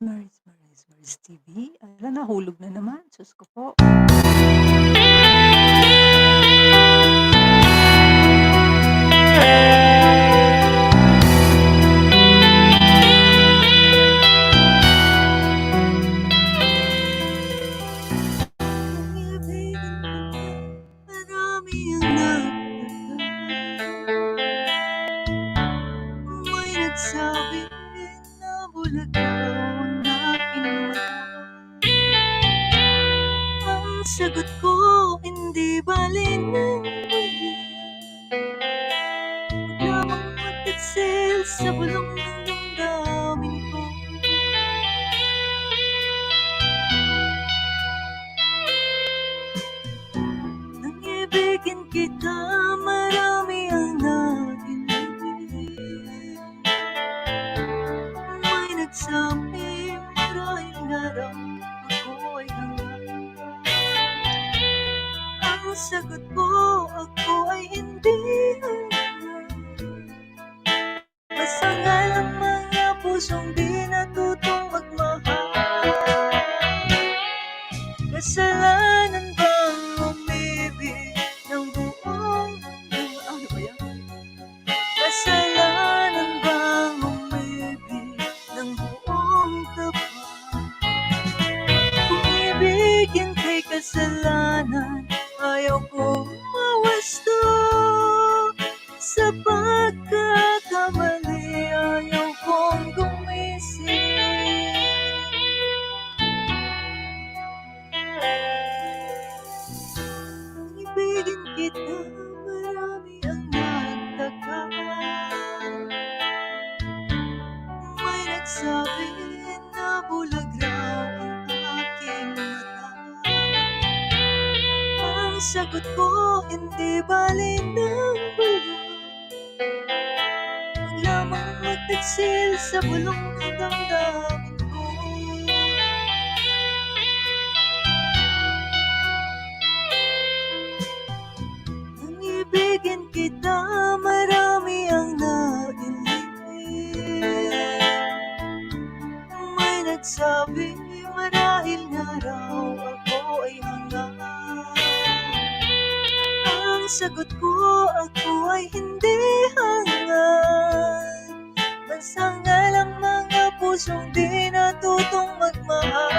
B: Maris TV. Ala, nahulog na naman. Diyos ko po. Marami ang nagtagal. May nagsabi na bulaga ang sagot ko, hindi bali ng bulan. Huwag lamang magtatsil sa bulong ng damdamin ko. Nang ibigin kita, marami ang nakilig. May nagsabi, marahil nga raw ako ay hanga. Ang sagot ko, ako ay hindi hanga. Masangal ang mga pusong di natutong magmahal. Kasalanan bang umibig ng buong ano ba yan? Kasalanan bang umibig ng buong tapat? Kung ibigin kay kasalanan, ayaw ko mawasto. Sa pagkakamali, ayaw kong gumising. Kung ibigin kita, marami ang nagtagal. May nagsabi na bulag raw ang aking mata. Ang sagot ko, hindi bali ng bulan. Huwag lamang magtatsil sa bulong ng damdamin ko. Nang ibigin kita, marami ang nailig. May nagsabi, marahil nga raw ako ay hanga. Ang sagot ko, ako ay hindi hangad. Masangal ang mga pusong di natutong magmahal.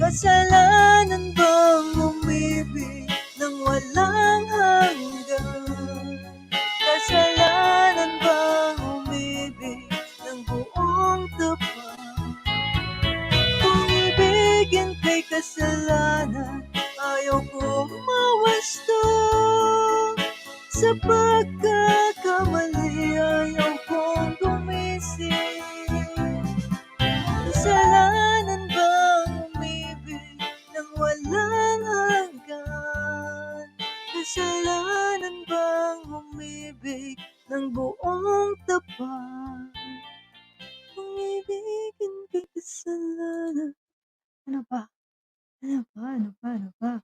B: Kasalanan bang umibig ng walang hanggan? Kasalanan bang umibig ng buong tapat? Kung ibigin kay kasalanan, ayaw ko mawasto. Sa pagkakamali, ayaw kong gumising. Kasalanan bang umibig ng walang hanggan? Kasalanan bang umibig ng buong tapat? Kung ibigin kay kasalanan. Ano ba? Ano ba? Ano ba? Ano ba?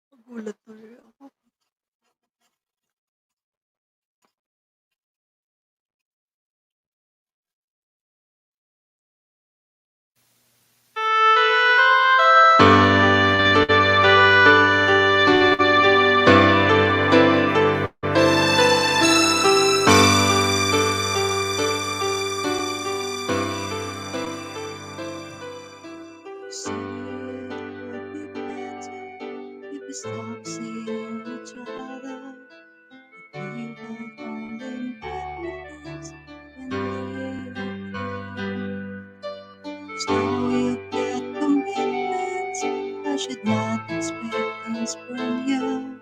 B: Nagulat tuloy ako. Said it would be better if we stop seeing each other. If we were falling witness when we there's no you get commitments. I should not expect things from you.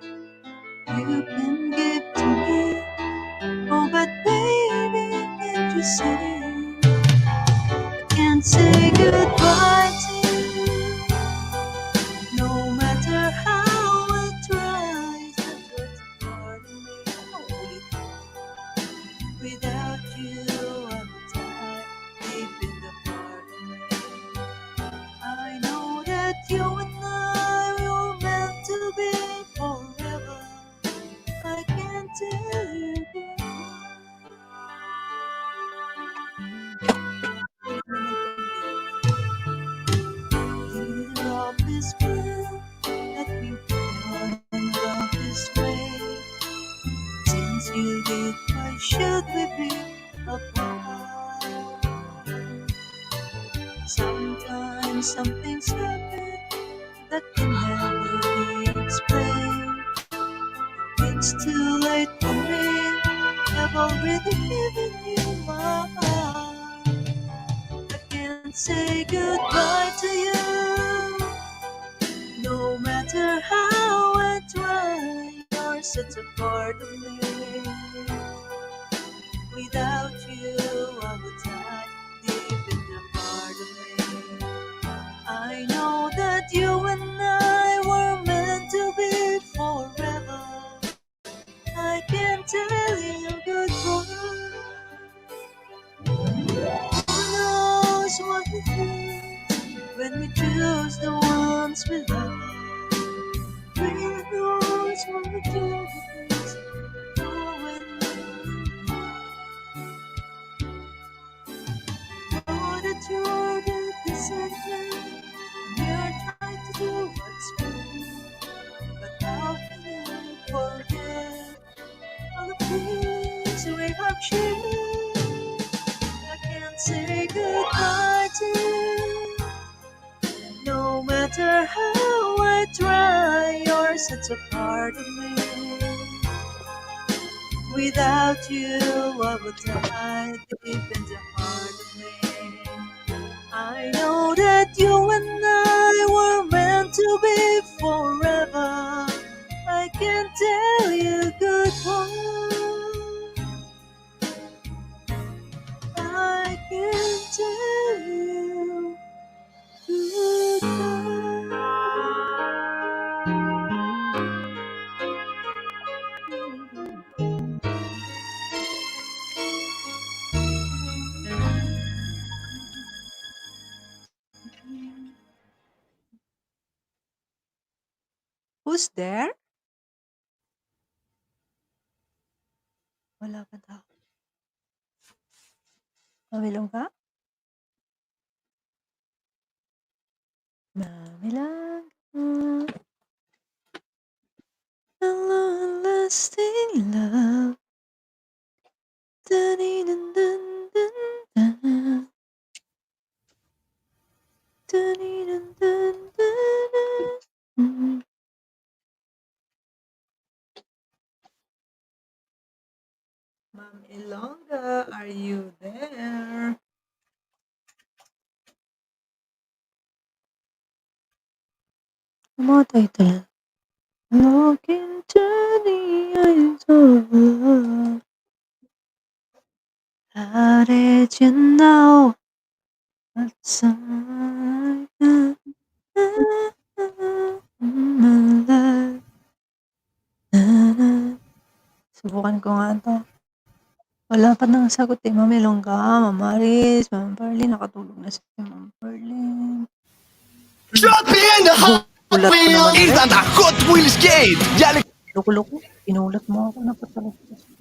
B: You can give to me, oh but baby, can't say goodbye to you. No matter how I try, that's a part of me. Only without you, I would die deep in the heart of me. I know that you and I were meant to be forever. I can't tell you goodbye. Love this world that we fell in love this way. Since you did, why should we be apart? Sometimes some things happen that can never be explained. It's too late for me. I've already given you my heart. I can't say goodbye to you. No matter how I try, you're such a part of me. Without you, I would die deep in the heart of me. I know that you and I were meant to be forever. I can tell you goodbye. Who knows what it means when we choose the ones we love? Who knows what it is when know that you're the decent man, and you're trying to do what's right. But how can I forget all the things we have shared? I can't say goodbye to you. No matter how I try, you're such a part of me. Without you, I would die deep in the heart of me. I know that you and I were meant to be forever. I can tell you goodbye. I can tell you who's there? Wala pa daw. Mamilong ka? Mamilang ka. A long-lasting love. Da-dee-dun-dun-dun-dun. Da-dee-dun-dun-dun-dun. Ma'am Ilongga, are you there? Mga title. Look into the eyes of love. How did you know what's on my life? Subukan ko nga 'to. Wala pa ng sagot, eh. Ma'am Ilongga, Ma'am Maris, Ma'am Pearly, nakatulog na si Ma'am Pearly.
J: Drop in the Hot
B: Gulat ko naman
J: Wheels! It's
B: ulit.
J: at the Hot Wheels Gate! Ya le...
B: Loko-loko, ginulat mo ako, napatalastas ko.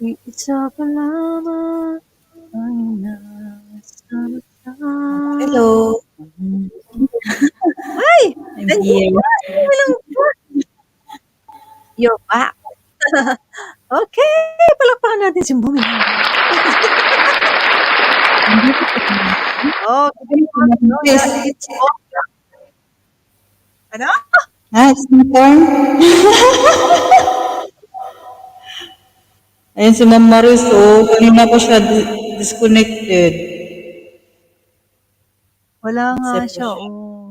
B: Iisa pa lamang ang nasa mata.
A: Hello.
B: Ay!
A: I'm
B: Nandiyan
A: here.
B: ka! Ma'am Ilongga!
A: You're back.
B: Okay, palakpakan natin si Ma'am Ilongga. Okay, Ma'am Ilongga, it's over. Ano?
A: It's my turn. Ayun si Ma'am Maris, kanina ko siya disconnected.
B: Wala nga
A: Accept ko
B: siya,
A: siya.
B: oh.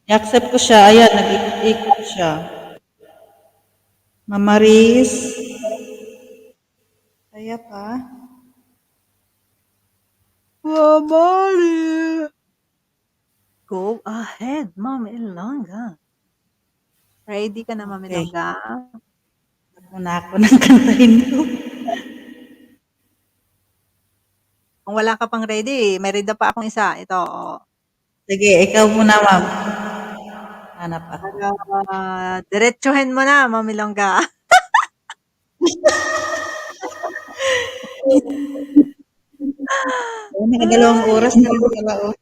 A: I-accept ko siya. Ayan, nag-ikot siya. Ma'am Maris. Kaya pa?
B: Mamali. Go ahead, Ma'am Ilongga. Ready ka na, Ma'am
A: Okay.
B: Ilongga?
A: Muna ako ng kantahin ko.
B: Kung wala ka pang ready, may ready pa akong isa. Ito, oh.
A: Sige, ikaw muna, ma'am. Hanap ako.
B: Diretsuhin mo na, Ma'am Ilongga.
A: Nakadalawang oras na rin pala, oh.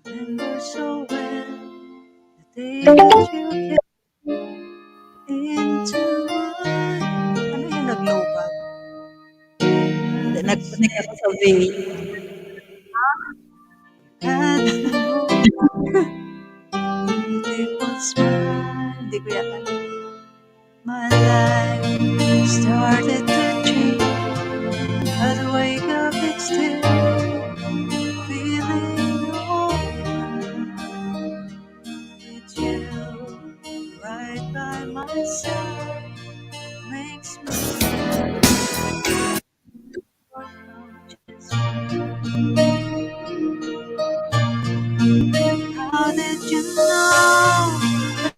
B: Remember so well the day that you came into my... Ano yung nag-local?
A: Hindi, nag-connect ako sa way.
B: Had beautiful smile. Hindi ko yata. My life started to change. I'd wake up each day feeling open with you right by my side. Makes me how did you know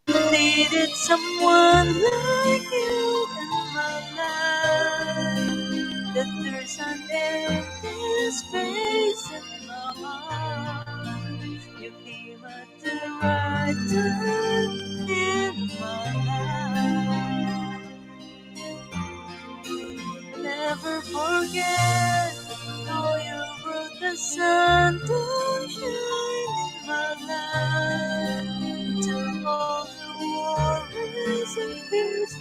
B: I needed someone like you in my life? That there's an empty space in my heart. You came at the right time in my life. Never forget how you brought the sun to shine in my life. To all the worries and fears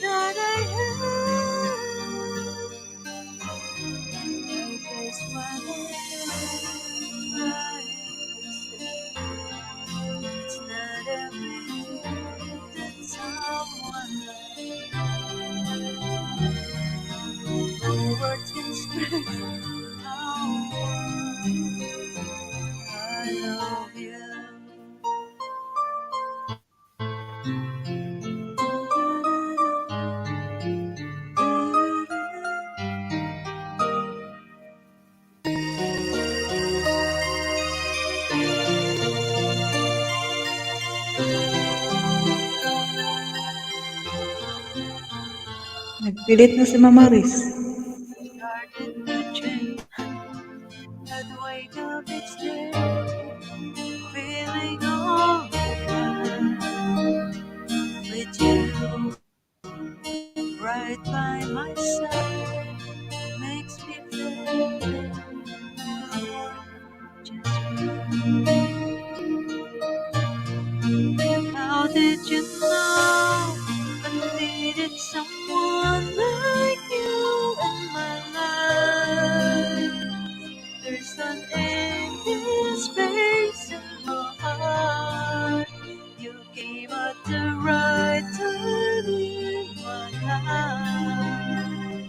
B: that I have. I guess when I try to say it's not every day that someone like no words can express how I love you.
A: Nagpilit na si Mama Riz.
B: Started to change. I'd wake up each day feeling alright with you right by my side. Makes me feel just right. How did you know I needed someone like you in my life? There's an empty space in my heart. You came at the right time in my life.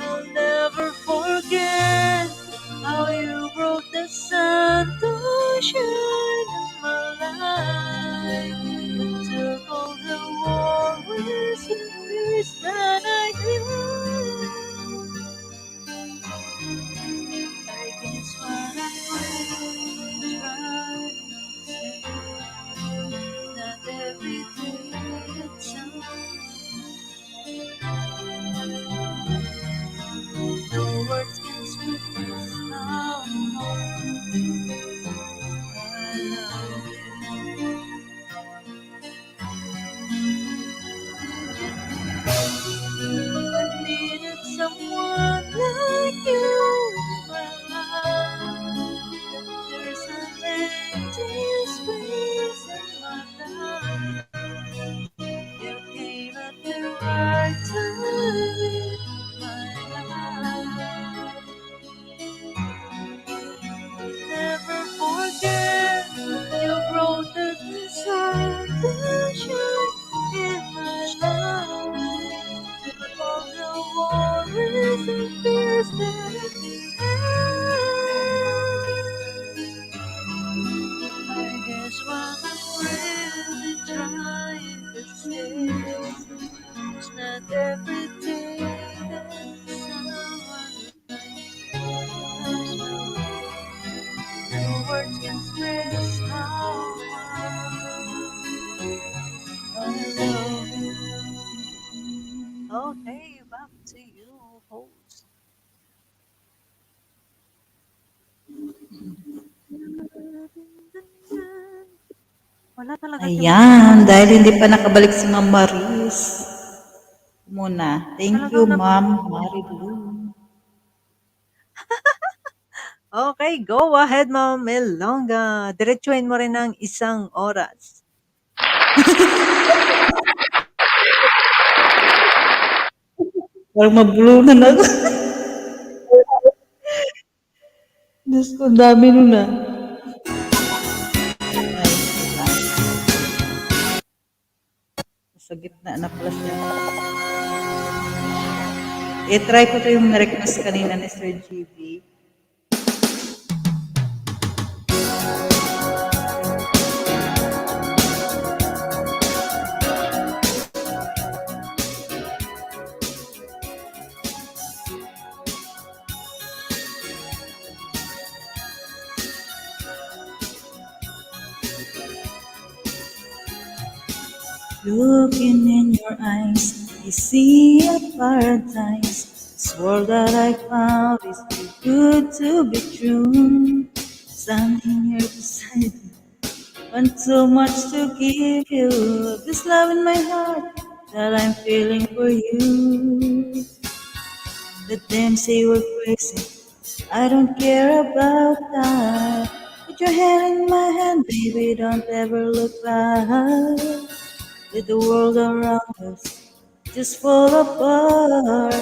B: I'll never forget how you brought the sun to shine in my life. And took all the worries and fears that I had. I guess what I'm really trying to say, not every day it's no words can express how I love you. I needed someone like you in my life. There's an empty space in my life. You came at the right time in my life. But at the end, I guess what I'm really trying to say is not every day that someone like comes my way. No words can express how much I love you. Okay, back to you, host. Wala talaga si Ma'am
A: Ayan,
B: Maris.
A: dahil hindi pa nakabalik si Ma'am Maris. Muna. Thank you,
B: Talagang
A: Ma'am Marilu.
B: Okay, go ahead, Ma'am Melonga. Diretsuhin mo rin ng 1 oras.
A: Parang mabulunan ako. Diyos ko, ang dami nun ah. Ay, sa gitna na pala siya. I-try ko to yung na-request kanina ni Sir GB. Looking in your eyes, I see a paradise. This world that I found is too good to be true. Standing here beside you, want so much to give you. This love in my heart that I'm feeling for you. Let them say we're crazy, I don't care about that. Put your hand in my hand, baby, don't ever look back. Let the world around us just fall apart.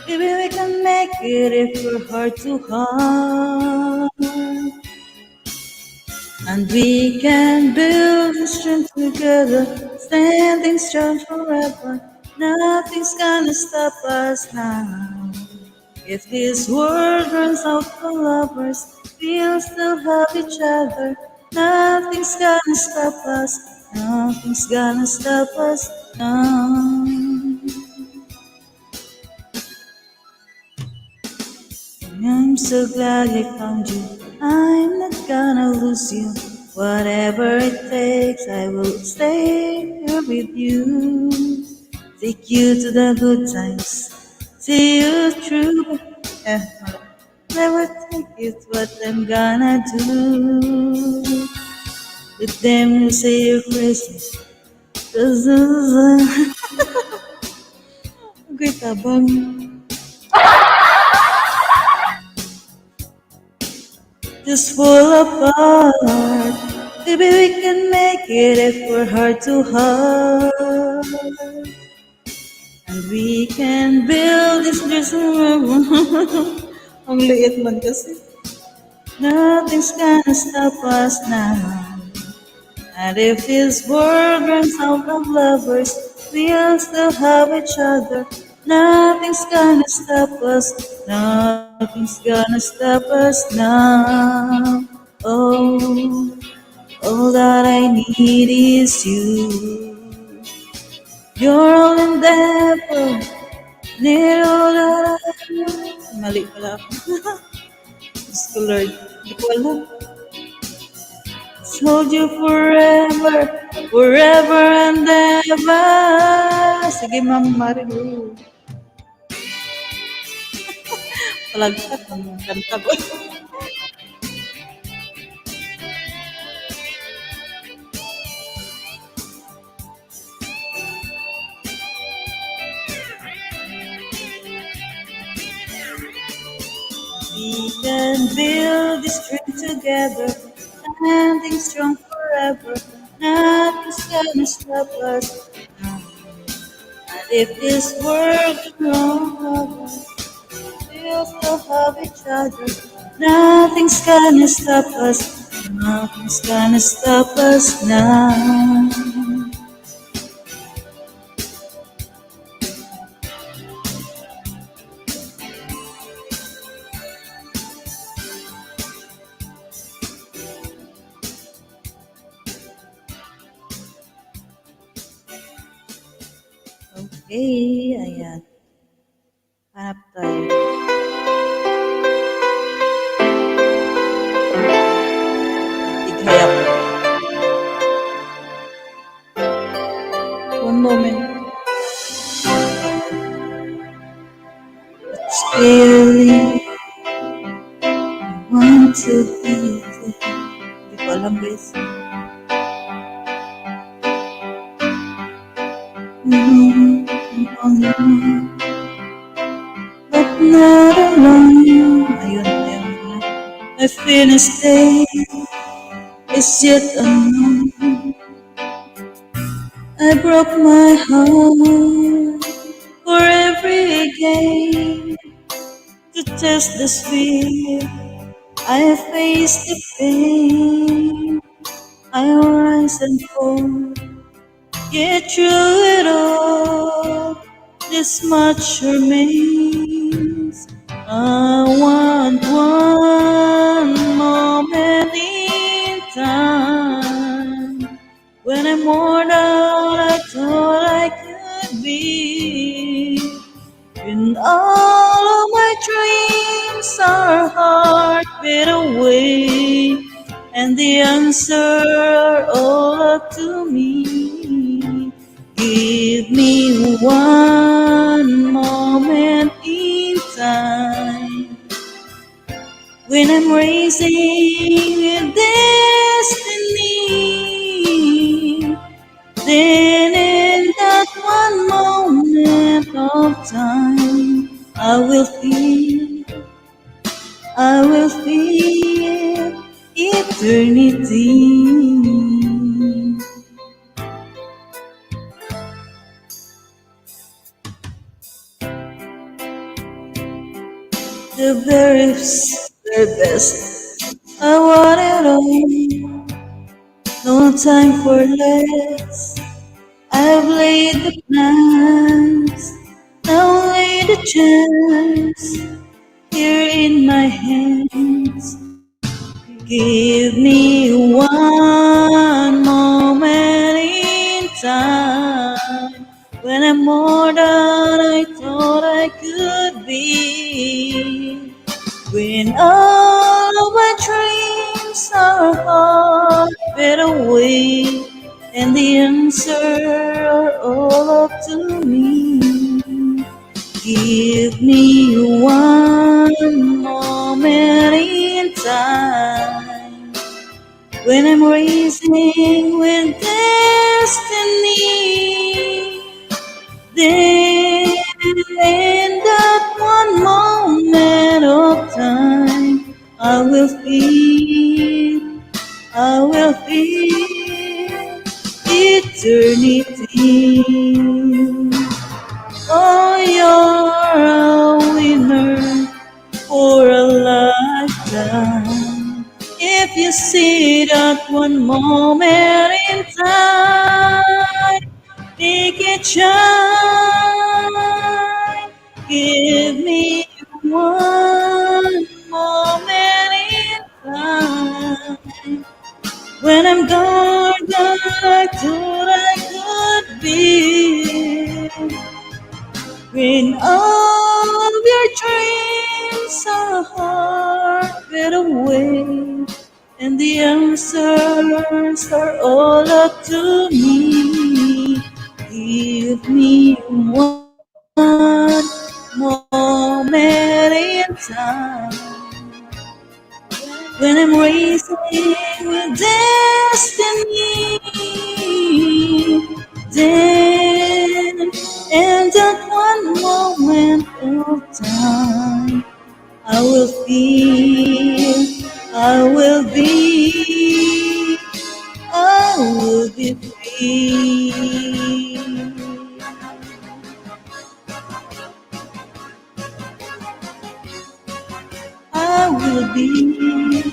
A: Maybe we can make it if we're heart to heart. And we can build a strength together, standing strong forever. Nothing's gonna stop us now. If this world runs out of lovers, we'll still have each other. Nothing's gonna stop us. Nothing's gonna stop us now. I'm so glad I found you. I'm not gonna lose you. Whatever it takes, I will stay here with you. Take you to the good times. See you through. Eh, never take it what I'm gonna do. With them you say you're crazy. Okay, tabang. Just fall apart. Maybe we can make it if we're heart to heart. And we can build this dream. Ang liit man kasi. Nothing's gonna stop us now. And if this world runs out of lovers, we'll still have each other. Nothing's gonna stop us. Nothing's gonna stop us now. Oh, all that I need is you. You're all in ever. Need all that I... Mali pala ako. Diyos ko, Lord. Hindi ko alam. Hold you forever, forever and ever. Sige, Ma'am Marilu. Palagkat ng kanta ko. We can build this dream together, standing strong forever. Nothing's gonna stop us. And if this world is wrong, we'll still have each other. Nothing's gonna stop us. Nothing's gonna stop us now. Okay, ayan. Hanap tayo. Tighaya ko. One moment. It's really want to be there. Hindi ko alam guys. I'm only one, but not alone. Ayun, ayun. My finished day is yet unknown. I broke my heart for every game to test this fear. I face the pain. I rise and fall. Get through it all. This much remains. I want one moment in time when I'm more than I thought I could be. When all of my dreams are heartbeat away, and the answer are all up to me. Give me one moment in time when I'm racing with destiny. Then in that one moment of time, I will feel eternity. The very best. I want it all. No time for less. I've laid the plans. Now lay the chance here in my hands. Give me one moment in time when I'm more than I thought I could be. When all of my dreams are fade away, and the answer are all up to me. Give me one moment in time when I'm racing with destiny. Then in that one moment of time, I will feel eternity. Oh, you're a winner for a lifetime. If you see that one moment in time, make it shine. Give me one moment in time when I'm gone, I thought I could be. When all of your dreams are hard away, and the answers are all up to me. Give me one moment in time when I'm racing with destiny. Then, in that one moment of time, I will feel, I will be, I will be free. I will be,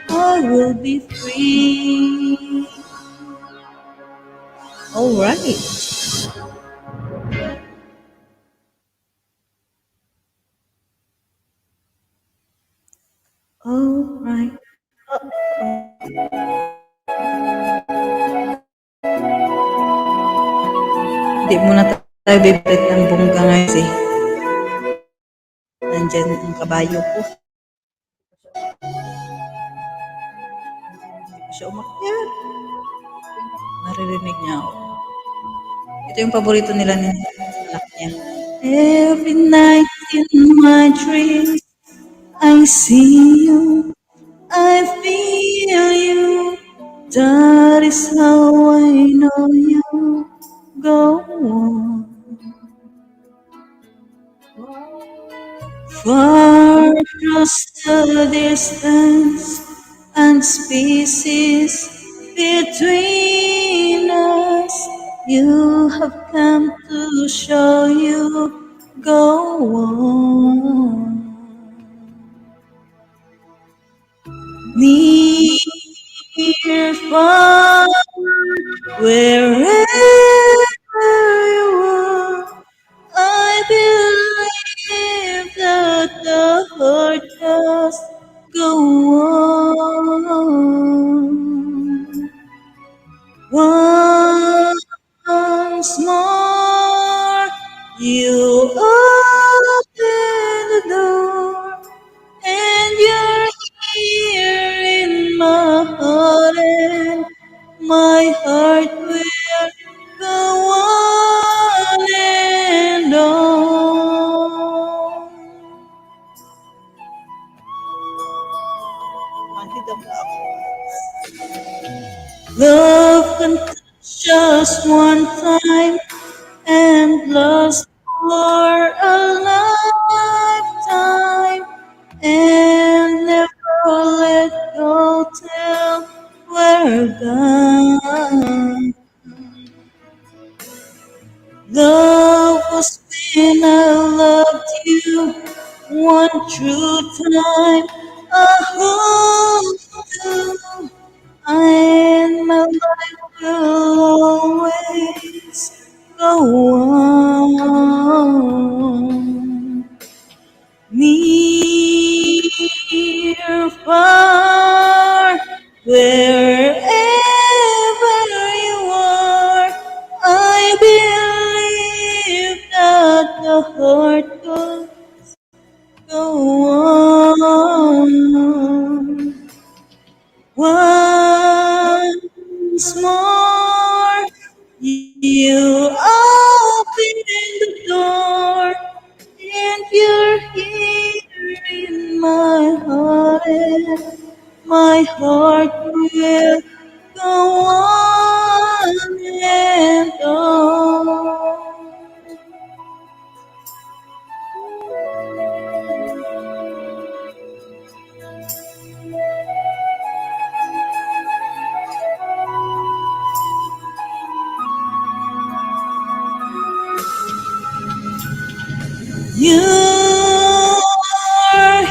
A: I will be free. All right. All right. Di muna tayo favorite ng bongga ngayon eh. Nandyan ang kabayo ko. Hindi ko siya umakyat. Naririnig niya ako. Ito yung paborito nila ni anak niya. Every night in my dreams, I see you, I feel you. That is how I know you go on. Far across the distance and spaces between us, you have come to show you go on. Near, far, wherever you are, I believe that the heart does go on. Once more, you open the door, and you're here in my heart, and my heart will go on and on. Love can touch us one time and last for a lifetime, and never let go till we're gone. Love was when I loved you one true time. I hold you, and my life will always go on. Near, far, wherever you are, I believe that the heart will go on. Once more, you open the door, and you're here in my heart, and my heart will go on and on. You're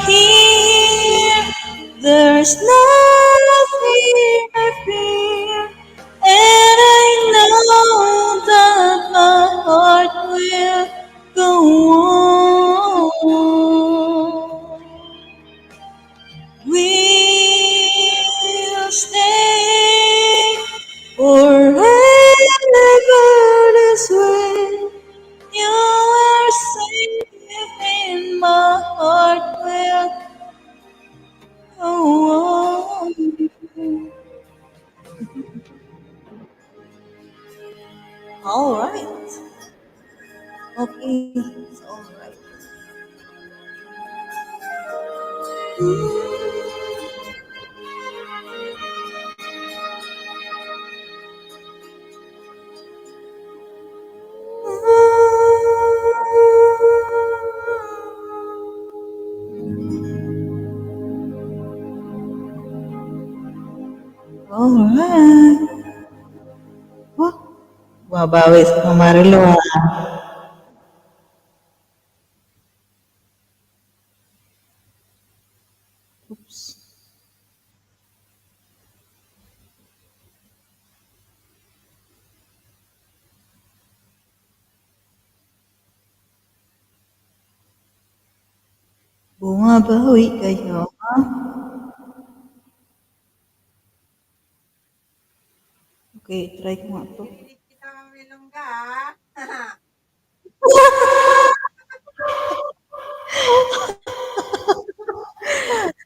A: here, there's nothing I fear, and I know that my heart will go on. We'll stay forever this way. You are safe in my heart will go on. All right. Okay. It's all right. All right. Wah, babawi sa Marilo. Oops. Bumabawi kayo. Okay, try ko nga to.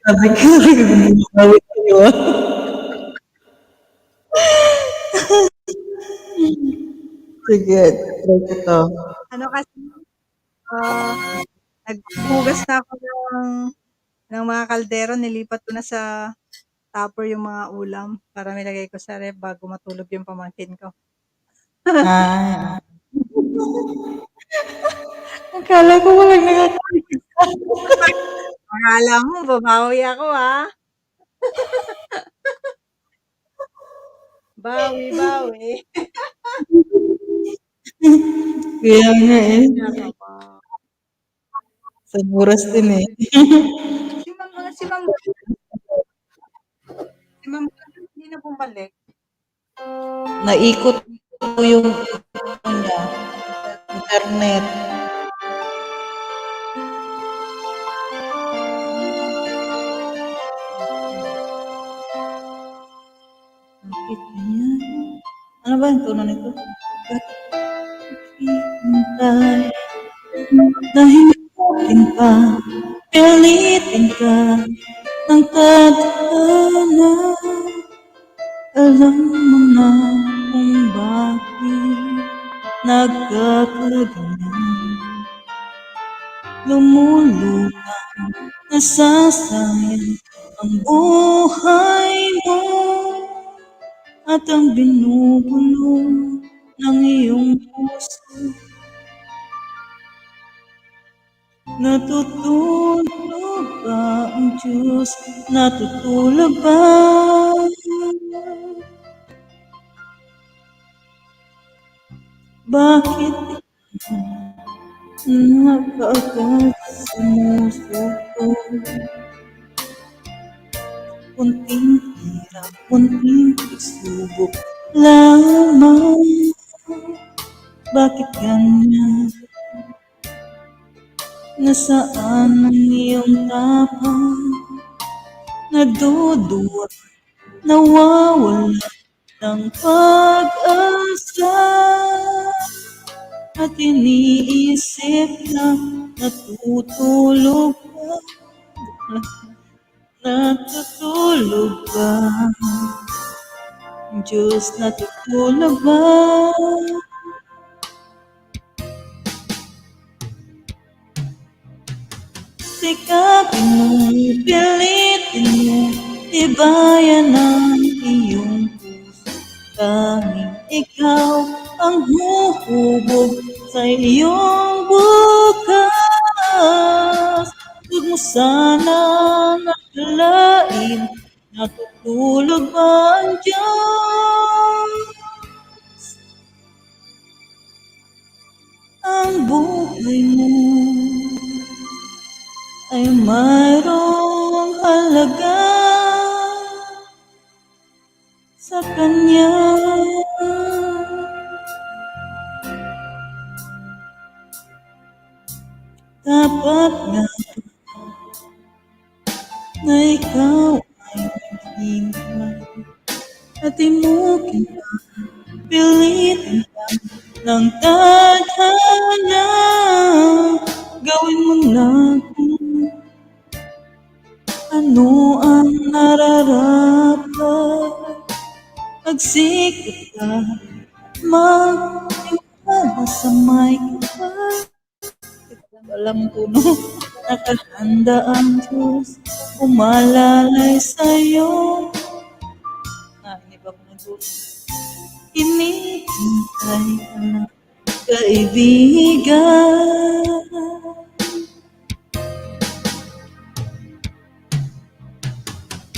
A: Sabi ko, bumabawit kayo. Sige, try ko 'to.
B: Ano kasi, ah, naghuhugas na ako ng mga kaldero, nilipat ko na sa tupper yung mga ulam para nilagay ko sa ref bago matulog yung pamangkin ko.
A: Ah, akala ko walang nakakarinig ka.
B: Akala mo babawi ako, ah. Bawi, bawi.
A: Kaya nga eh.
B: Kinakabahan.
A: Sa oras din eh.
B: Si Ma'am si Ma'am hindi na bumalik.
A: Naikot ko yung ano niya, internet. Bakit ganyan? Ano ba yung tono nito? Bakit hintay? Nahimutin pa, pilitin ka ng tadhana. Alam mo na kung bakit nagkakaganyan. Lumulutang, nasasayang ang buhay mo at ang binubulong ng iyong puso. Natutulog ba ang Diyos? Natutulog ba? Bakit nakaagad sumusuko? Kunting hirap, kunting pagsubok lamang. Bakit ganyan? Nasaan ang iyong tapang? Naduduwag, nawawala ng pag-asa. At iniisip na natutulog ka. Natutulog ba? Diyos, natutulog ba? Sikapin mo, pilitin mo, tibayan ang iyong puso. Tanging ikaw ang huhubog sa iyong bukas. Huwag mo sanang akalain, natutulog ba ang Diyos? Ang buhay mo ay mayroong halaga sa Kanya. Dapat nga na ikaw ay maghintay at imukin ka, pilitin ka ng tadhana. Gawin mo na kung ano ang nararapat. Magsikap ka, magtiwala sa may kapal. Walang tuno, nakahanda ang Diyos, umalalay sa'yo. Hindi pa ako nag-ulit. Inihintay ka na, kaibigan.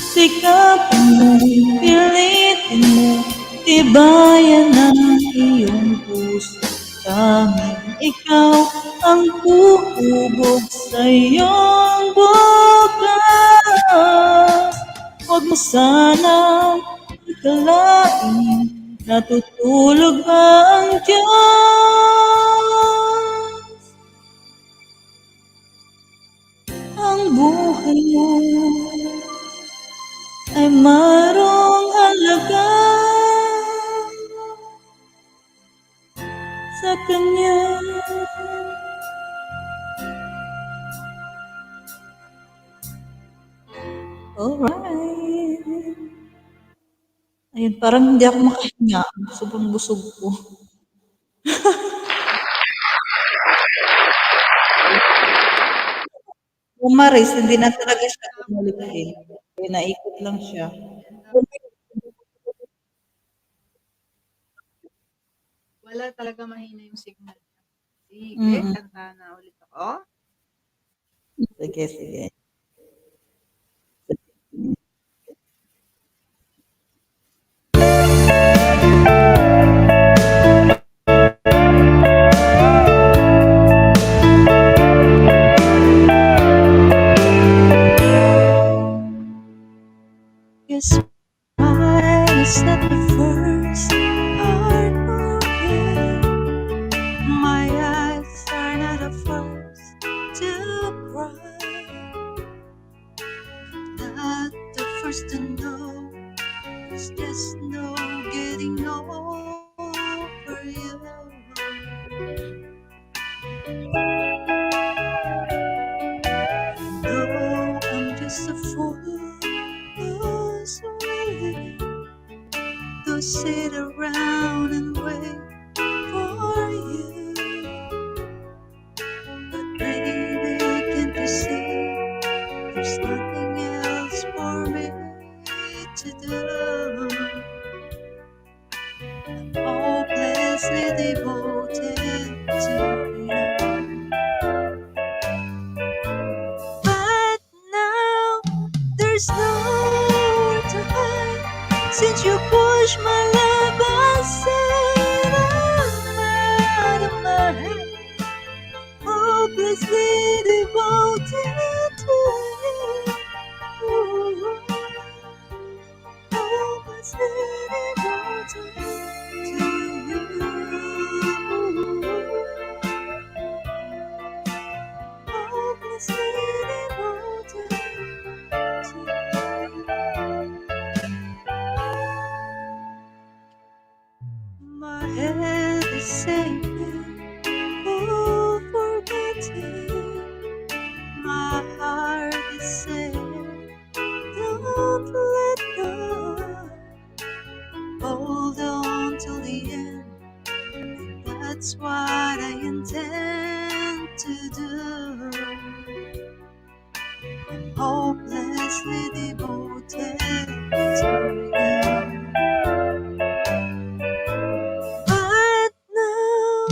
A: Sikapin mo, pilitin mo, tibayan ang iyong puso. Tanging ikaw ang huhubog sa iyong bukas. Huwag mo sanang akalain, natutulog ba ang Diyos? Ang buhay mo ay mayroong halaga sa Kanya. Alright. Ayun, parang hindi ako makahinga. Sobrang busog ko. Umaris, hindi na talaga siya bumalik eh. Kaya naikot lang siya.
B: Wala talaga mahina yung signal. Sige,
A: Mm.
B: kanta na ulit ako.
A: Sige, sige.
B: Your smile is not the first heartbroken. My eyes are not the first to cry. Not the first to know. There's just no getting over you. Though I'm just a fool who's willing to sit around and wait for you. But baby, can't you see there's nothing else for me to do? I'm hopelessly devoted to you. But now there's nowhere to hide since you push my love aside. I'm out of my head, hopelessly devoted to you. Hopelessly devoted to you. Hopelessly devoted to you. My head is saying, oh, forget it. My heart is saying, don't let go. Hold on till the end. That's what I intend to do. I'm hopelessly devoted to you. But now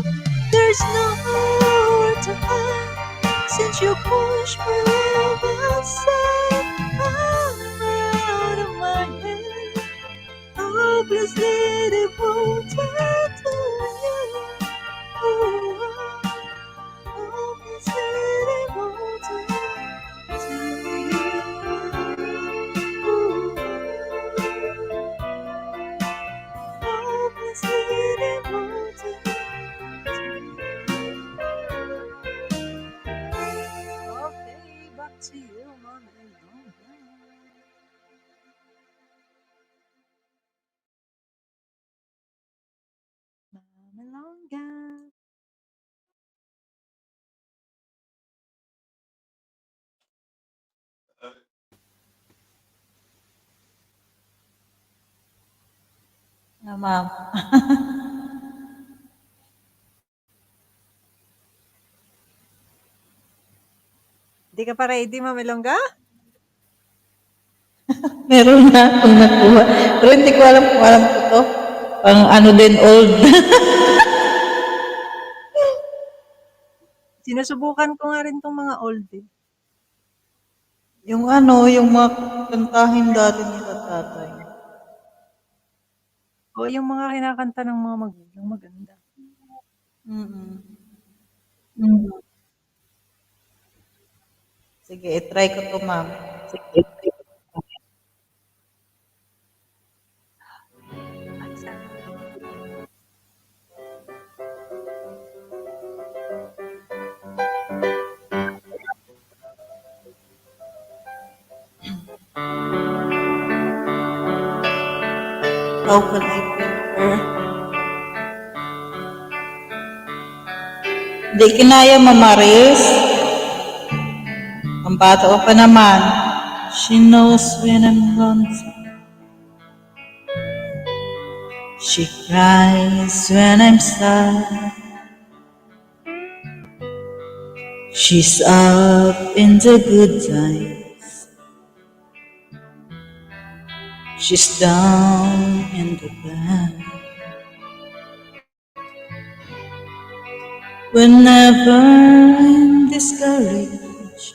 B: there's nowhere to hide since you pushed my love aside. I'm out of my head, hopelessly devoted to you. Hopelessly devoted to you. Hopelessly devoted to you. Okay, back to you, Mom and Mamalongga.
A: Na ma'am.
B: Di ka pa ready, Mamalongga?
A: Meron na akong nakuha. Pero hindi ko alam kung alam ko to. Pang ano din, old.
B: Sinusubukan ko nga rin tong mga old eh.
A: Yung ano, yung mga kantahin dati nila tatay.
B: O yung mga kinakanta ng mga magulang maganda.
A: Mm. Mm. Sige, i-try ko to, ma'am. How can I tell her? Hindi kinaya, mamaris. Ang bata ko pa naman. She knows when I'm lonesome. She cries when I'm sad. She's up in the good times. She's down in the bad. Whenever I'm discouraged,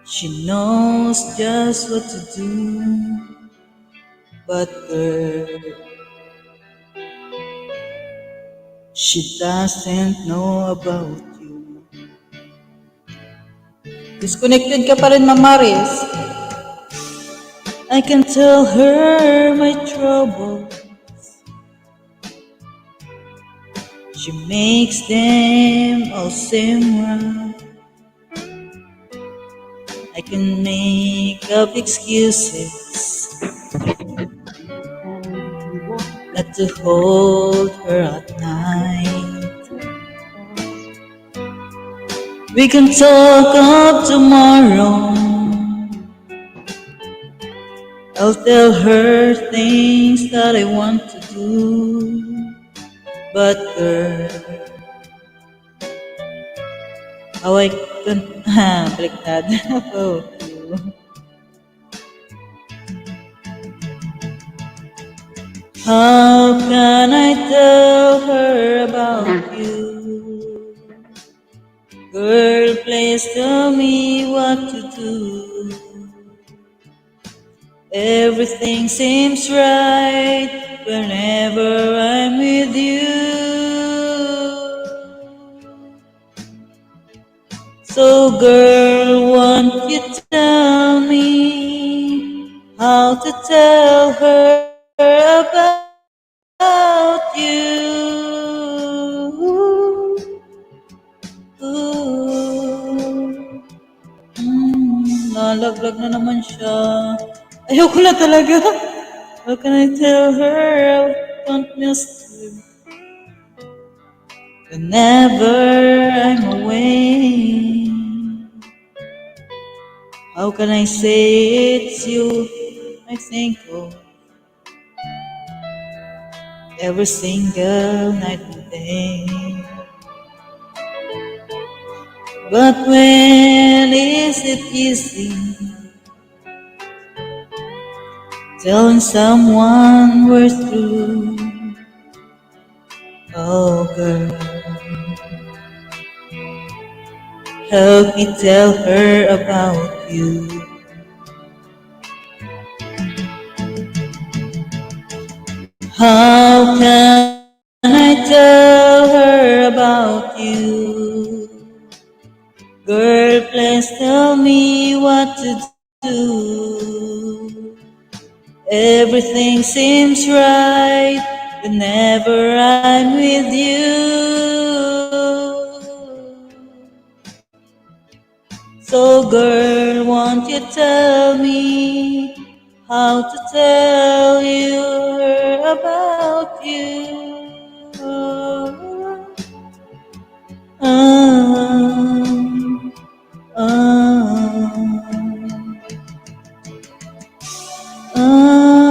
A: she knows just what to do. But girl, she doesn't know about you. Disconnected ka pa rin, Mamaris. I can tell her my trouble. She makes them all seem right. I can make up excuses not to hold her at night. We can talk of tomorrow. I'll tell her things that I want to do. But girl, how I can baliktad about you. How can I tell her about you? Girl, please tell me what to do. Everything seems right whenever I'm with you. So girl, won't you tell me how to tell her about you? Ooh. Nalaglag na naman siya. Ayoko na talaga. How can I tell her I don't miss you? Whenever I'm away, how can I say it's you I think of every single night and day? But when is it easy telling someone we're through? Oh girl, help me tell her about you. How can I tell her about you? Girl, please tell me what to do. Everything seems right whenever I'm with you. So girl, won't you tell me how to tell you her about you? Um, um, um,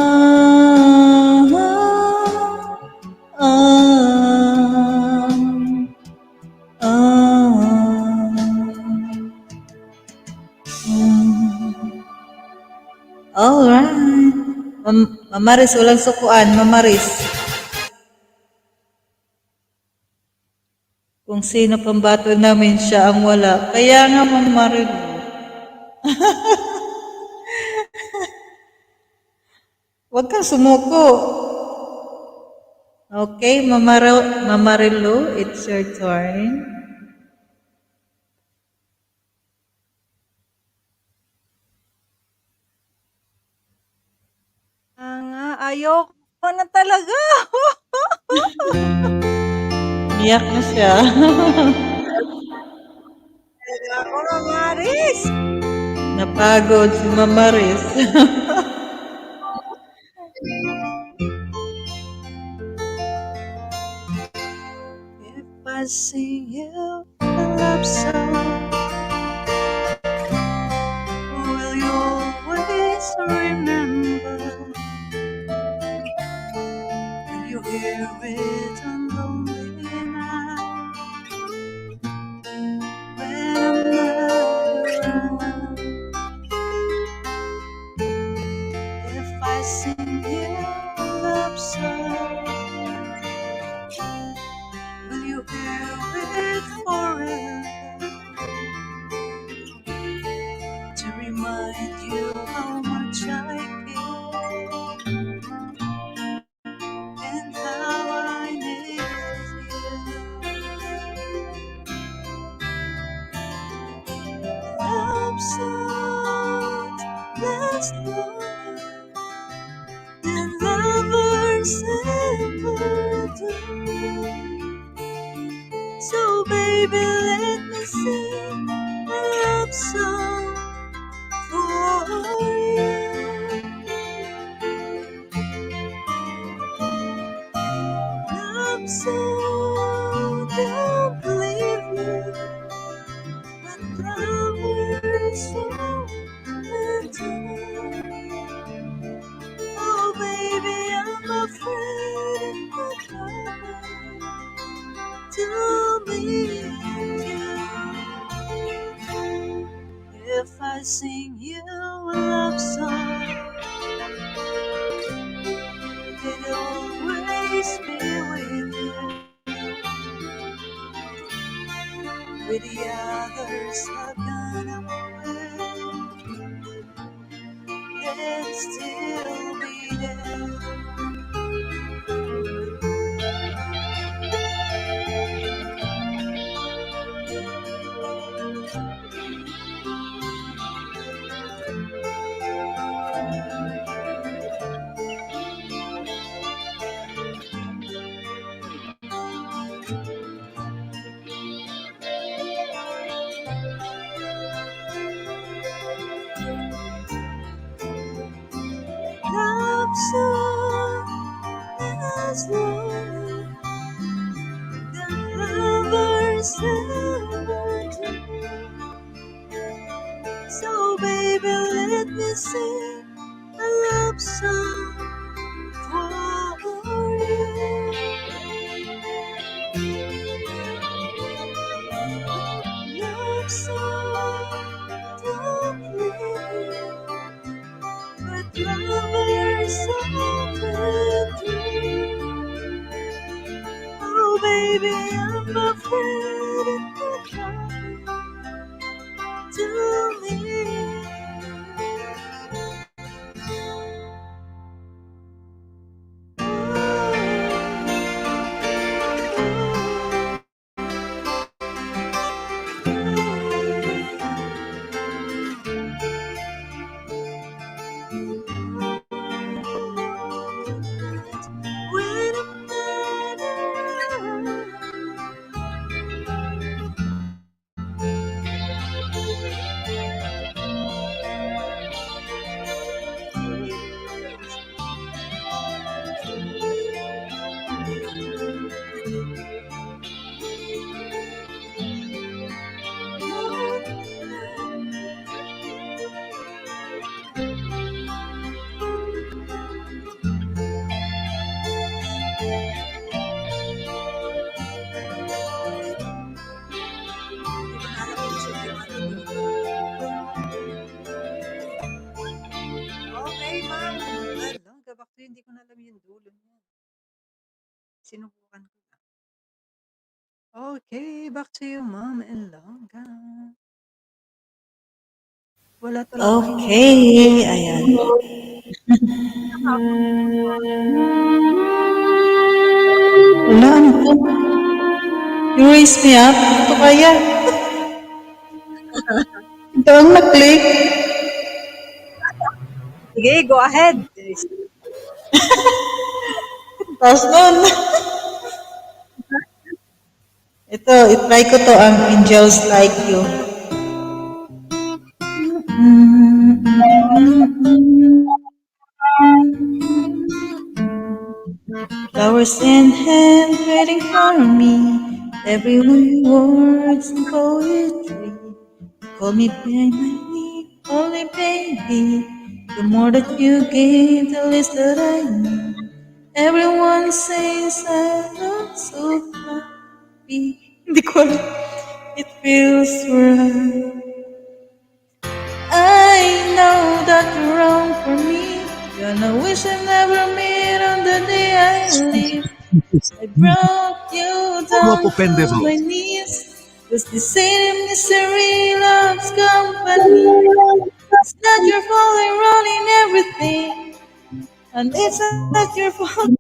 A: alright. Mamaris, walang sukuan, Mamaris. Kung sino pambato namin, siya ang wala. Kaya nga, Mamaris. Huwag kang sumuko. Okay, Mamarilu, it's your turn.
B: Ayoko na talaga.
A: Iyak na siya.
B: Ako na, Maris.
A: Napagod si Mamaris.
B: If I sing you a love song, sing you a love song, will you hear it forever to remind you how much I care and how I need you? Love songs last longer than lovers ever do. So baby, let me sing a love song for you. Love song, don't believe you, but lovers so do. Oh baby, I'm afraid it could happen to me and you. If I sing you a love song, it'll always be with you. With the others have gone away, they'll still be there. Love song as long the lovers ever do. So baby, let me sing a love song for you. Love song, don't leave me, but lovers often do. Oh baby, I'm afraid it could happen to me. When I'm okay, ma'am. Lang, gabak to, hindi ko na alam yung dulo niya. Sinubukan ko lang. Okay, back to you, ma'am. Elonga. Wala talaga hindi na.
A: Okay, ayan. Wala, ano to? You raise me up? Ito kaya? Ito ang na-click.
B: Sige, go ahead.
A: Tapos nun, ito, itry ko to ang Angels Like You. Flowers in hand, waiting for me. Every words and poetry. Call me by my name, only baby. The more that you give, the less that I need. Everyone says I'm not so happy. Hindi ko alam. It feels right. I know that you're wrong for me. You Gonna wish I never met on the day I leave. I brought you down to my knees. 'Cause the same misery loves company. It's not your fault I'm running everything. And it's not your fault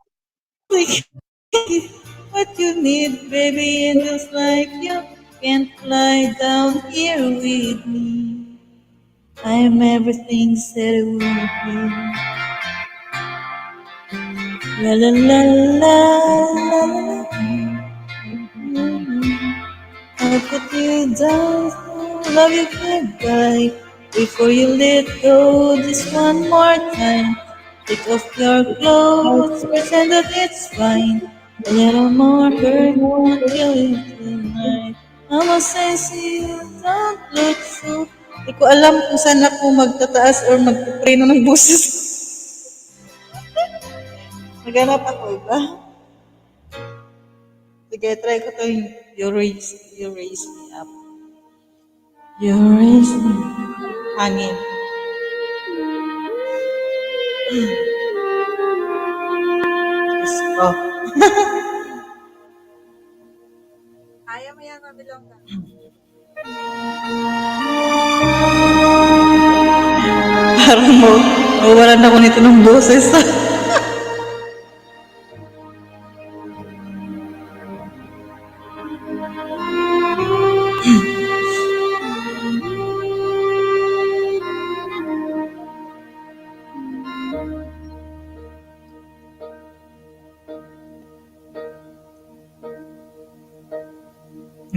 A: we can't what you need, baby. And just like you can't fly down here with me. I'm everything said it would be. La la la la la la. I put you down, love you goodbye. Before you let go, just one more time. Take off your clothes, pretend that it's fine. A little more hurt won't kill you tonight. I'ma say, see you, don't look so. Di ko alam kung saan ako magtataas or magpupreno ng boses. Naghanap ako, iba? Sige, try ko to yung you raise me up. You raise me. Hangin. Diyos ko. Kaya mo yan, mabilong ka. Parang mawawalan ako nito ng boses.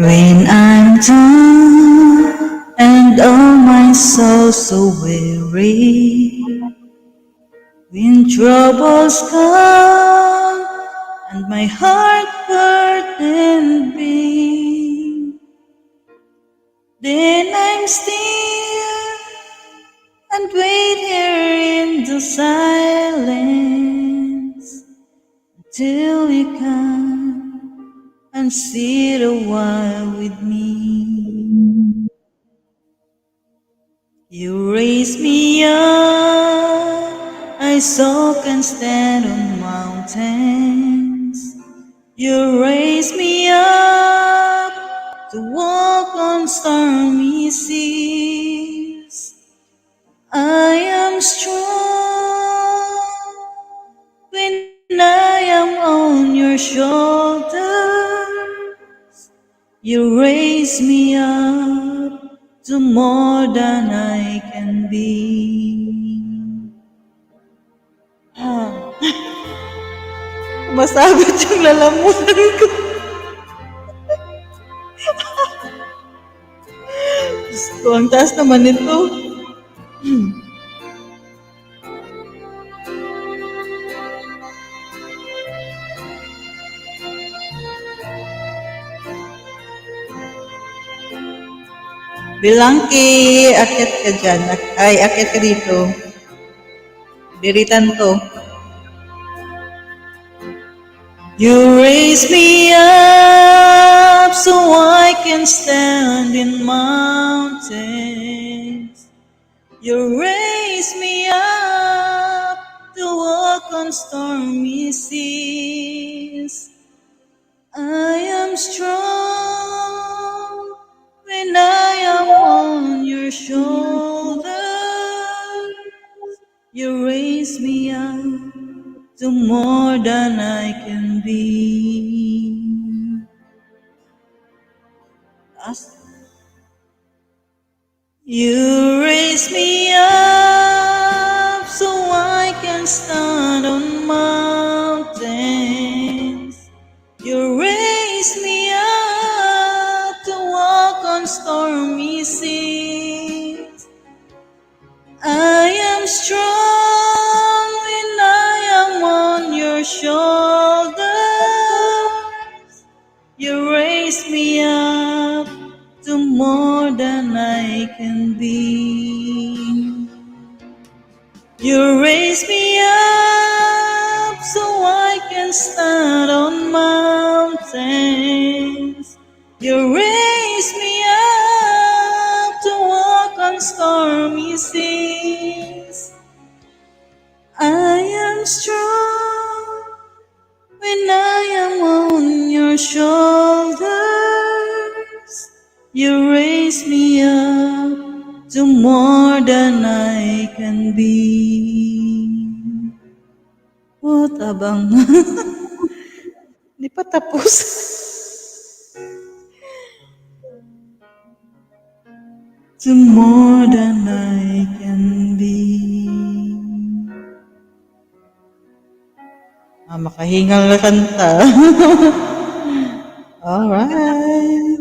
A: When I'm done and oh my soul so weary, when troubles come and my heart burdened be, then I'm still and wait here in the silence till you come and sit a while with me. You raise me up, I so can stand on mountains. You raise me up to walk on stormy seas. I am strong when I am on your shoulders. You raise me up to more than I can be. Masagot yung lalamunan ko. Diyos ko, ang taas naman nito. Bilangki, akit ka dyan. Ay, akit ka dito. Biritan to. You raise me up so I can stand in mountains. You raise me up to walk on stormy seas. I am strong when I am on your shoulders. You raise me up to more than I can be. You raise me up so I can stand on mountains. You raise me up to walk on stormy seas. I am strong when I am on your shoulders. You raise me up to more than I can be. You raise me up so I can stand on mountains. You raise me up to walk on stormy seas. strong when I am on your shoulders. You raise me up to more than I can be. Oh, tabang. Di pa tapos. To more than I can be. Makahingal na kanta. Alright.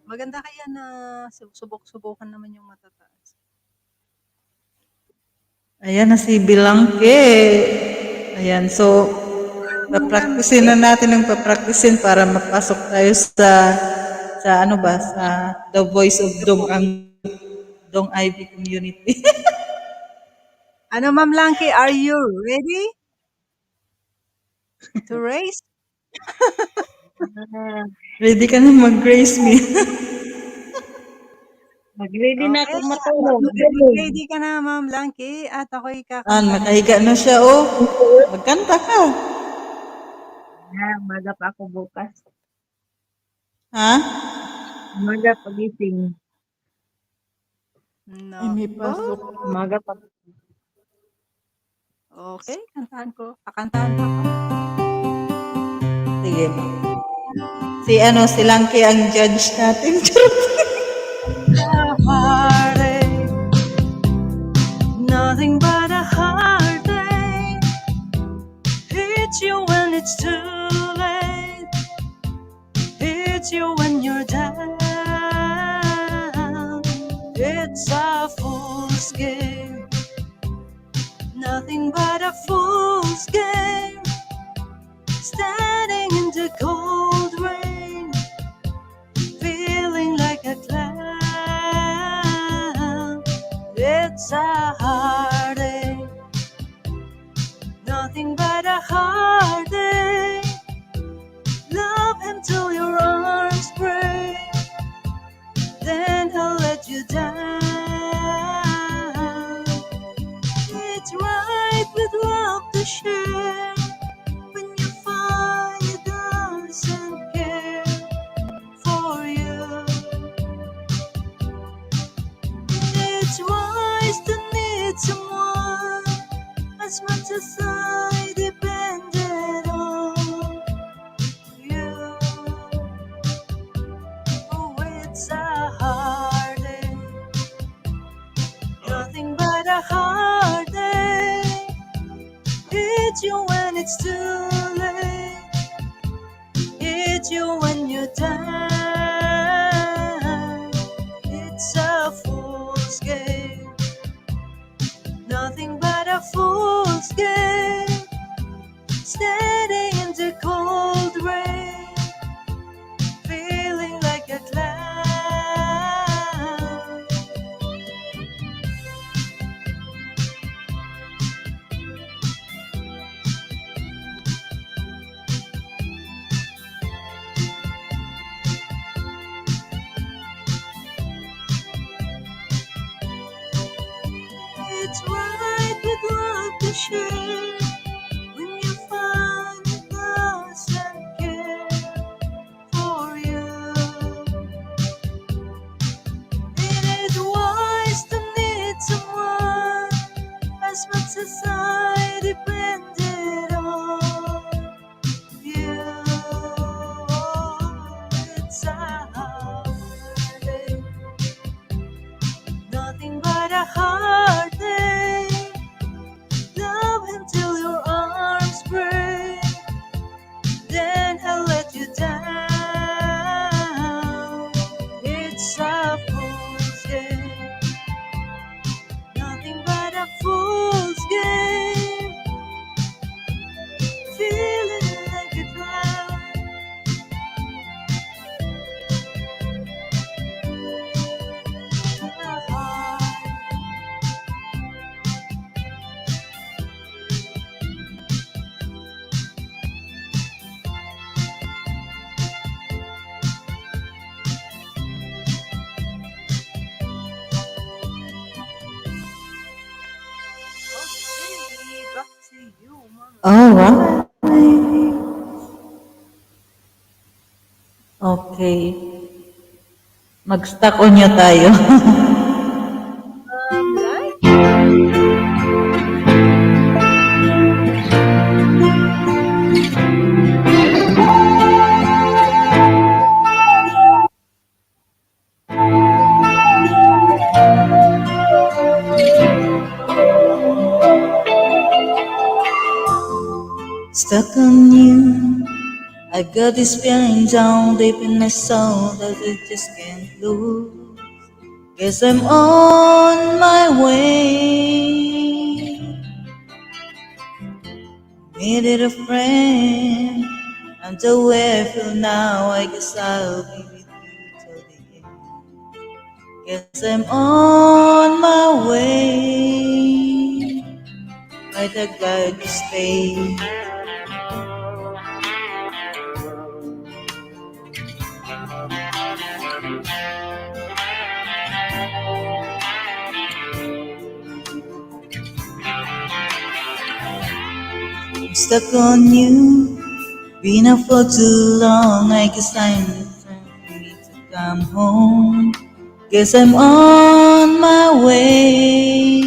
B: Maganda kaya na subok-subukan naman yung matataas.
A: Ayan na si Bilangke. Ayan, so papraktisin na natin ng papraktisin para mapasok tayo sa ano ba, sa The Voice of Dong Ivy Community.
B: Ano, Ma'am Langke, are you ready to race?
A: Ready ka na mag-grace me.
E: Mag-ready na
B: Okay,
E: ako matulog.
B: mag-ready ka na, Ma'am Langke, at ako'y kakantahin.
A: Nakahiga na siya, oh. Magkanta ka.
E: Maga pa ako bukas.
A: Ha?
E: Maga pagising.
A: Ay, may pasok.
E: Maga pa.
B: Okay, kantahan ko. Kakantahan ko.
A: Sige, ma. Si Langke ang judge natin.
B: Heartache, nothing but a heartache. Hits you when it's too late. Hits you when you're down. It's a fool's game. Nothing but a fool's game. Standing in the cold rain, feeling like a clown. It's a heartache, nothing but a heartache. Love him till your arms break, then he'll let you down. It's right with love to share. When you find it doesn't care for you, it's wise to need someone as much as I depended on you. Oh, it's a heartache, nothing but a heartache. Hits you when it's too late. Hits you when you're down. It's a fool's game, nothing but a fool's game. Standing in the cold rain, feeling like a clown. It's right with love to share. When you find it doesn't care for you, it is wise to need someone as much as I depended on you. It's a heartache, nothing but a heartache. Love him till your arms break, then he'll let you down. It's a fool's game, nothing but a fool's game. Feeling like a clown.
A: Alright. Okay. Mag-stuck on nyo tayo. Stuck on you. I got this feeling down deep in my soul that I just can't lose. Guess I'm on my way. Needed a friend. And the way I feel now, I guess I'll be with you till the end. Guess I'm on my way. Might have glad you stay. I'm stuck on you. Been up for too long. I guess I'm time for me to come home. Guess I'm on my way.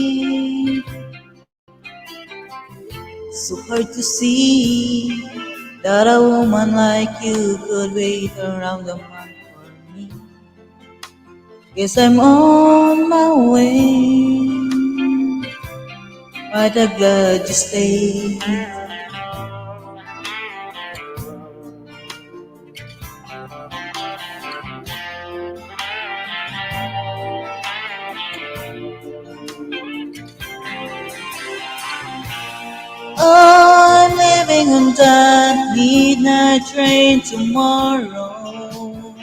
A: So hard to see that a woman like you could wait around a month for me. Guess I'm on my way. But I'm glad you stayed. Oh, I'm leaving on that midnight train tomorrow.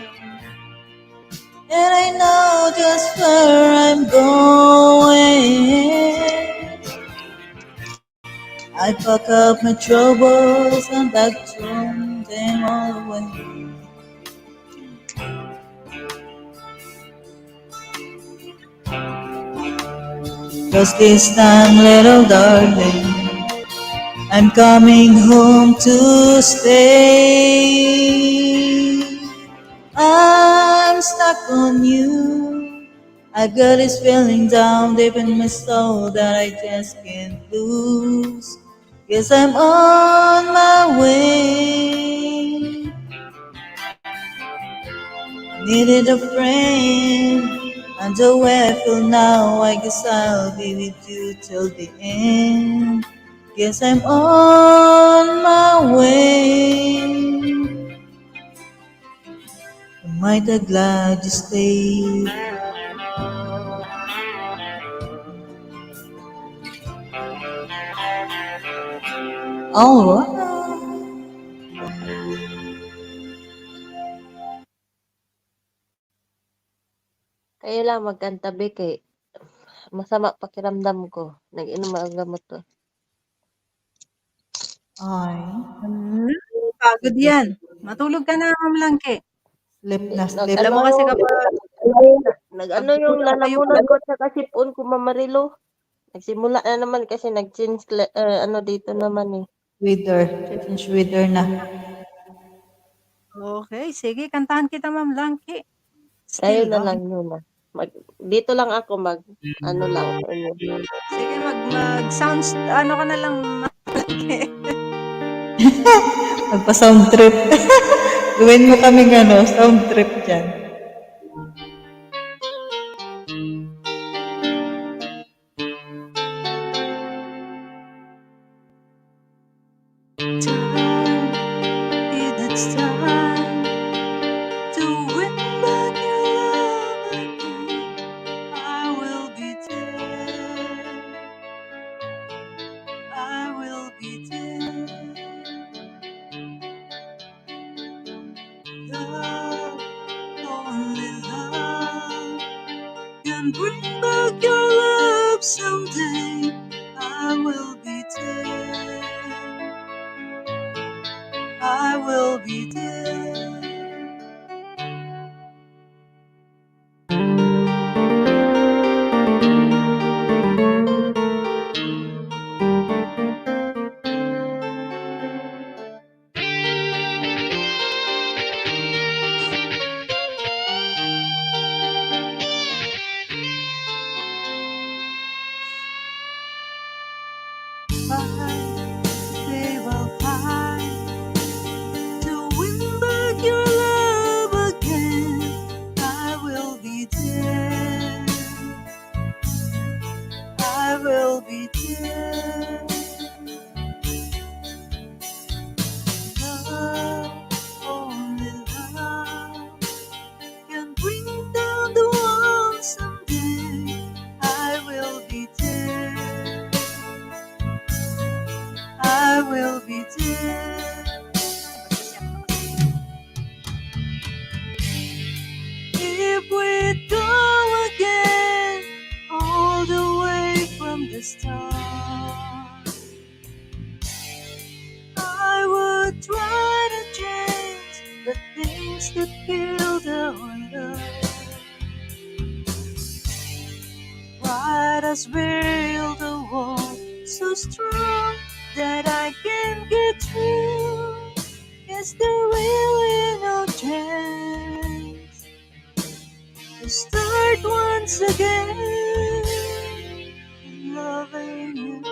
A: And I know just where I'm going. I pack up my troubles and back throw them all away. 'Cause this time, little darling, I'm coming home to stay. I'm stuck on you. I've got this feeling down deep in my soul that I just can't lose. Guess I'm on my way. Needed a friend, and the way I feel now, I guess I'll be with you till the end. Guess I'm on my way. I'm mighty glad you stayed. Alright.
D: Kayo lang magkanta, be, kay masama pakiramdam ko. Nag-inom ako ng gamot ko.
A: Ay,
B: Pagod yan. Matulog ka na, Ma'am Langke.
A: sleep na sleep.
B: Alam
D: Nag-ano
B: mo kasi
D: yung
B: kapag
D: nag-ano yung
B: tulog kayo,
D: lalamunan ko sa kasipon ko, Mamarilo. Nagsimula na naman kasi nag-change ano dito naman eh.
A: Weather. Change weather na.
B: okay, sige, kantahan kita, Ma'am Langke.
D: Kayo
B: Still
D: na
B: love
D: lang
B: you.
D: muna. Dito lang ako ano lang sa inyo.
B: Sige, mag-sounds, ano ka na lang, Ma'am Langke.
A: Magpa-sound trip. Gawin mo kaming sound trip dyan.
B: It's time to win back your love again. I will be there. I will be there. Love, only love can bring back your love someday. I will be there. I will be there. will be there. Love, only love can bring down the wall someday. I will be there. I will be there. If we go again, all the way from the start, I would try to change the things that killed our love. Right as build a wall so strong that I can get through. Is there really no chance to start once again loving you?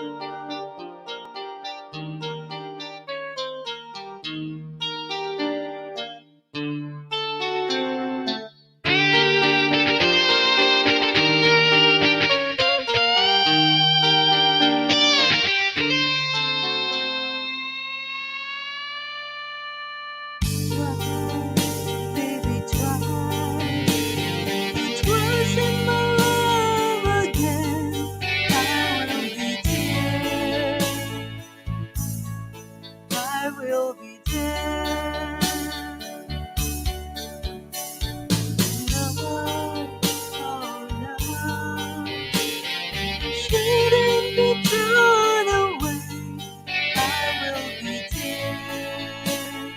B: Baby, try. It wasn't my love again. I will be there. I will be there. Love, oh love, shouldn't be thrown away. I will be there.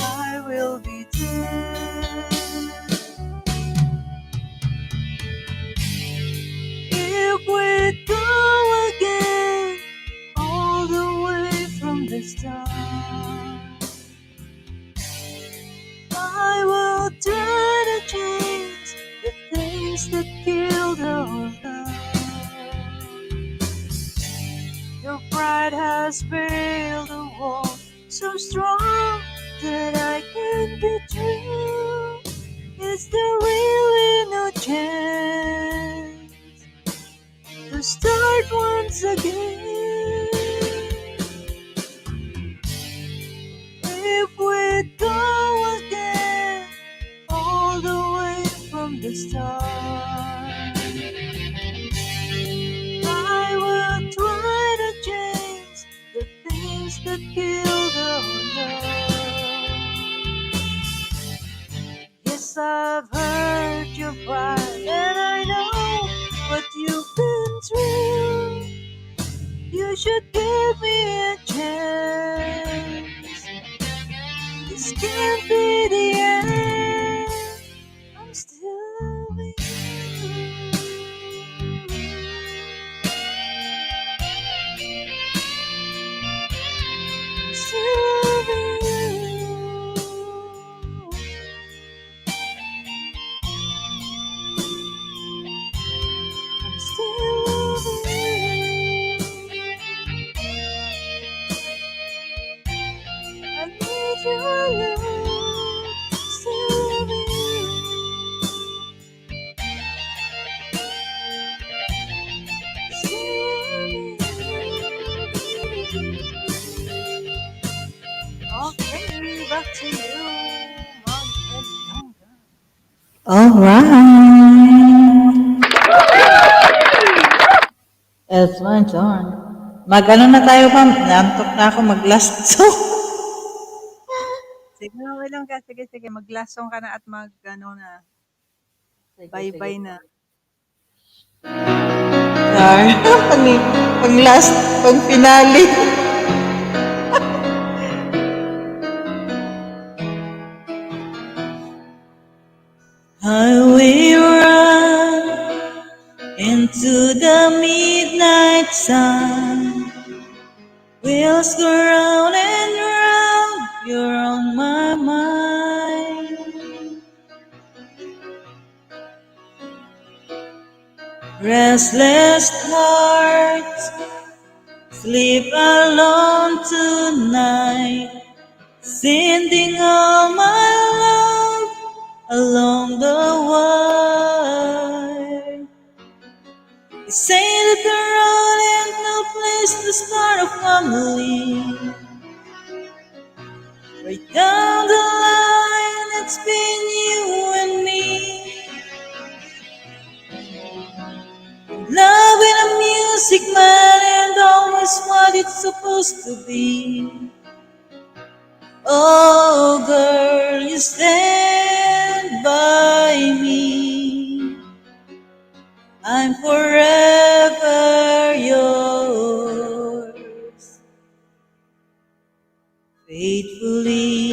B: I will be there. If we go again, all the way from the start, I will try to change the things that killed our love. Your pride has built a wall so strong that I can't be true. Is there really no chance to start once again? If we go again, all the way from the start, I will try to change the things that killed our love. Yes, I've heard your pride, and I know what you've been through. You should give me a chance. This can't be the end. I'm still loving you. I'm still loving you. I'm still loving you. I need your love. Still loving you. Okay, back to you, Mom and Younger.
A: Alright. It's my turn. Mag-ano na tayo, ma'am? Naantok na ako mag-last song.
B: Sige, okay lang ka. Sige, sige. Mag-last song ka na at mag-ano na. Bye-bye na.
A: Sorry. Pang-last, pang-finale. I will run into the midnight sun. Wheels go round and round, you're on my mind. Restless hearts sleep alone tonight, sending all my love along the wire. They say that the road ain't no place to start a family. Right down the line, it's been you and me. Love in a music, man, and always what it's supposed to be. Oh, girl, you stand by me. I'm forever yours, faithfully.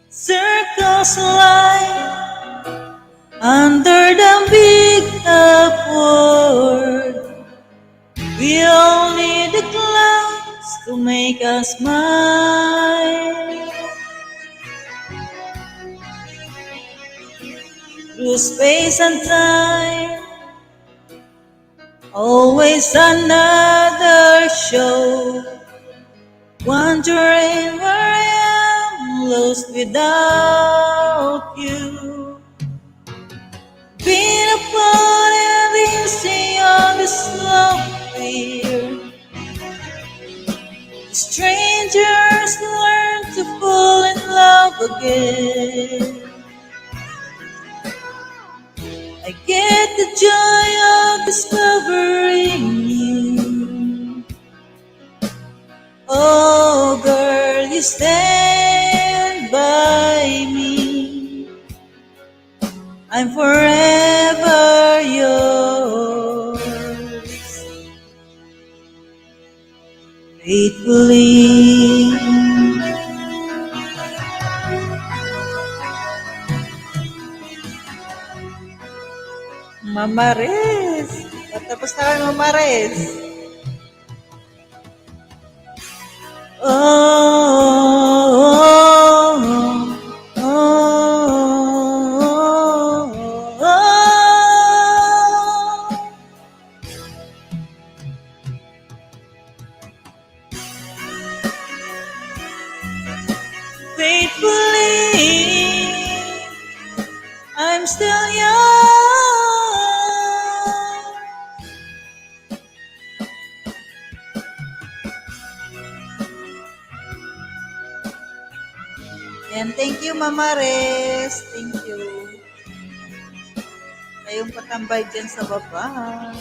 A: Circles lie under the big upward. We all need the clouds to make us smile. Through space and time, always another show. Wondering where I am, lost without you. Been apart and easy on this love fear. Strangers learn to fall in love again. I get the joy of discovering you. Oh, girl, you stand by me. I'm forever yours, faithfully. Mama Riz. Tapos na kami, Mama Riz. Oh, oh, oh, oh, oh. Faithfully, I'm still young. And thank you, Mama Res. Thank you. Kayong patambay dyan sa baba.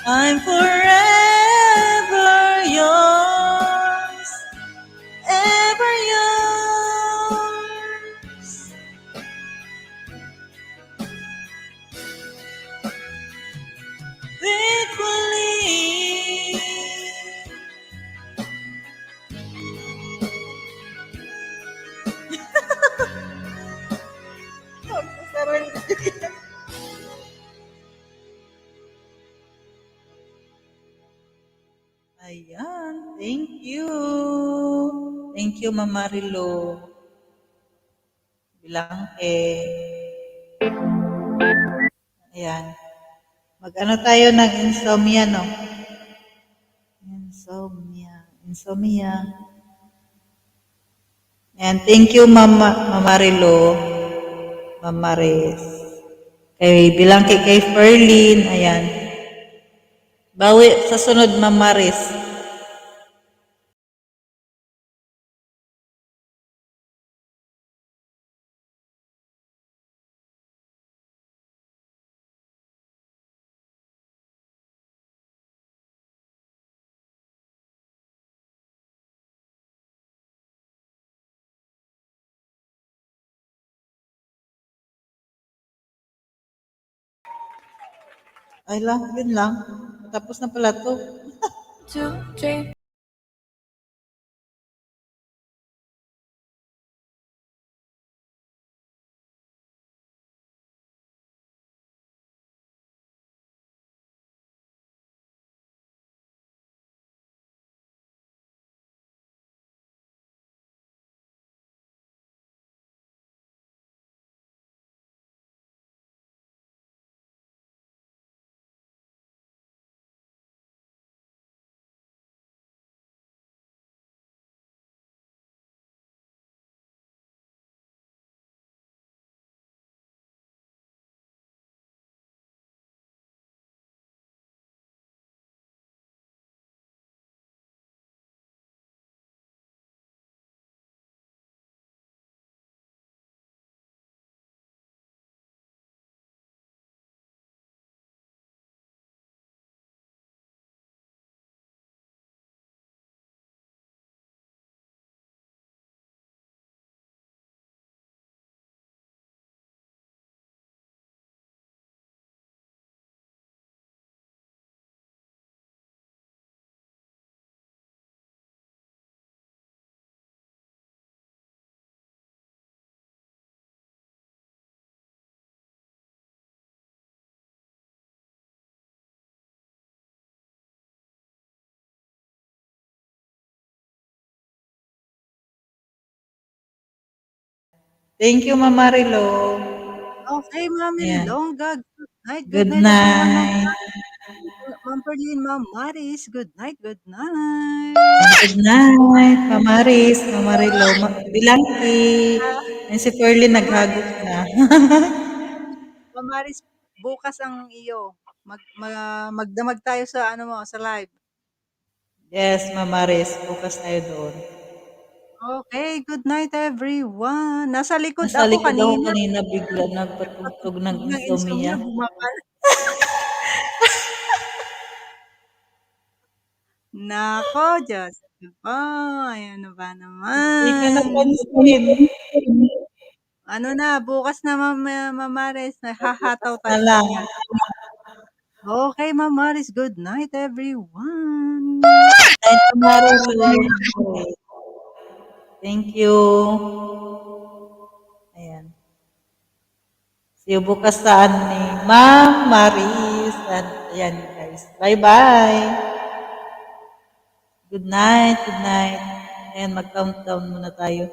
A: I'm forever yours, ever yours. Faithfully. Ayan, thank you. Thank you, Mama Rilo. Bilangke. Ayan. Mag-ano tayo ng insomnia, no? Insomnia. Insomnia. And thank you, Mama Rilo. Mama Res. Bilangke kay Ferlin. Ayan. Bawi sa sunod, Mama Res. Ay lang, yun lang. Tapos na pala to.
F: 2, 3.
A: Thank you, Ma'am Marilo.
B: Okay, Ma'am
A: Ayan.
B: Ilongga, good night. Good
A: Good
B: night, everyone.
A: night.
B: Ma'am Perlin, Ma'am Maris, good night, good night.
A: Good night, Ma'am Maris, Ma'am Marilo, Bilangki. And si Ferlin
B: Ma'am
A: naghagok
B: Maris,
A: na.
B: Ma'am Maris, bukas ang iyo. Magdamag tayo sa ano mo, sa live.
A: Yes, Ma'am Maris, bukas tayo doon.
B: Okay, good night everyone. Nasa likod
A: Nasa
B: ako
A: likod ako
B: kanina.
A: kanina, bigla nagpatugtog ng
B: Patugtog ng
A: insomnia.
B: insomnia, bumaba. Nako, Diyos ko po. Ano ba
A: Hindi ka
B: naman?
A: napansin.
B: Ano na, bukas na Ma'am Maris,
A: Bukas
B: hahataw
A: na
B: tayo
A: lang.
B: mamaya. Okay, Ma'am Maris, good night everyone.
A: Night, Ma'am Maris. Thank you. Ayan. See you bukas saan ni Ma'am Maris. Ayan, guys. Bye-bye. Good night, good night. Ayan, mag-countdown muna tayo.